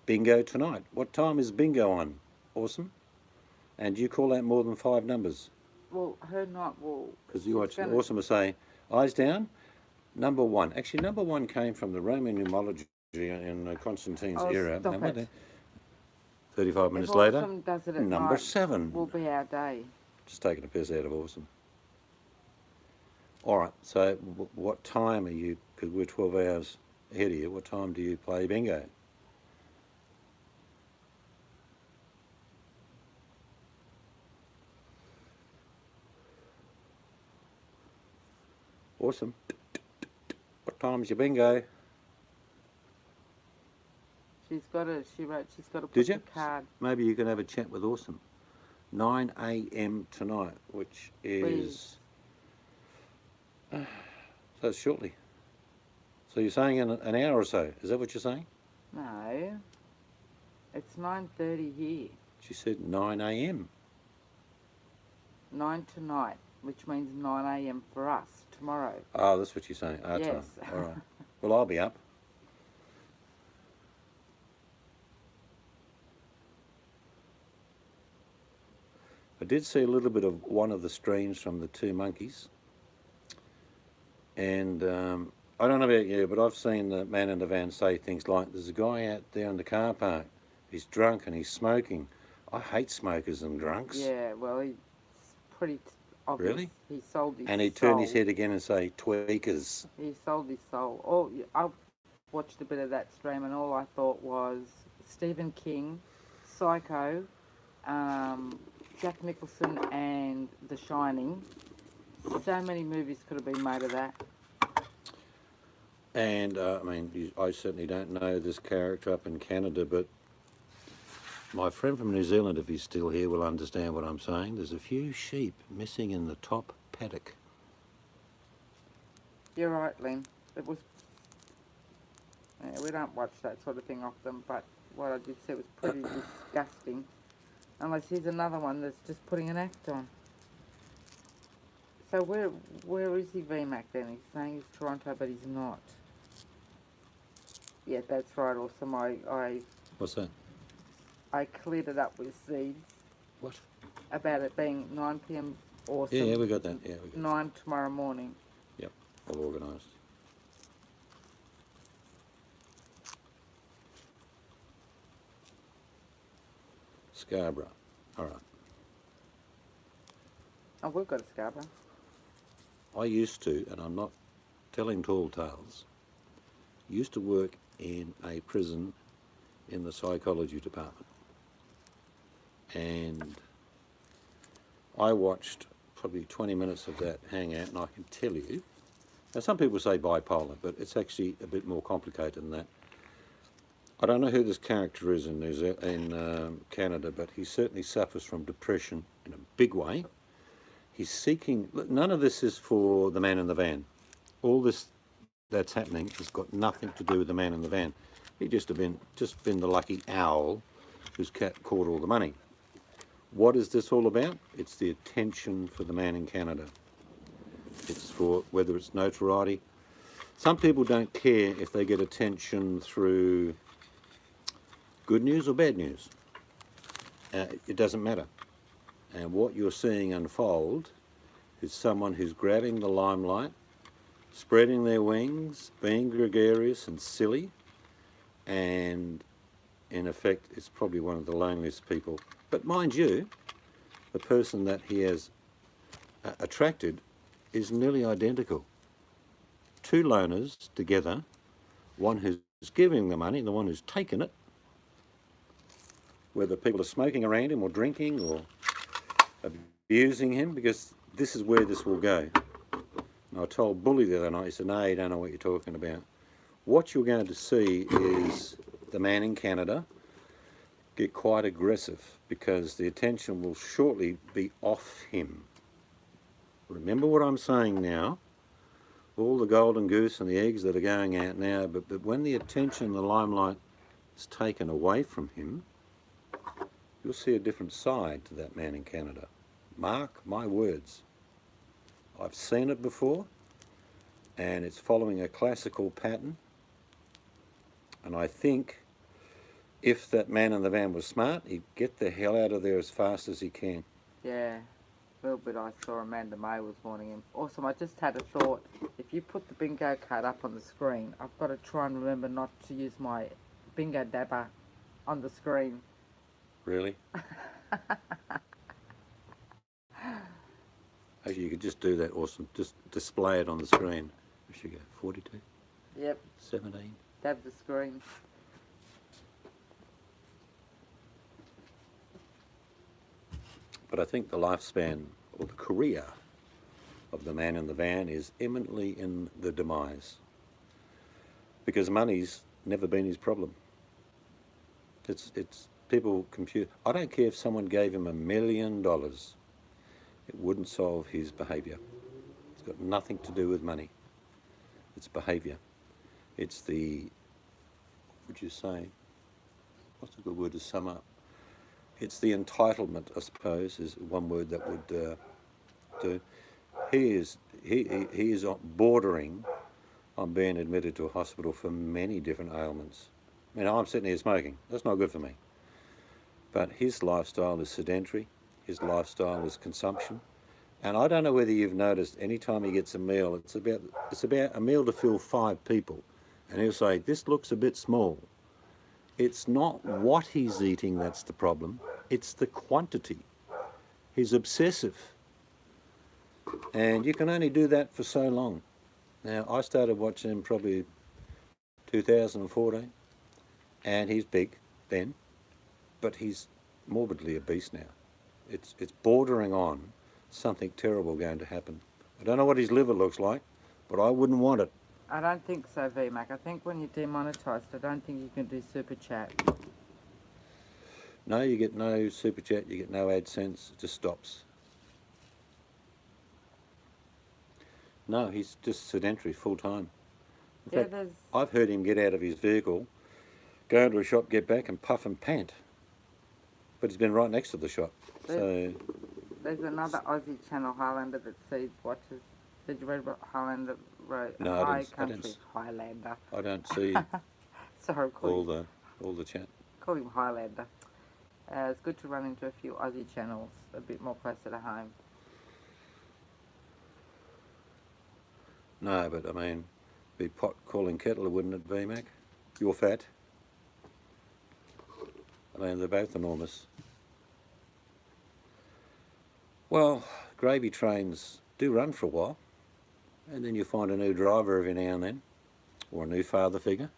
Bingo tonight. What time is bingo on? Awesome. And do you call out more than 5 numbers? Well, her not. Well, Because you watch Awesome was saying, eyes down, number 1. Actually, number 1 came from the Roman numerology in Constantine's era. Stop it. 35 minutes if later, Awesome does it at number night, 7. will be our day. Just taking a piss out of Awesome. All right, so what time are you, because we're 12 hours ahead of you, what time do you play bingo? Awesome. What time's your bingo? She's got to put Did you? the card. Maybe you can have a chat with Awesome. 9 a.m. tonight, which is... so it's shortly. So you're saying in an hour or so, is that what you're saying? No. It's 9:30 here. She said 9 a.m. 9 tonight, which means 9 a.m. for us tomorrow. Oh, that's what you're saying. Our Yes. time. All right. Well, I'll be up. I did see a little bit of one of the streams from the 2 monkeys. And I don't know about you, but I've seen the man in the van say things like, there's a guy out there in the car park. He's drunk and he's smoking. I hate smokers and drunks. Yeah, well, it's pretty obvious. Really? He sold his And he'd turn his head again and say, tweakers. He sold his soul. Oh, I watched a bit of that stream and all I thought was Stephen King, Psycho, Jack Nicholson and The Shining. So many movies could have been made of that. And, I mean, I certainly don't know this character up in Canada, but my friend from New Zealand, if he's still here, will understand what I'm saying. There's a few sheep missing in the top paddock. You're right, Lynn. It was... Yeah, we don't watch that sort of thing often, but what I did see was pretty disgusting. Unless here's another one that's just putting an act on. So where is he, VMAC, then? He's saying he's Toronto, but he's not. Yeah, that's right, Awesome. What's that? I cleared it up with Seeds. What? About it being 9 p.m. Awesome. Yeah, we got that. Yeah, we got 9 tomorrow morning. Yep, all organised. Scarborough. All right. Oh, we've got a Scarborough. I used to, and I'm not telling tall tales, used to work in a prison in the psychology department. And I watched probably 20 minutes of that hangout, and I can tell you, now some people say bipolar, but it's actually a bit more complicated than that. I don't know who this character is in Canada, but he certainly suffers from depression in a big way. He's seeking, none of this is for the man in the van. All this that's happening has got nothing to do with the man in the van. He just been the lucky owl who's caught all the money. What is this all about? It's the attention for the man in Canada. It's for whether it's notoriety. Some people don't care if they get attention through good news or bad news. It doesn't matter. And what you're seeing unfold is someone who's grabbing the limelight, spreading their wings, being gregarious and silly, and in effect it's probably one of the loneliest people. But mind you, the person that he has attracted is nearly identical. 2 loners together, one who's giving the money and the one who's taken it, whether people are smoking around him or drinking or abusing him, because this is where this will go. And I told Bully the other night, he said, no, you don't know what you're talking about. what you're going to see is the man in Canada get quite aggressive because the attention will shortly be off him. Remember what I'm saying now. All the golden goose and the eggs that are going out now, but when the attention, the limelight is taken away from him, you'll see a different side to that man in Canada. Mark my words. I've seen it before, and it's following a classical pattern. And I think if that man in the van was smart, he'd get the hell out of there as fast as he can. Yeah. A little bit I saw Amanda May was warning him. Awesome, I just had a thought. If you put the bingo card up on the screen, I've got to try and remember not to use my bingo dabber on the screen. Really? Actually, you could just do that, awesome. Just display it on the screen. Where should you go? 42? Yep. 17? Dab the screen. But I think the lifespan or the career of the man in the van is imminently in the demise. Because money's never been his problem. It's people compute. I don't care if someone gave him $1 million. It wouldn't solve his behaviour. It's got nothing to do with money. It's behaviour. It's the, what would you say? What's a good word to sum up? It's the entitlement, I suppose, is one word that would do. He is bordering on being admitted to a hospital for many different ailments. I mean, I'm sitting here smoking. That's not good for me. But his lifestyle is sedentary. His lifestyle is consumption. And I don't know whether you've noticed, any time he gets a meal, it's about a meal to fill 5 people. And he'll say, this looks a bit small. It's not what he's eating that's the problem, it's the quantity. He's obsessive. And you can only do that for so long. Now, I started watching him probably 2014, and he's big then, but he's morbidly obese now. It's bordering on something terrible going to happen. I don't know what his liver looks like, but I wouldn't want it. I don't think so, VMAC. I think when you're demonetised, I don't think you can do super chat. No, you get no super chat, you get no AdSense, it just stops. No, he's just sedentary full time. In fact, I've heard him get out of his vehicle, go into a shop, get back and puff and pant. But he's been right next to the shop. There's another Aussie channel, Highlander, that sees watches. Did you read about Highlander? No, Highlander. I don't see Sorry, all the chat. Call him Highlander. It's good to run into a few Aussie channels a bit more closer to home. No, but I mean, be pot calling kettle, wouldn't it, VMAC? You're fat. I mean, they're both enormous. Well, gravy trains do run for a while, and then you find a new driver every now and then, or a new father figure.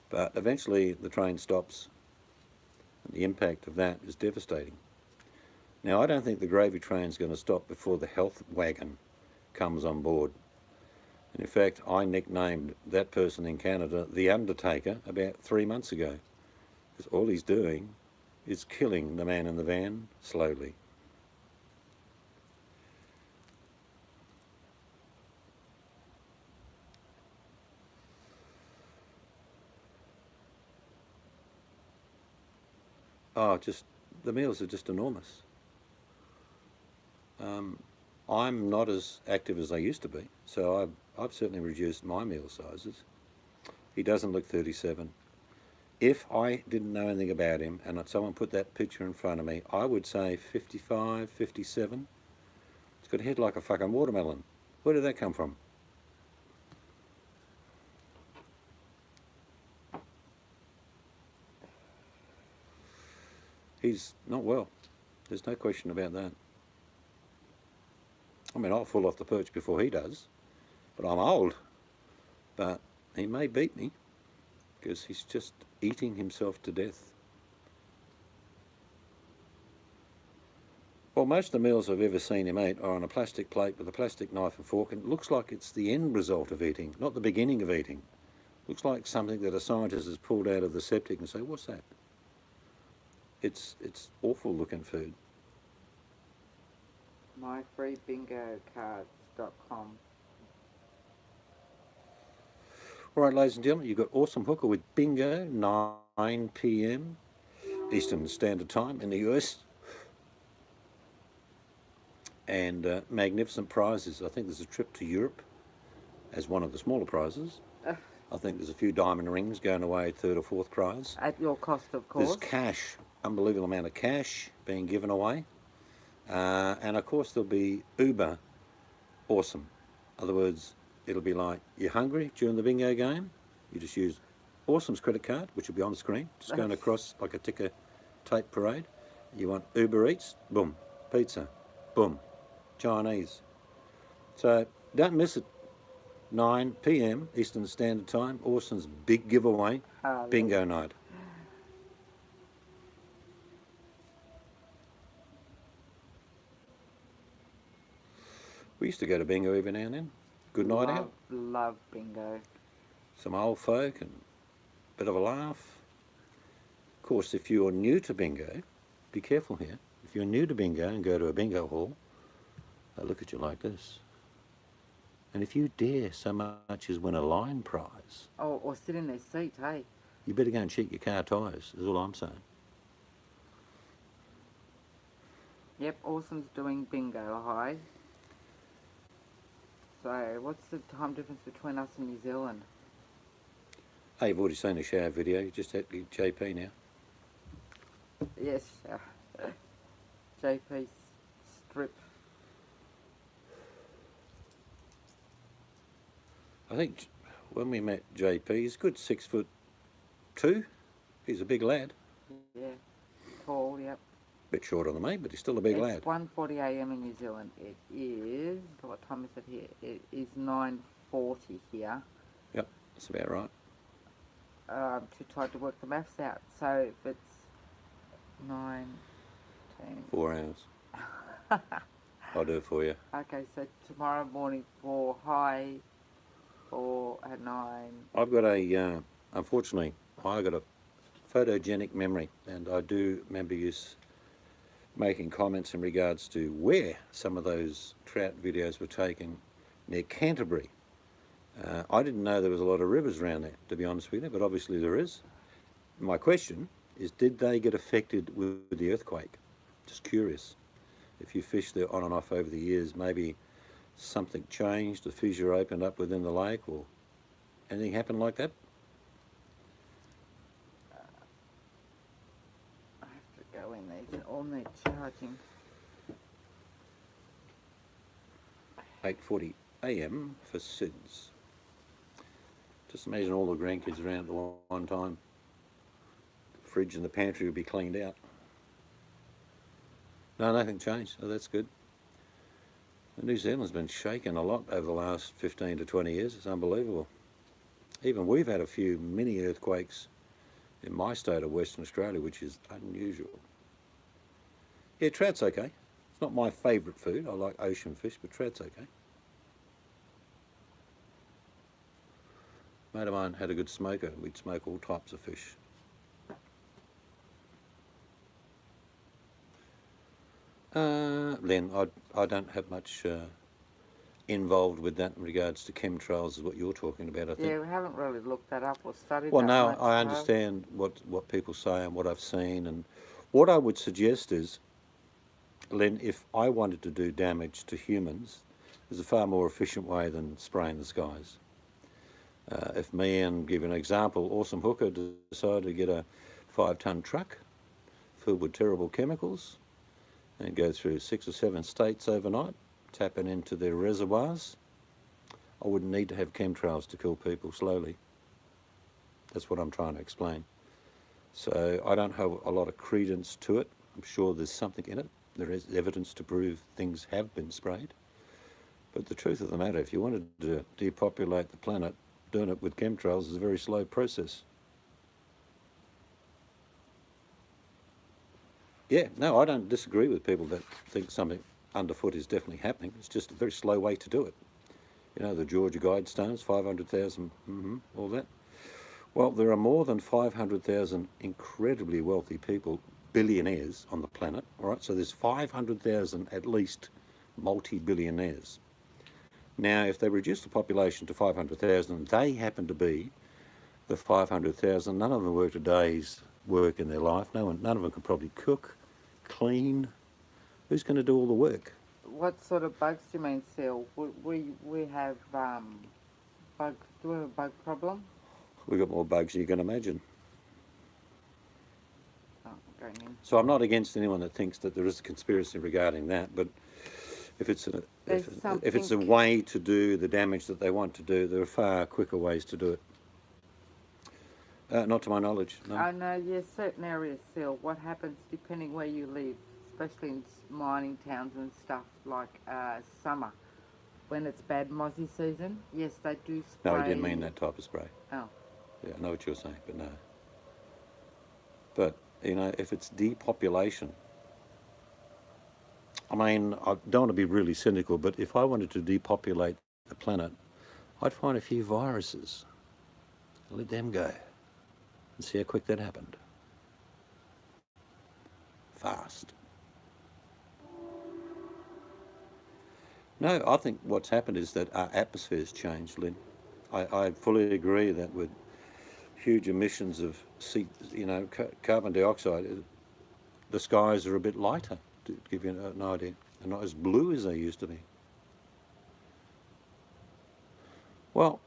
But eventually the train stops, and the impact of that is devastating. Now, I don't think the gravy train's going to stop before the health wagon comes on board. And in fact, I nicknamed that person in Canada The Undertaker about 3 months ago, because all he's doing is killing the man in the van slowly. Oh, the meals are just enormous. I'm not as active as I used to be, so I've certainly reduced my meal sizes. He doesn't look 37. If I didn't know anything about him and someone put that picture in front of me, I would say 55, 57. He's got a head like a fucking watermelon. Where did that come from? He's not well. There's no question about that. I mean, I'll fall off the perch before he does, but I'm old. But he may beat me because he's just eating himself to death. Well, most of the meals I've ever seen him eat are on a plastic plate with a plastic knife and fork, and it looks like it's the end result of eating, not the beginning of eating. Looks like something that a scientist has pulled out of the septic and say, what's that? It's awful looking food. myfreebingocards.com. All right, ladies and gentlemen, you've got Awesome Hooker with bingo, 9 p.m. Eastern Standard Time in the US. And magnificent prizes. I think there's a trip to Europe as one of the smaller prizes. I think there's a few diamond rings going away, third or fourth prize. At your cost, of course. There's cash, unbelievable amount of cash being given away. And of course there'll be Uber awesome. In other words, it'll be like, you're hungry during the bingo game, you just use Awesome's credit card, which will be on the screen, just going across like a ticker tape parade. You want Uber Eats, boom. Pizza, boom. Chinese. So don't miss it. 9 p.m. Eastern Standard Time, Awesome's big giveaway, bingo night. We used to go to bingo every now and then. Good night out. Love bingo. Some old folk and a bit of a laugh. Of course, if you're new to bingo, be careful here. If you're new to bingo and go to a bingo hall, they'll look at you like this. And if you dare so much as win a line prize... Oh, or sit in their seat, hey? You better go and check your car tyres, is all I'm saying. Yep, Awesome's doing bingo, hi. So, what's the time difference between us and New Zealand? Hey, you've already seen the shower video, you just had to get JP now. Yes, JP's strip. I think when we met JP, he's a good 6'2". He's a big lad. Yeah, tall, yep. Bit shorter than me, but he's still a big lad. It's 1:40 a.m. in New Zealand. It is, what time is it here? It is 9:40 here. Yep, that's about right. Too tired to work the maths out. So if it's 9, 10... 4 hours. I'll do it for you. Okay, so tomorrow morning for high, 4 and 9. I've got a, unfortunately, I've got a photogenic memory, and I do remember you making comments in regards to where some of those trout videos were taken near Canterbury. I didn't know there was a lot of rivers around there, to be honest with you, but obviously there is. My question is, did they get affected with the earthquake? Just curious. If you fished there on and off over the years, maybe something changed, a fissure opened up within the lake, or anything happened like that? I have to go in these all need charging. 8:40 a.m. for SIDS. Just imagine all the grandkids around at one time. The fridge and the pantry would be cleaned out. No, nothing changed. Oh, that's good. New Zealand's been shaken a lot over the last 15 to 20 years. It's unbelievable. Even we've had a few mini earthquakes in my state of Western Australia, which is unusual. Yeah, trout's okay. It's not my favourite food. I like ocean fish, but trout's okay. Mate of mine had a good smoker. We'd smoke all types of fish. Then I don't have much involved with that in regards to chemtrails, is what you're talking about, I think. Yeah, we haven't really looked that up or studied Well, that no, much, I understand what people say and what I've seen, and what I would suggest is, Len, if I wanted to do damage to humans, there's a far more efficient way than spraying the skies. If me and, give you an example, Awesome Hooker decided to get a 5-ton truck filled with terrible chemicals and go through 6 or 7 states overnight, tapping into their reservoirs, I wouldn't need to have chemtrails to kill people slowly. That's what I'm trying to explain. So I don't have a lot of credence to it. I'm sure there's something in it. There is evidence to prove things have been sprayed. But the truth of the matter, if you wanted to depopulate the planet, doing it with chemtrails is a very slow process. Yeah, no, I don't disagree with people that think something underfoot is definitely happening. It's just a very slow way to do it. You know, the Georgia Guidestones, 500,000, all that. Well, there are more than 500,000 incredibly wealthy people, billionaires on the planet, all right? So there's 500,000 at least multi-billionaires. Now, if they reduce the population to 500,000, they happen to be the 500,000. None of them work a day's work in their life. None of them can probably cook, clean. Who's going to do all the work? What sort of bugs do you mean, Seal? We have bugs. Do we have a bug problem? We've got more bugs than you can imagine. Oh, going in. So I'm not against anyone that thinks that there is a conspiracy regarding that, but if it's a way to do the damage that they want to do, there are far quicker ways to do it. Not to my knowledge, no. I know, yes, certain areas, Seal. What happens depending where you live, especially in mining towns and stuff like summer, when it's bad mozzie season? Yes, they do spray. No, I didn't mean that type of spray. Oh. Yeah, I know what you're saying, but no. But, you know, if it's depopulation, I mean, I don't want to be really cynical, but if I wanted to depopulate the planet, I'd find a few viruses, let them go, and see how quick that happened. Fast. No, I think what's happened is that our atmosphere's changed, Lynn. I fully agree that with huge emissions of carbon dioxide, the skies are a bit lighter, to give you an idea. They're not as blue as they used to be. Well,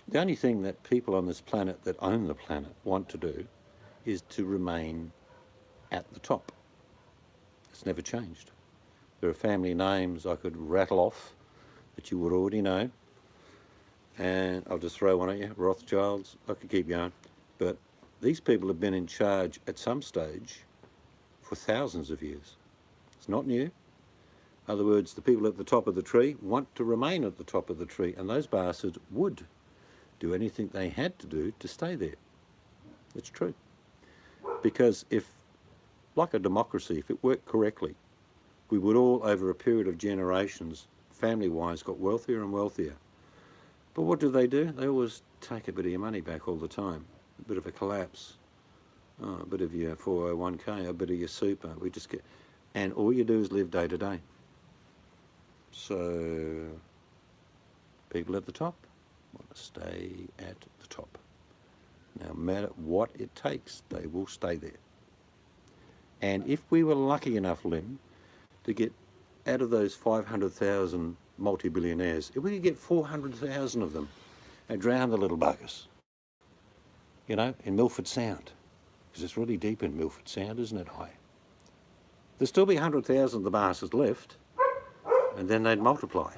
the only thing that people on this planet that own the planet want to do is to remain at the top. It's never changed. There are family names I could rattle off that you would already know. And I'll just throw one at you, Rothschilds. I could keep going. But these people have been in charge at some stage for thousands of years. It's not new. In other words, the people at the top of the tree want to remain at the top of the tree, and those bastards would do anything they had to do to stay there. It's true. Because if, like a democracy, if it worked correctly, we would all, over a period of generations, family-wise, got wealthier and wealthier. But what do? They always take a bit of your money back all the time. A bit of a collapse. Oh, a bit of your 401k, a bit of your super. We just get, and all you do is live day to day. So, people at the top want to stay at the top. No matter what it takes, they will stay there. And if we were lucky enough, Lynn, to get out of those 500,000 multi-billionaires, if we could get 400,000 of them and drown the little buggers, you know, in Milford Sound, because it's really deep in Milford Sound, isn't it, high? There'd still be 100,000 of the bastards left, and then they'd multiply.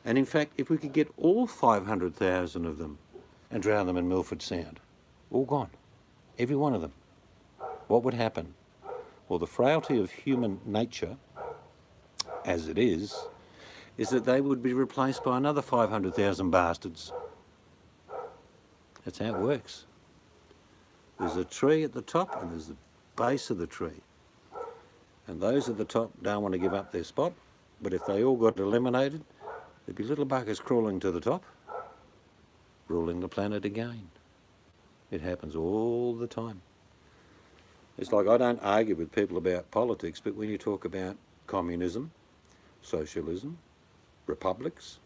And in fact, if we could get all 500,000 of them and drown them in Milford Sound, all gone, every one of them, what would happen? Well, the frailty of human nature, as it is that they would be replaced by another 500,000 bastards. That's how it works. There's a tree at the top and there's the base of the tree. And those at the top don't want to give up their spot, but if they all got eliminated, there'd be little buggers crawling to the top, ruling the planet again. It happens all the time. It's like I don't argue with people about politics, but when you talk about communism, socialism, republics,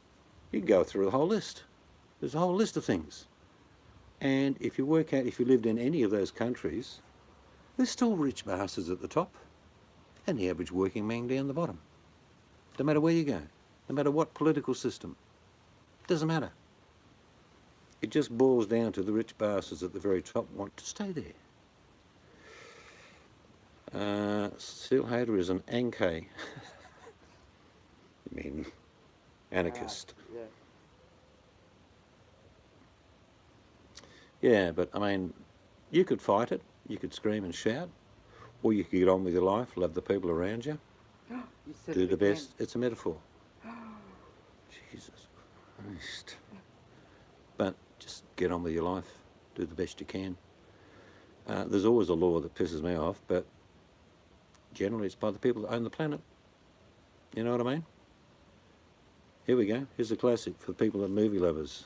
you can go through the whole list. There's a whole list of things. And if you work out, if you lived in any of those countries, there's still rich bastards at the top and the average working man down the bottom. No matter where you go, no matter what political system, it doesn't matter. It just boils down to the rich bastards at the very top want to stay there. Seal Hader is an Anke. I mean, anarchist. Yeah, but I mean, you could fight it, you could scream and shout, or you could get on with your life, love the people around you, do the best. It's a metaphor. Jesus Christ. But just get on with your life, do the best you can. There's always a law that pisses me off, but generally it's by the people that own the planet. You know what I mean? Here we go. Here's a classic for the people that are movie lovers.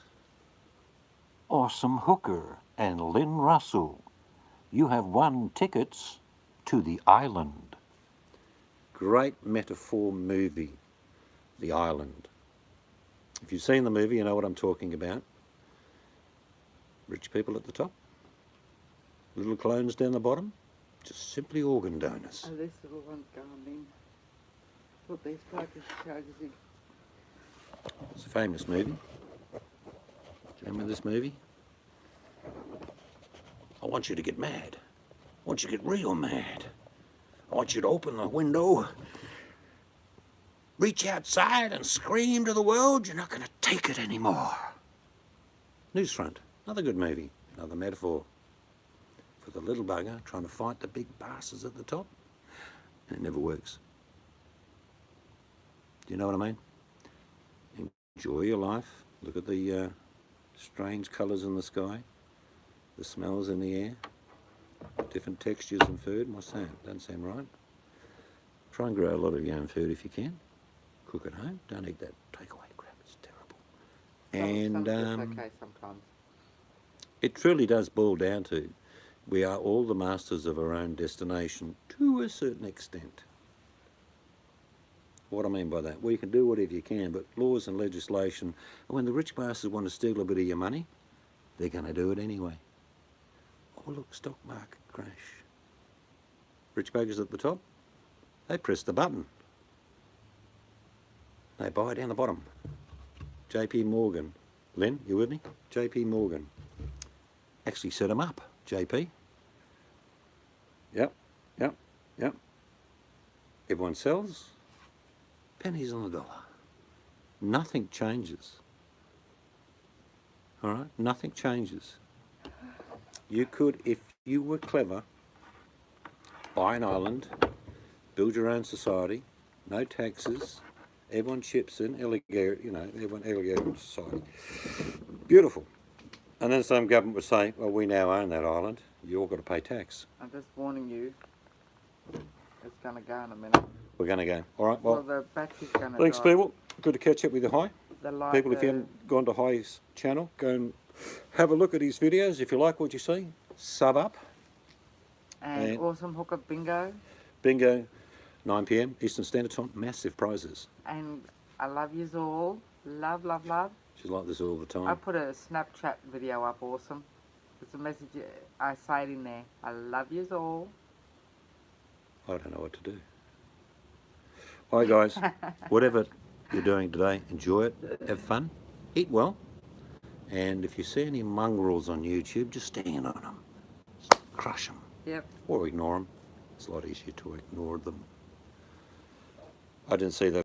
Awesome Hooker and Lynn Russell. You have won tickets to the island. Great metaphor movie, The Island. If you've seen the movie, you know what I'm talking about. Rich people at the top, little clones down the bottom, just simply organ donors. Oh, this little one's going in. Put these focus charges in. It's a famous movie. Do you remember this movie? I want you to get mad. I want you to get real mad. I want you to open the window, reach outside and scream to the world, you're not going to take it anymore. Newsfront, another good movie, another metaphor for the little bugger trying to fight the big bastards at the top, and it never works. Do you know what I mean? Enjoy your life. Look at the strange colours in the sky, the smells in the air, different textures in food. What's that? Doesn't sound right. Try and grow a lot of your own food if you can. Cook at home. Don't eat that takeaway crap. It's terrible. Some okay sometimes. It truly does boil down to we are all the masters of our own destination to a certain extent. What I mean by that? Well, you can do whatever you can, but laws and legislation, and when the rich bastards want to steal a bit of your money, they're going to do it anyway. Oh, look, stock market crash. Rich buggers at the top, they press the button. They buy down the bottom. JP Morgan. Len, you with me? JP Morgan. Actually set them up, JP. Yep. Everyone sells. Pennies on the dollar. Nothing changes. All right? Nothing changes. You could, if you were clever, buy an island, build your own society, no taxes, everyone chips in, everyone egalitarian society. Beautiful. And then some government would say, well, we now own that island, you all got to pay tax. I'm just warning you, it's going to go in a minute. We're going to go. All right, well the battery's going to thanks, die. people. Good to catch up with you, Hi. People, if you haven't gone to Hi's channel, go and have a look at his videos. If you like what you see, sub up. And Awesome Hooker Bingo. Bingo, 9 p.m. Eastern Standard Time. Massive prizes. And I love yous all. Love, love, love. She's like this all the time. I put a Snapchat video up, Awesome. It's a message, I say it in there. I love yous all. I don't know what to do. All right, guys. Whatever you're doing today, enjoy it. Have fun. Eat well. And if you see any mongrels on YouTube, just stand on them. Just crush them. Yep. Or ignore them. It's a lot easier to ignore them. I didn't see that.